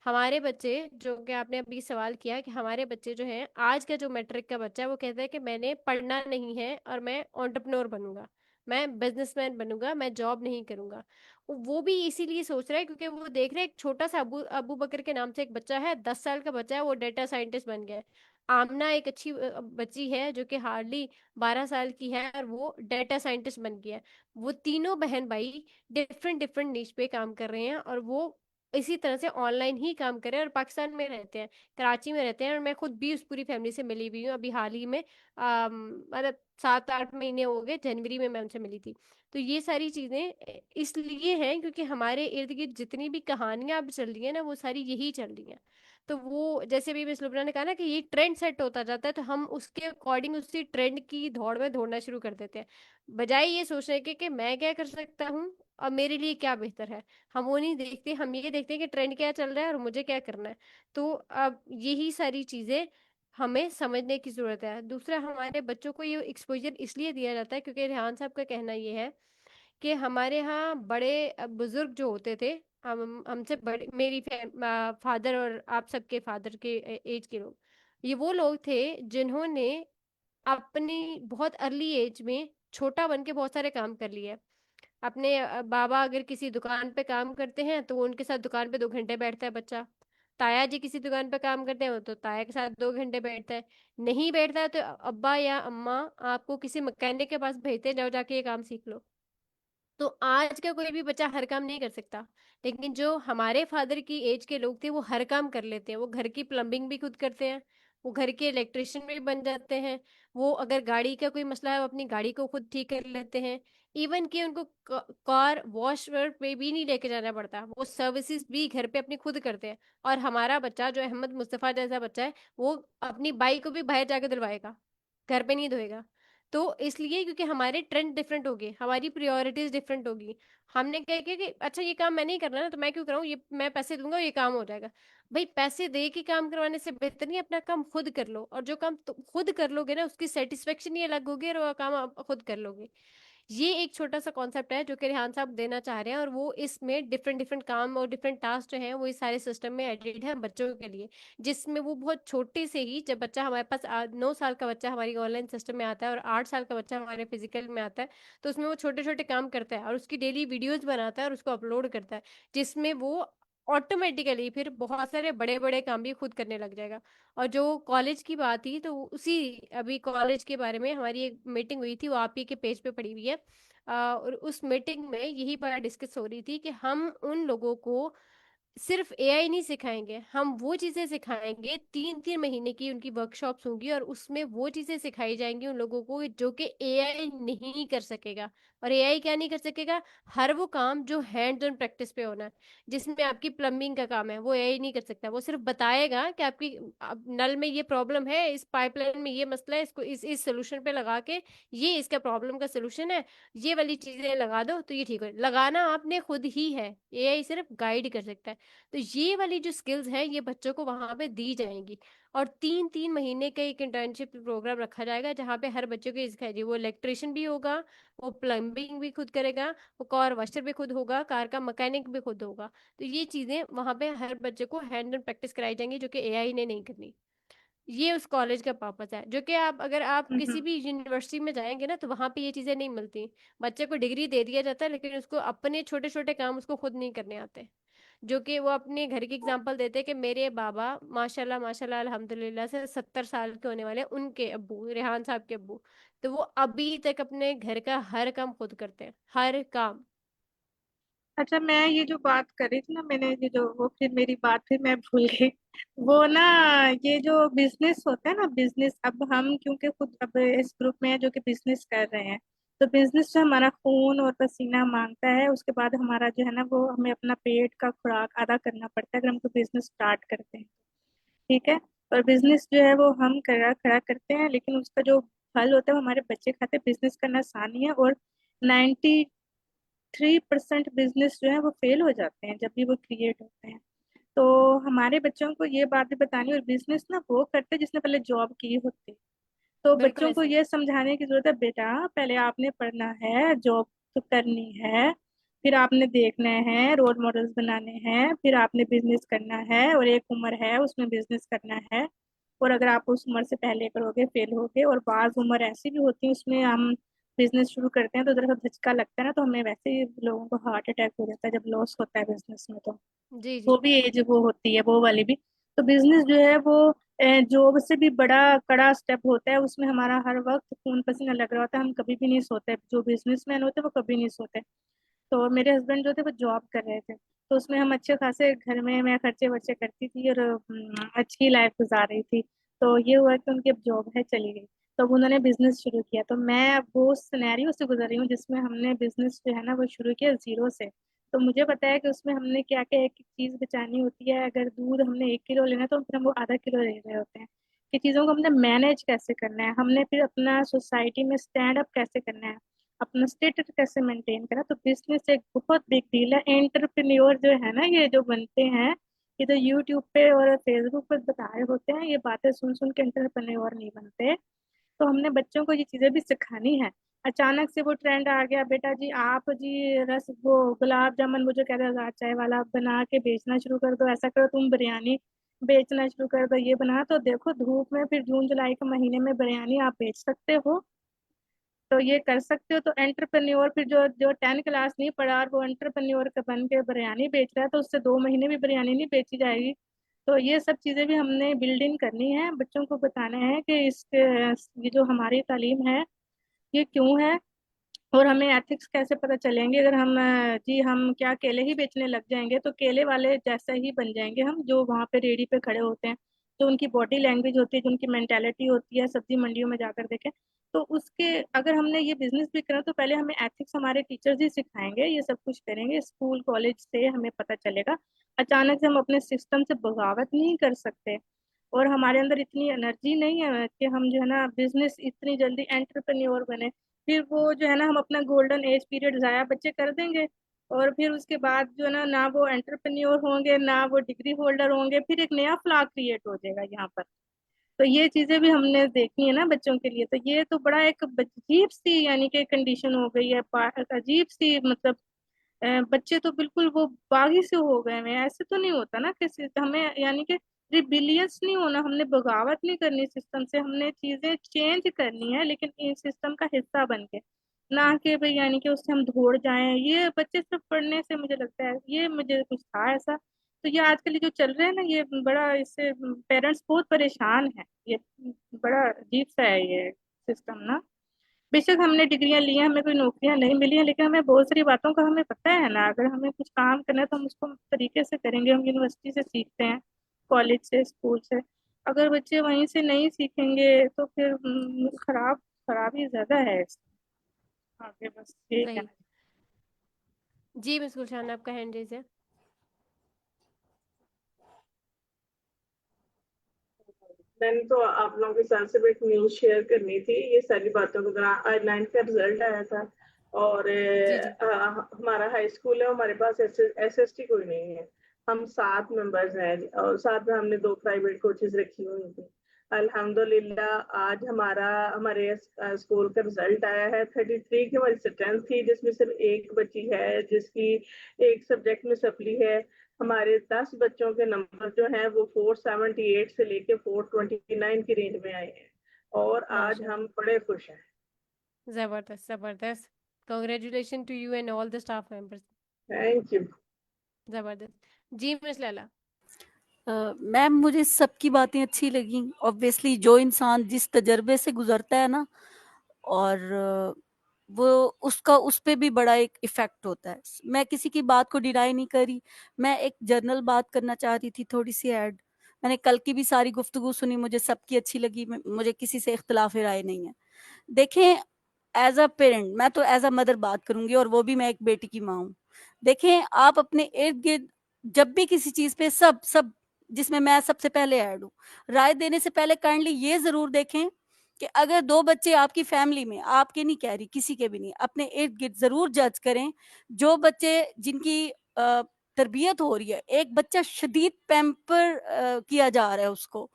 हमारे बच्चे, जो कि आपने अभी सवाल किया कि हमारे बच्चे जो हैं, आज का जो मैट्रिक का बच्चा है वो कहता है कि मैंने पढ़ना नहीं है और मैं एंटरप्रेन्योर बनूंगा, मैं बिजनेसमैन बनूंगा, मैं जॉब नहीं करूंगा। वो भी इसीलिए सोच रहा है क्योंकि वो देख रहे हैं एक छोटा सा अबू अबू बकर के नाम से एक बच्चा है, 10 साल का बच्चा है, वो डेटा साइंटिस्ट बन गया है। आमना एक अच्छी बच्ची है जो कि हार्डली 12 साल की है और वो डेटा साइंटिस्ट बन गया है। वो तीनों बहन भाई डिफरेंट डिफरेंट निश पे काम कर रहे हैं, और वो इसी तरह से ऑनलाइन ही काम कर रहे हैं और पाकिस्तान में रहते हैं, कराची में रहते हैं। और मैं खुद भी उस पूरी फैमिली से मिली हुई हूँ अभी हाल ही में। मतलब 7-8 महीने हो गए, जनवरी में मैं उनसे मिली थी। तो ये सारी चीजें इसलिए हैं क्योंकि हमारे इर्द गिर्द जितनी भी कहानियां अब चल रही है ना, वो सारी यही चल रही हैं। तो वो जैसे भी मिस लुबना ने कहा ना कि ये ट्रेंड सेट होता जाता है, तो हम उसके अकॉर्डिंग उसी ट्रेंड की दौड़ में दौड़ना शुरू कर देते हैं, बजाय ये सोचने के कि मैं क्या कर सकता हूँ और मेरे लिए क्या बेहतर है। हम वो नहीं देखते, हम ये देखते हैं कि ट्रेंड क्या चल रहा है और मुझे क्या करना है। तो अब यही सारी चीजें हमें समझने की जरूरत है। दूसरा, हमारे बच्चों को ये एक्सपोजर इसलिए दिया जाता है क्योंकि रेहान साहब का कहना ये है कि हमारे यहाँ बड़े बुजुर्ग जो होते थे, हम हमसे बड़े, मेरी फादर और आप सबके फादर के एज के लोग, ये वो लोग थे जिन्होंने अपनी बहुत अर्ली एज में छोटा बन के बहुत सारे काम कर लिए। अपने बाबा अगर किसी दुकान पे काम करते हैं तो वो उनके साथ दुकान पे 2 घंटे बैठता है बच्चा। ताया जी किसी दुकान पे काम करते हैं, वो तो ताया के साथ 2 घंटे बैठता है। नहीं बैठता है तो अब्बा या अम्मा आपको किसी मैकेनिक के पास भेजते हैं, जाओ जाके ये काम सीख लो। तो आज का कोई भी बच्चा हर काम नहीं कर सकता, लेकिन जो हमारे फादर की एज के लोग थे वो हर काम कर लेते हैं। वो घर की प्लम्बिंग भी खुद करते हैं, वो घर के इलेक्ट्रिशियन भी बन जाते हैं। वो अगर गाड़ी का कोई मसला है वो अपनी गाड़ी को खुद ठीक कर लेते हैं। इवन कि उनको कार वॉश पे भी नहीं लेके जाना पड़ता, वो सर्विसेज भी घर पे अपनी खुद करते हैं। और हमारा बच्चा जो अहमद मुस्तफ़ा जैसा बच्चा है, वो अपनी बाइक को भी बाहर जाके धुलवाएगा, घर पे नहीं धोएगा। तो इसलिए क्योंकि हमारे ट्रेंड डिफरेंट हो गए, हमारी प्रायोरिटीज डिफरेंट होगी। हमने क्या किया कि अच्छा ये काम मैं नहीं करना ना, तो मैं क्यों कराऊं, ये मैं पैसे दूंगा ये काम हो जाएगा। भाई पैसे दे के काम करवाने से बेहतर नहीं अपना काम खुद कर लो, और जो काम तुम खुद कर लोगे ना उसकी सेटिस्फेक्शन ही अलग होगी, और वो काम आप खुद कर लोगे। ये एक छोटा सा कॉन्सेप्ट है जो कि रेहान साहब देना चाह रहे हैं, और वो इसमें डिफरेंट डिफरेंट काम और डिफरेंट टास्क जो हैं वो इस सारे सिस्टम में एडेड है बच्चों के लिए। जिसमें वो बहुत छोटे से ही, जब बच्चा हमारे पास 9 साल का बच्चा हमारी ऑनलाइन सिस्टम में आता है और 8 साल का बच्चा हमारे फिजिकल में आता है, तो उसमें वो छोटे छोटे काम करता है और उसकी डेली वीडियोज बनाता है और उसको अपलोड करता है, जिसमें वो ऑटोमेटिकली फिर बहुत सारे बड़े बड़े काम भी खुद करने लग जाएगा। और जो कॉलेज की बात थी, तो उसी अभी कॉलेज के बारे में हमारी एक मीटिंग हुई थी, वो आप ही के पेज पे पड़ी हुई है। और उस मीटिंग में यही बात डिस्कस हो रही थी कि हम उन लोगों को सिर्फ एआई नहीं सिखाएंगे, हम वो चीजें सिखाएंगे, 3 3 महीने की उनकी वर्कशॉप्स होंगी और उसमें वो चीजें सिखाई जाएंगी उन लोगों को जो कि एआई नहीं कर सकेगा। और एआई क्या नहीं कर सकेगा, हर वो काम जो हैंड्स ऑन प्रैक्टिस पे होना है, जिसमें आपकी प्लम्बिंग का काम है वो एआई नहीं कर सकता। वो सिर्फ बताएगा कि आपकी नल में ये प्रॉब्लम है, इस पाइपलाइन में ये मसला है, इसको इस सोल्यूशन पे लगा के ये इसका प्रॉब्लम का सोल्यूशन है, ये वाली चीजें लगा दो तो ये ठीक हो। लगाना आपने खुद ही है, एआई सिर्फ गाइड कर सकता है। तो ये वाली जो स्किल्स हैं ये बच्चों को वहां पे दी जाएंगी। और 3 3 महीने का एक इंटर्नशिप प्रोग्राम रखा जाएगा जहाँ पे हर बच्चों को ये सिखाई जाएगी। वो इलेक्ट्रिशियन भी होगा, वो प्लम्बिंग भी खुद करेगा, वो कार वॉशर भी खुद होगा, कार का मैकेनिक भी खुद होगा। तो ये चीजें वहां पे हर बच्चे को हैंड ऑन प्रैक्टिस कराई जाएंगी, जो कि एआई ने नहीं करनी। ये उस कॉलेज का पर्पस है, जो कि आप अगर आप किसी भी यूनिवर्सिटी में जाएंगे ना तो वहां पे ये चीजें नहीं मिलती। बच्चे को डिग्री दे दिया जाता है लेकिन उसको अपने छोटे छोटे काम उसको खुद नहीं करने आते। जो कि वो अपने घर की एग्जांपल देते हैं कि मेरे बाबा माशाल्लाह माशाल्लाह अल्हम्दुलिल्लाह से 70 साल के होने वाले हैं, उनके अब्बू रेहान साहब के अब्बू, तो वो अभी तक अपने घर का हर काम खुद करते हैं, हर काम। अच्छा, मैं ये जो बात कर रही थी ना, मैंने ये जो वो फिर मेरी बात फिर मैं भूल गई। वो ना, ये जो बिजनेस होता है ना, बिजनेस, अब हम क्योंकि खुद अब इस ग्रुप में है जो कि बिजनेस कर रहे हैं, तो बिजनेस जो हमारा खून और पसीना मांगता है, उसके बाद हमारा जो है ना वो हमें अपना पेट का खुराक अदा करना पड़ता है अगर हम कोई बिजनेस स्टार्ट करते हैं। ठीक है। और बिजनेस जो है वो हम करा खड़ा करते हैं, लेकिन उसका जो फल होता है वो हमारे बच्चे खाते हैं। बिजनेस करना आसान ही है, और 93% बिजनेस जो है वो फेल हो जाते हैं जब भी वो क्रिएट होते हैं। तो हमारे बच्चों को ये बात भी बतानी, और बिजनेस ना वो करते हैं जिसने पहले जॉब की होती है। तो बिल्कुल बच्चों को ऐसे ही। ये समझाने की जरूरत है, बेटा पहले आपने पढ़ना है, जॉब तो करनी है, फिर आपने देखना है, रोल मॉडल्स बनाने हैं, फिर आपने बिजनेस करना है, और एक उम्र है उसमें बिजनेस करना है। और अगर आप उस उम्र से पहले करोगे फेल होगे, और बाज उम्र ऐसी भी होती है उसमें हम बिजनेस शुरू करते हैं तो जरा सा धचका लगता है ना, तो हमें वैसे ही लोगों को हार्ट अटैक हो जाता है जब लॉस होता है बिजनेस में। तो जी वो जी। भी एज वो होती है, वो वाली भी। तो बिजनेस जो है वो जॉब से भी बड़ा कड़ा स्टेप होता है, उसमें हमारा हर वक्त खून पसीना लग रहा होता है, हम कभी भी नहीं सोते, जो बिजनेसमैन होते हैं वो कभी नहीं सोते। तो मेरे हस्बैंड जो थे वो जॉब कर रहे थे, तो उसमें हम अच्छे खासे घर में मैं खर्चे वर्चे करती थी, और अच्छी लाइफ गुजार रही थी। तो ये हुआ कि उनकी अब जॉब है चली गई, तो अब उन्होंने बिजनेस शुरू किया। तो मैं अब वो सिनेरियो से गुजर रही हूँ जिसमें हमने बिजनेस जो है ना वो शुरू किया जीरो से। तो मुझे पता है कि उसमें हमने क्या क्या एक एक चीज बचानी होती है। अगर दूध हमने 1 किलो लेना तो फिर हम वो आधा किलो ले रहे होते हैं, कि चीजों को हमने मैनेज कैसे करना है, हमने फिर अपना सोसाइटी में स्टैंड अप कैसे करना है, अपना स्टेटस कैसे मेंटेन करा। तो बिजनेस एक बहुत बिग डील है। एंटरप्रेन्योर जो है ना, ये जो बनते हैं, ये तो यूट्यूब पे और फेसबुक पे बता रहे होते हैं, ये बातें सुन सुन के एंटरप्रेन्योर नहीं बनते। तो हमने बच्चों को ये चीजें भी सिखानी है। अचानक से वो ट्रेंड आ गया, बेटा जी आप जी रस वो गुलाब जामुन, वो जो कहते हैं चाय वाला, आप बना के बेचना शुरू कर दो, ऐसा करो तुम बिरयानी बेचना शुरू कर दो, ये बना तो देखो धूप में फिर जून जुलाई के महीने में बिरयानी आप बेच सकते हो। तो ये कर सकते हो। तो एंटरप्रेन्योर फिर जो जो 10 क्लास नहीं पढ़ा और वो एंटरप्रेन्योर का बन के बिरयानी बेच रहा है, तो उससे 2 महीने भी बिरयानी नहीं बेची जाएगी। तो ये सब चीजें भी हमने बिल्ड इन करनी है, बच्चों को बताना है कि इसके ये जो हमारी तालीम है ये क्यों है, और हमें एथिक्स कैसे पता चलेंगे। अगर हम जी हम क्या केले ही बेचने लग जाएंगे तो केले वाले जैसा ही बन जाएंगे हम, जो वहां पे रेडी पे खड़े होते हैं, जो उनकी बॉडी लैंग्वेज होती है, जो उनकी मेंटेलिटी होती है, सब्जी मंडियों में जाकर देखें। तो उसके अगर हमने ये बिजनेस भी करा तो पहले हमें एथिक्स हमारे टीचर्स ही सिखाएंगे, ये सब कुछ करेंगे, स्कूल कॉलेज से हमें पता चलेगा। अचानक से हम अपने सिस्टम से बगावत नहीं कर सकते। और हमारे अंदर इतनी एनर्जी नहीं है कि हम जो है ना बिजनेस इतनी जल्दी एंटरप्रेन्योर बने। फिर वो जो है ना हम अपना गोल्डन एज पीरियड ज़ाया बच्चे कर देंगे, और फिर उसके बाद जो है ना ना वो एंटरप्रेन्योर होंगे ना वो डिग्री होल्डर होंगे, फिर एक नया फ्लॉ क्रिएट हो जाएगा यहाँ पर। तो ये चीजें भी हमने देखी है ना बच्चों के लिए, तो ये तो बड़ा एक अजीब सी यानी कि कंडीशन हो गई है, अजीब सी मतलब बच्चे तो बिल्कुल वो बागी से हो गए हैं। ऐसे तो नहीं होता ना किसी हमें यानी कि रिबिलियस नहीं होना, हमने बगावत नहीं करनी सिस्टम से, हमने चीजें चेंज करनी है लेकिन इस सिस्टम का हिस्सा बन के, ना कि भाई यानी कि उससे हम दौड़ जाएं। ये बच्चे सिर्फ पढ़ने से मुझे लगता है, ये मुझे कुछ था ऐसा। तो ये आजकल जो चल रहा है ना ये बड़ा, इससे पेरेंट्स बहुत परेशान है। ये बड़ा अजीब सा है ये सिस्टम ना। बेशक हमने डिग्रियां ली हैं, हमें कोई नौकरियां नहीं मिली हैं, लेकिन हमें बहुत सारी बातों का हमें पता है ना। अगर हमें कुछ काम करना है तो हम उसको तरीके से करेंगे। हम यूनिवर्सिटी से सीखते हैं, कॉलेज से, स्कूल से। अगर बच्चे वहीं से नहीं सीखेंगे तो फिर खराब खराबी ज्यादा है आगे, बस ये सही। कहना। जी मिस गुलशान, आपका हैंड रेज है। मैंने तो आप लोगों के साथ सिर्फ एक न्यूज शेयर करनी थी। ये सारी बातों के दौरान आज 9th का रिजल्ट आया था, और जी जी हमारा हाई स्कूल है, हमारे पास एसएसटी कोई नहीं है। हम 7 मेंबर्स हैं, और साथ में हमने 2 प्राइवेट कोचेस रखी हुई थी। अल्हम्दुलिल्लाह आज हमारे स्कूल का रिजल्ट आया है। 33 की हमारी स्ट्रेंथ थी, जिसमें सिर्फ एक बच्ची है जिसकी एक सब्जेक्ट में सप्ली है। हमारे 10 बच्चों के नंबर जो हैं वो 478 से लेके 429 की रेंज में आए हैं, और आज हम माशाल्लाह, बड़े खुश हैं। जबरदस्त जबरदस्त। Congratulation to you and all the staff members. Thank you. जबरदस्त। जी मिस लैला। मैम मुझे सबकी बातें अच्छी लगी। ऑब्वियसली जो इंसान जिस तजर्बे से गुजरता है ना, और वो उसका उस पे भी बड़ा एक इफेक्ट होता है। मैं किसी की बात को डिनाई नहीं करी। मैं एक जनरल बात करना चाह रही थी, थोड़ी सी ऐड। मैंने कल की भी सारी गुफ्तगू सुनी, मुझे सबकी अच्छी लगी। मुझे किसी से इख्तिलाफ राय नहीं है। देखें, एज अ पेरेंट, मैं तो एज अ मदर बात करूंगी, और वो भी मैं एक बेटी की माँ हूँ। देखें, आप अपने इर्द गिर्द जब भी किसी चीज पे सब सब जिसमें मैं सबसे पहले ऐड हूँ, राय देने से पहले काइंडली ये जरूर देखें कि अगर 2 बच्चे आपकी फैमिली में, आपके नहीं कह रही, किसी के भी नहीं, अपने इर्द गिर्द जरूर जज करें। जो बच्चे जिनकी तरबियत हो रही है, एक बच्चा शदीद पैम्पर किया जा रहा है उसको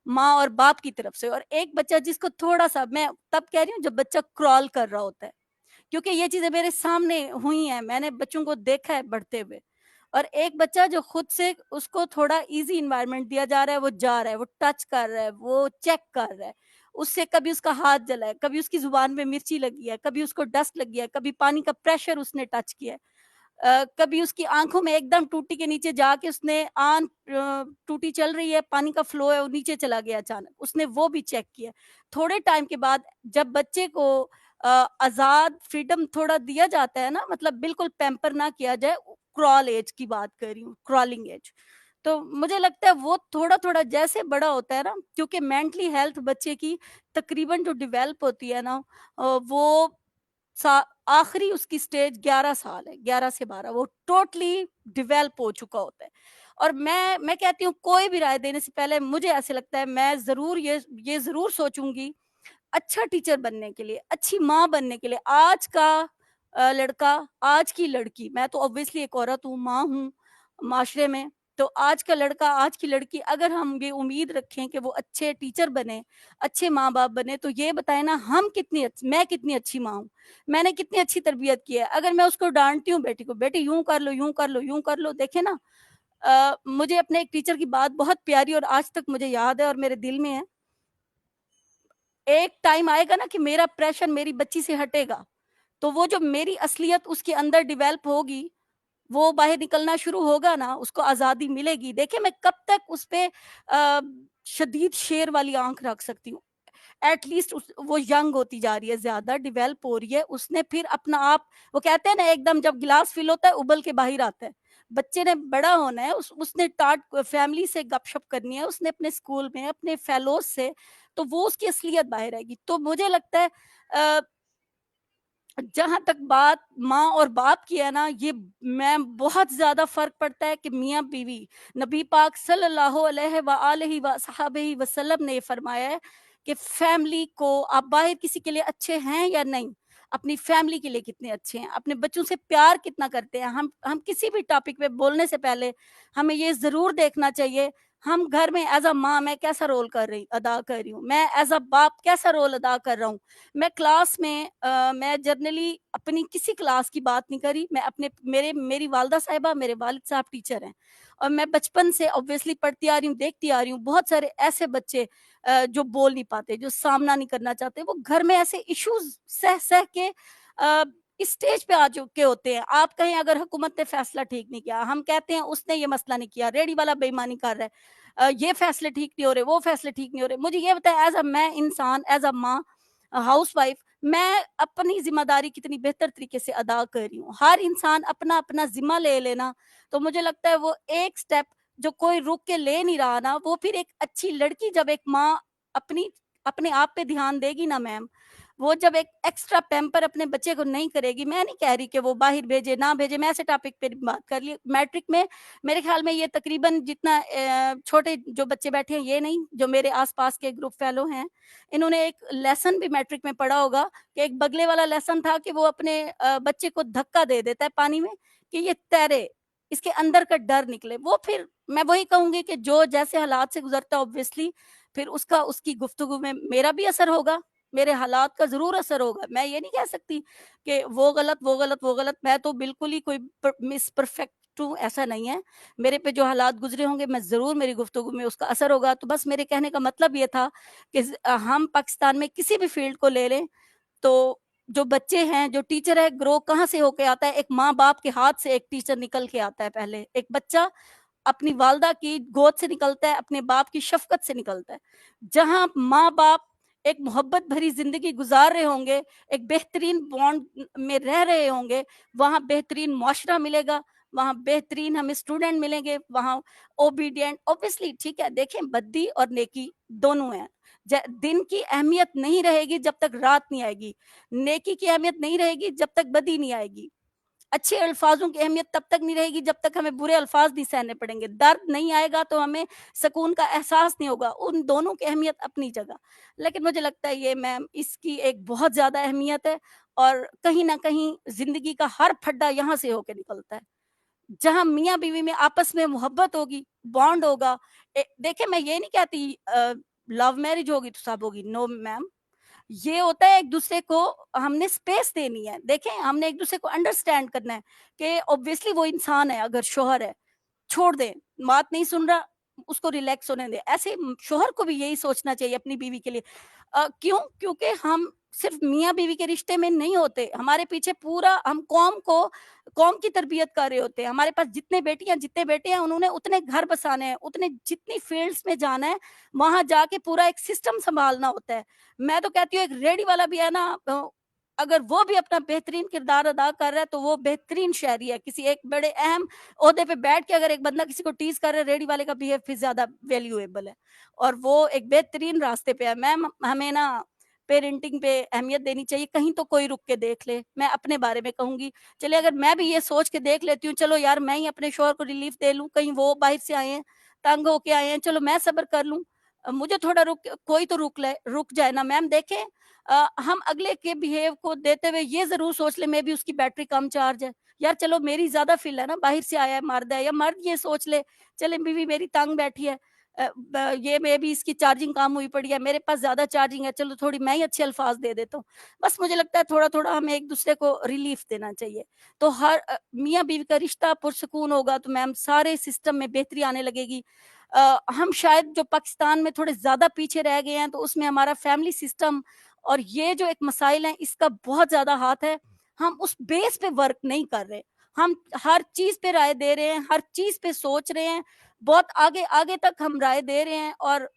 माँ और बाप की तरफ से, और एक बच्चा जिसको थोड़ा सा, मैं तब कह रही हूँ जब बच्चा क्रॉल कर रहा होता है, क्योंकि ये चीजें मेरे सामने हुई हैं, मैंने बच्चों को देखा है बढ़ते हुए। और एक बच्चा जो खुद से, उसको थोड़ा इजी इन्वायरमेंट दिया जा रहा है, वो जा रहा है, वो टच कर रहा है, वो चेक कर रहा है, उससे कभी उसका हाथ जला है, कभी उसकी जुबान में मिर्ची लगी है, कभी उसको डस्ट लगी है, कभी पानी का प्रेशर उसने टच किया है, कभी उसकी आंखों में एकदम टूटी के नीचे जाके उसने टूटी चल रही है, पानी का फ्लो है, वो नीचे चला गया अचानक, उसने वो भी चेक किया। थोड़े टाइम के बाद जब बच्चे को आजाद फ्रीडम थोड़ा दिया जाता है ना, मतलब बिल्कुल पैम्पर ना किया जाए, क्रॉल एज की बात कर रही हूँ, क्रॉलिंग एज, तो मुझे लगता है वो थोड़ा थोड़ा जैसे बड़ा होता है ना, क्योंकि मेंटली हेल्थ बच्चे की तकरीबन जो डेवलप होती है ना, वो आखिरी उसकी स्टेज 11 साल है, 11 से 12 वो टोटली डेवलप हो चुका होता है। और मैं कहती हूँ कोई भी राय देने से पहले मुझे ऐसे लगता है, मैं जरूर ये जरूर सोचूंगी अच्छा टीचर बनने के लिए, अच्छी माँ बनने के लिए। आज का लड़का, आज की लड़की, मैं तो ऑब्वियसली एक औरत हूँ, माँ हूँ माशरे में, तो आज का लड़का, आज की लड़की, अगर हम ये उम्मीद रखें कि वो अच्छे टीचर बने, अच्छे माँ बाप बने, तो ये बताए ना मैं कितनी अच्छी माँ हूँ, मैंने कितनी अच्छी तरबियत की है। अगर मैं उसको डांटती हूँ बेटी को, बेटी यूं कर लो, यूं कर लो, यूं कर लो, देखे ना, मुझे अपने एक टीचर की बात बहुत प्यारी और आज तक मुझे याद है और मेरे दिल में है। एक टाइम आएगा ना कि मेरा प्रेशर मेरी बच्ची से हटेगा, तो वो जो मेरी असलियत उसके अंदर डेवलप होगी, वो बाहर निकलना शुरू होगा ना, उसको आज़ादी मिलेगी। देखिए, मैं कब तक उस पे शदीद शेर वाली आँख रख सकती हूँ। एटलीस्ट वो यंग होती जा रही है, ज़्यादा डेवलप हो रही है, उसने फिर अपना आप, वो कहते हैं ना, एकदम जब गिलास फिल होता है उबल के बाहर आता है। बच्चे ने बड़ा होना है, उसने टाट फैमिली से गपशप करनी है, उसने अपने स्कूल में अपने फेलोज से, तो वो उसकी असलियत बाहर आएगी। तो मुझे लगता है जहां तक बात माँ और बाप की है ना, ये मैं बहुत ज्यादा फर्क पड़ता है कि मियाँ बीवी, नबी पाक सल्लल्लाहु अलैहि वसल्लम ने फरमाया है कि फैमिली को, आप बाहर किसी के लिए अच्छे हैं या नहीं, अपनी फैमिली के लिए कितने अच्छे हैं, अपने बच्चों से प्यार कितना करते हैं। हम किसी भी टॉपिक पे बोलने से पहले हमें ये जरूर देखना चाहिए, हम घर में एज अ माँ मैं कैसा रोल अदा कर रही हूँ, मैं एज अ बाप कैसा रोल अदा कर रहा हूँ। मैं क्लास में मैं जनरली अपनी किसी क्लास की बात नहीं करी, मैं अपने मेरी वालदा साहिबा, मेरे वालिद साहब टीचर हैं, और मैं बचपन से ऑब्वियसली पढ़ती आ रही हूँ, देखती आ रही हूँ बहुत सारे ऐसे बच्चे जो बोल नहीं पाते, जो सामना नहीं करना चाहते, वो घर में ऐसे इश्यूज सह सह के इस स्टेज पे आ चुके होते हैं। आप कहें अगर हुकूमत ने फैसला ठीक नहीं किया, हम कहते हैं उसने ये मसला नहीं किया, रेडी वाला बेईमानी कर रहा है, ये फैसले ठीक नहीं हो रहे, वो फैसले ठीक नहीं हो रहे। मुझे ये बताया, एज अ मैं इंसान, एज अ माँ, हाउस वाइफ, मैं अपनी जिम्मेदारी कितनी बेहतर तरीके से अदा कर रही हूँ। हर इंसान अपना अपना जिम्मा ले लेना, तो मुझे लगता है वो एक स्टेप जो कोई रुक के ले नहीं रहा ना, वो फिर एक अच्छी लड़की, जब एक माँ अपनी अपने आप पे ध्यान देगी ना मैम, वो जब एक एक्स्ट्रा पैम्पर अपने बच्चे को नहीं करेगी, मैं नहीं कह रही कि वो बाहर भेजे ना भेजे, मैं ऐसे टॉपिक पे बात कर ली। मैट्रिक में मेरे ख्याल में ये तकरीबन जितना छोटे जो बच्चे बैठे हैं, ये नहीं, जो मेरे आसपास के ग्रुप फेलो हैं, इन्होंने एक लेसन भी मैट्रिक में पढ़ा होगा कि एक बगले वाला लेसन था कि वो अपने बच्चे को धक्का दे देता है पानी में कि ये तैरे, इसके अंदर का डर निकले। वो फिर मैं वही कहूंगी कि जो जैसे हालात से गुजरता है ऑब्वियसली फिर उसका उसकी गुफ्तगू में मेरा भी असर होगा, मेरे हालात का जरूर असर होगा। मैं ये नहीं कह सकती कि वो गलत वो गलत वो गलत, मैं तो बिल्कुल ही कोई मिस परफेक्ट हूँ, ऐसा नहीं है। मेरे पे जो हालात गुजरे होंगे, मैं जरूर मेरी गुफ्तगू में उसका असर होगा। तो बस मेरे कहने का मतलब ये था कि हम पाकिस्तान में किसी भी फील्ड को ले लें, तो जो बच्चे हैं, जो टीचर है, ग्रो कहाँ से होके आता है? एक माँ बाप के हाथ से एक टीचर निकल के आता है। पहले एक बच्चा अपनी वालदा की गोद से निकलता है, अपने बाप की शफकत से निकलता है। जहां माँ बाप एक मोहब्बत भरी जिंदगी गुजार रहे होंगे, एक बेहतरीन बॉन्ड में रह रहे होंगे, वहां बेहतरीन मुआशरा मिलेगा, वहां बेहतरीन हमें स्टूडेंट मिलेंगे, वहां ओबीडियंट। ऑब्वियसली ठीक है, देखें बद्दी और नेकी दोनों हैं। दिन की अहमियत नहीं रहेगी जब तक रात नहीं आएगी, नेकी की अहमियत नहीं रहेगी जब तक बदी नहीं आएगी, अच्छे अल्फाजों की अहमियत तब तक नहीं रहेगी जब तक हमें बुरे अल्फाज नहीं सहने पड़ेंगे, दर्द नहीं आएगा तो हमें सुकून का एहसास नहीं होगा। उन दोनों की अहमियत अपनी जगह, लेकिन मुझे लगता है ये मैम इसकी एक बहुत ज्यादा अहमियत है, और कहीं ना कहीं जिंदगी का हर फड्डा यहाँ से होके निकलता है, जहां मियाँ बीवी में आपस में मोहब्बत होगी, बॉन्ड होगा। देखे, मैं ये नहीं कहती लव मैरिज होगी तो सब होगी, नो मैम। ये होता है एक दूसरे को हमने स्पेस देनी है, देखें हमने एक दूसरे को अंडरस्टैंड करना है कि ऑब्वियसली वो इंसान है, अगर शोहर है छोड़ दें, बात नहीं सुन रहा, उसको रिलैक्स होने दें। ऐसे शोहर को भी यही सोचना चाहिए अपनी बीवी के लिए। क्यों? क्योंकि हम सिर्फ मियाँ बीवी के रिश्ते में नहीं होते, हमारे पीछे पूरा हम कौम की तरबियत कर रहे होते हैं। हमारे पास जितने बेटे हैं उन्होंने उतने घर बसाने हैं, उतने जितनी फील्ड्स में जाना है, वहां जाके पूरा एक सिस्टम संभालना होता है। मैं तो कहती हूँ एक रेडी वाला भी है ना, अगर वो भी अपना बेहतरीन किरदार अदा कर रहा है तो वो बेहतरीन शहरी है। किसी एक बड़े अहम ओहदे पे बैठ के अगर एक बंदा किसी को टीज कर रहा है, रेडी वाले का बिहेव फिर ज्यादा वैल्यूएबल है, और वो एक बेहतरीन रास्ते पे है। मैम हमें ना पेरेंटिंग पे अहमियत देनी चाहिए, कहीं तो कोई रुक के देख ले। मैं अपने बारे में कहूंगी, चलिए अगर मैं भी ये सोच के देख लेती हूँ, चलो यार मैं ही अपने शोहर को रिलीफ दे लूँ, कहीं वो बाहर से आए हैं, तंग होके आए हैं, चलो मैं सब्र कर लूँ, मुझे थोड़ा कोई तो रुक जाए ना मैम। देखें हम अगले के बिहेव को देते हुए ये जरूर सोच ले, मे भी उसकी बैटरी कम चार्ज है, यार चलो मेरी ज्यादा फील है ना, बाहर से आया है मर्द है, या मर्द ये सोच ले चले बीवी मेरी तंग बैठी है, ये मे भी इसकी चार्जिंग कम हुई पड़ी है, मेरे पास ज्यादा चार्जिंग है, चलो थोड़ी मैं ही अच्छे अल्फाज दे देता हूँ। बस मुझे लगता है थोड़ा थोड़ा हमें एक दूसरे को रिलीफ देना चाहिए, तो हर मियाँ बीवी का रिश्ता पुरसकून होगा, तो मैम सारे सिस्टम में बेहतरी आने लगेगी। हम शायद जो पाकिस्तान में थोड़े ज्यादा पीछे रह गए हैं, तो उसमें हमारा फैमिली सिस्टम और ये जो एक मसाइल है, इसका बहुत ज्यादा हाथ है। हम उस बेस पे वर्क नहीं कर रहे, हम हर चीज पे राय दे रहे हैं, हर चीज पे सोच रहे हैं, बहुत आगे आगे तक हम राय दे रहे हैं, और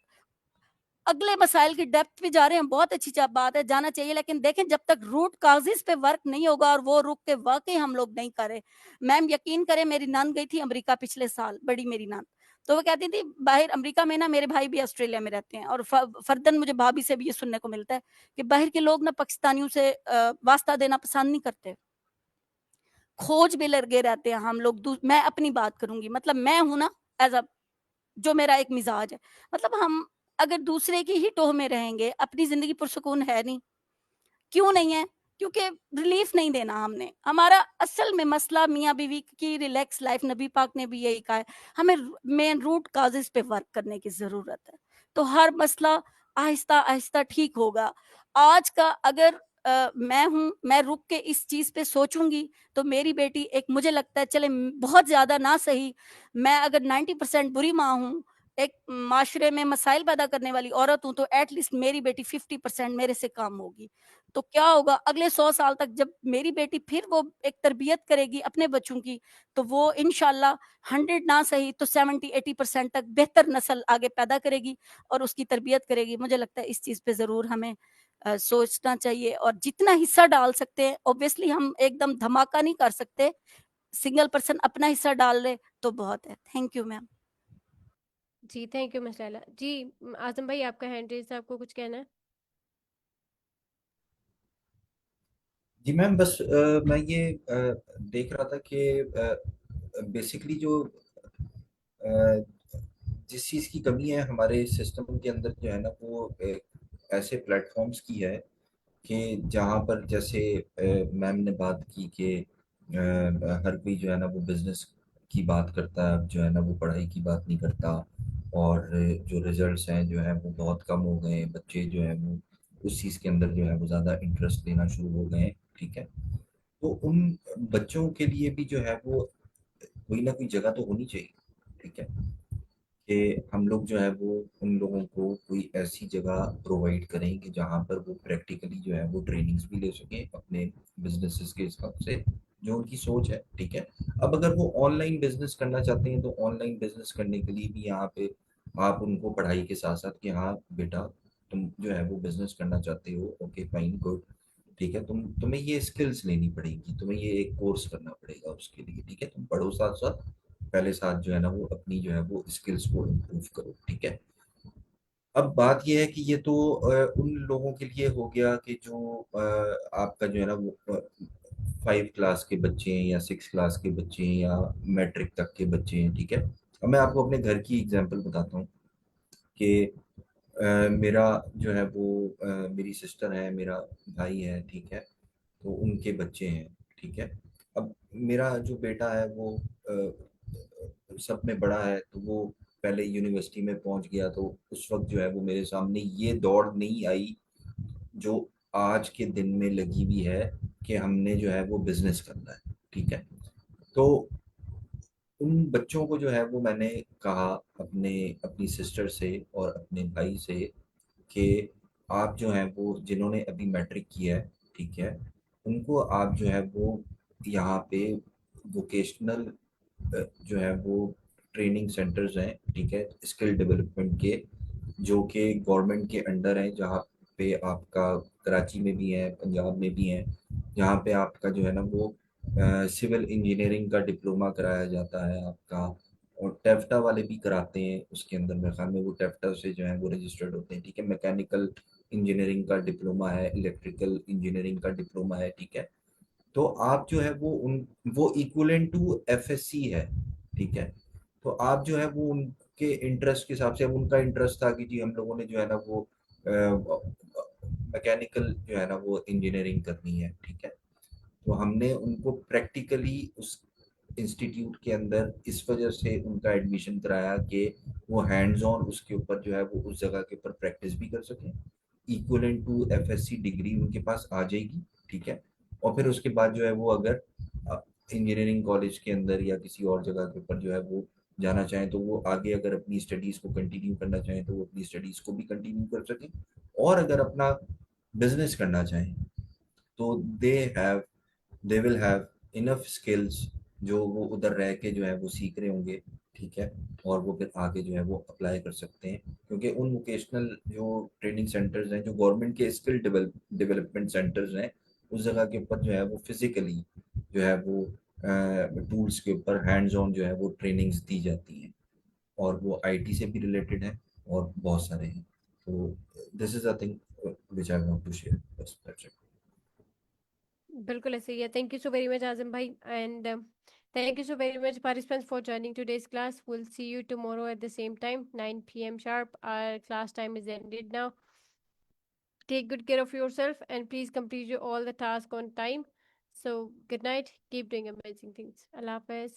अगले मसाइल की डेप्थ पे जा रहे हैं। बहुत अच्छी बात है, जाना चाहिए, लेकिन देखें जब तक रूट काजेस पे वर्क नहीं होगा और वो रुक के वाकई हम लोग नहीं कर रहे। मैम यकीन करें, मेरी नंद गई थी अमेरिका पिछले साल, बड़ी मेरी नंद, तो वो कहती थी बाहर अमेरिका में ना मेरे भाई भी ऑस्ट्रेलिया में रहते हैं और फर्दन मुझे भाभी से भी ये सुनने को मिलता है कि बाहर के लोग ना पाकिस्तानियों से वास्ता देना पसंद नहीं करते, खोज में लगे रहते हैं हम लोग। मैं अपनी बात करूंगी, मतलब मैं हूं ना एज अ, जो मेरा एक मिजाज है, मतलब हम अगर दूसरे की ही टोह में रहेंगे, अपनी जिंदगी पुरसुकून है नहीं। क्यों नहीं है? क्योंकि रिलीफ नहीं देना हमने। हमारा असल में मसला मियाँ बीवी की रिलैक्स लाइफ, नबी पाक ने भी यही कहा है, हमें मेन रूट काजेस पे वर्क करने की जरूरत है। तो हर मसला आहिस्ता आहिस्ता ठीक होगा। आज का अगर मैं हूं, मैं रुक के इस चीज पे सोचूंगी तो मेरी बेटी एक, मुझे लगता है चले बहुत ज्यादा ना सही, मैं अगर 90% बुरी माँ हूं, एक माशरे में मसाइल पैदा करने वाली औरत हूं, तो एटलीस्ट मेरी बेटी 50% मेरे से कम होगी। तो क्या होगा अगले 100 साल तक, जब मेरी बेटी फिर वो एक तरबियत करेगी अपने बच्चों की, तो वो इंशाल्लाह 100 ना सही तो 70-80% तक बेहतर नस्ल आगे पैदा करेगी और उसकी तरबियत करेगी। मुझे लगता है इस चीज पे जरूर हमें सोचना चाहिए और जितना हिस्सा डाल सकते हैं। ऑब्वियसली हम एकदम धमाका नहीं कर सकते, सिंगल पर्सन अपना हिस्सा डाल ले तो बहुत है। Thank you ma'am. जी thank you miss Laila ji. Azam भाई आपका हैंड रेज है, आपको कुछ कहना है? जी मैम, बस मैं ये देख रहा था कि बेसिकली जो जिस चीज़ की कमी है हमारे सिस्टम के अंदर जो है ना, वो ऐसे प्लेटफॉर्म्स की है कि जहाँ पर जैसे मैम ने बात की कि हर कोई जो है ना वो बिजनेस की बात करता है, अब जो है ना वो पढ़ाई की बात नहीं करता, और जो रिजल्ट्स हैं जो है वो बहुत कम हो गए हैं, बच्चे जो है वो उस चीज़ के अंदर जो है वो ज़्यादा इंटरेस्ट लेना शुरू हो गए हैं। ठीक है, तो उन बच्चों के लिए भी जो है वो कोई ना कोई जगह तो होनी चाहिए। ठीक है, कि हम लोग जो है वो उन लोगों को कोई ऐसी जगह प्रोवाइड करें कि जहाँ पर वो प्रैक्टिकली जो है वो ट्रेनिंग्स भी ले सकें अपने बिजनेसेस के हिसाब से, जो उनकी सोच है। ठीक है, अब अगर वो ऑनलाइन बिजनेस करना चाहते हैं तो ऑनलाइन बिजनेस करने के लिए भी यहाँ पे आप उनको पढ़ाई के साथ साथ कि हाँ बेटा तुम जो है वो बिजनेस करना चाहते हो, ओके फाइन गुड, ठीक है, तुम्हें ये स्किल्स लेनी पड़ेगी, तुम्हें ये एक कोर्स करना पड़ेगा उसके लिए। ठीक है, तुम पढ़ो साथ साथ, पहले साथ जो है ना वो अपनी जो है वो स्किल्स को इम्प्रूव करो। ठीक है, अब बात ये है कि ये तो उन लोगों के लिए हो गया कि जो आपका जो है ना वो 5 क्लास के बच्चे हैं या 6 क्लास के बच्चे हैं या मैट्रिक तक के बच्चे हैं। ठीक है, अब मैं आपको अपने घर की एग्जांपल बताता हूँ कि मेरा जो है वो मेरी सिस्टर है, मेरा भाई है। ठीक है, तो उनके बच्चे हैं। ठीक है, अब मेरा जो बेटा है वो सब में बड़ा है, तो वो पहले यूनिवर्सिटी में पहुंच गया, तो उस वक्त जो है वो मेरे सामने ये दौड़ नहीं आई जो आज के दिन में लगी हुई है कि हमने जो है वो बिजनेस करना है। ठीक है, तो उन बच्चों को जो है वो मैंने कहा अपने अपनी सिस्टर से और अपने भाई से कि आप जो हैं वो जिन्होंने अभी मैट्रिक किया है, ठीक है, उनको आप जो है वो यहाँ पे वोकेशनल जो है वो ट्रेनिंग सेंटर्स हैं। ठीक है, स्किल डेवलपमेंट के, जो कि गवर्नमेंट के अंडर हैं, जहाँ पे आपका कराची में भी है, पंजाब में भी है, जहाँ पे आपका जो है ना वो सिविल इंजीनियरिंग का डिप्लोमा कराया जाता है आपका, और टेफ्टा वाले भी कराते हैं उसके अंदर, मेरे ख्याल में वो टेफ्टा से जो है वो रजिस्टर्ड होते हैं। ठीक है, मैकेनिकल इंजीनियरिंग का डिप्लोमा है, इलेक्ट्रिकल इंजीनियरिंग का डिप्लोमा है। ठीक है, तो आप जो है वो उन वो इक्वलेंट टू एफएससी है। ठीक है, तो आप जो है वो उनके इंटरेस्ट के हिसाब से, अब उनका इंटरेस्ट था कि जी हम लोगों ने जो है ना वो मैकेनिकल जो है ना वो इंजीनियरिंग करनी है। ठीक है, तो हमने उनको प्रैक्टिकली उस इंस्टीट्यूट के अंदर इस वजह से उनका एडमिशन कराया कि वो हैंड्स ऑन उसके ऊपर जो है वो उस जगह के ऊपर प्रैक्टिस भी कर सकें, इक्वलेंट टू एफएससी डिग्री उनके पास आ जाएगी। ठीक है, और फिर उसके बाद जो है वो अगर इंजीनियरिंग कॉलेज के अंदर या किसी और जगह के ऊपर जो है वो जाना चाहें, तो वो आगे अगर अपनी स्टडीज को कंटिन्यू करना चाहें तो वो अपनी स्टडीज को भी कंटिन्यू कर सकें, और अगर अपना बिजनेस करना चाहें तो they will have enough skills जो वो उधर रह के जो है वो सीख रहे होंगे। ठीक है, और वो फिर आगे जो है वो अप्लाई कर सकते हैं, क्योंकि उन वोकेशनल जो ट्रेनिंग सेंटर्स हैं, जो गवर्नमेंट के स्किल डेवलपमेंट सेंटर्स हैं, उस जगह के ऊपर जो है वो फिजिकली जो है वो टूल्स के ऊपर हैंड्स ऑन जो है वो ट्रेनिंग्स दी जाती हैं। और वो आईटी से भी रिलेटेड है और बहुत सारे हैं। तो this is a thing which I want to share, बस दैट्स इट। बिल्कुल ऐसे ही है। Thank you so very much Azam भाई, and thank you so very much participants for joining today's class. We'll see you tomorrow at the same time, 9 p.m. sharp. Our class time is ended now. Take good care of yourself and please complete all the tasks on time. So good night. Keep doing amazing things. Allah Hafiz.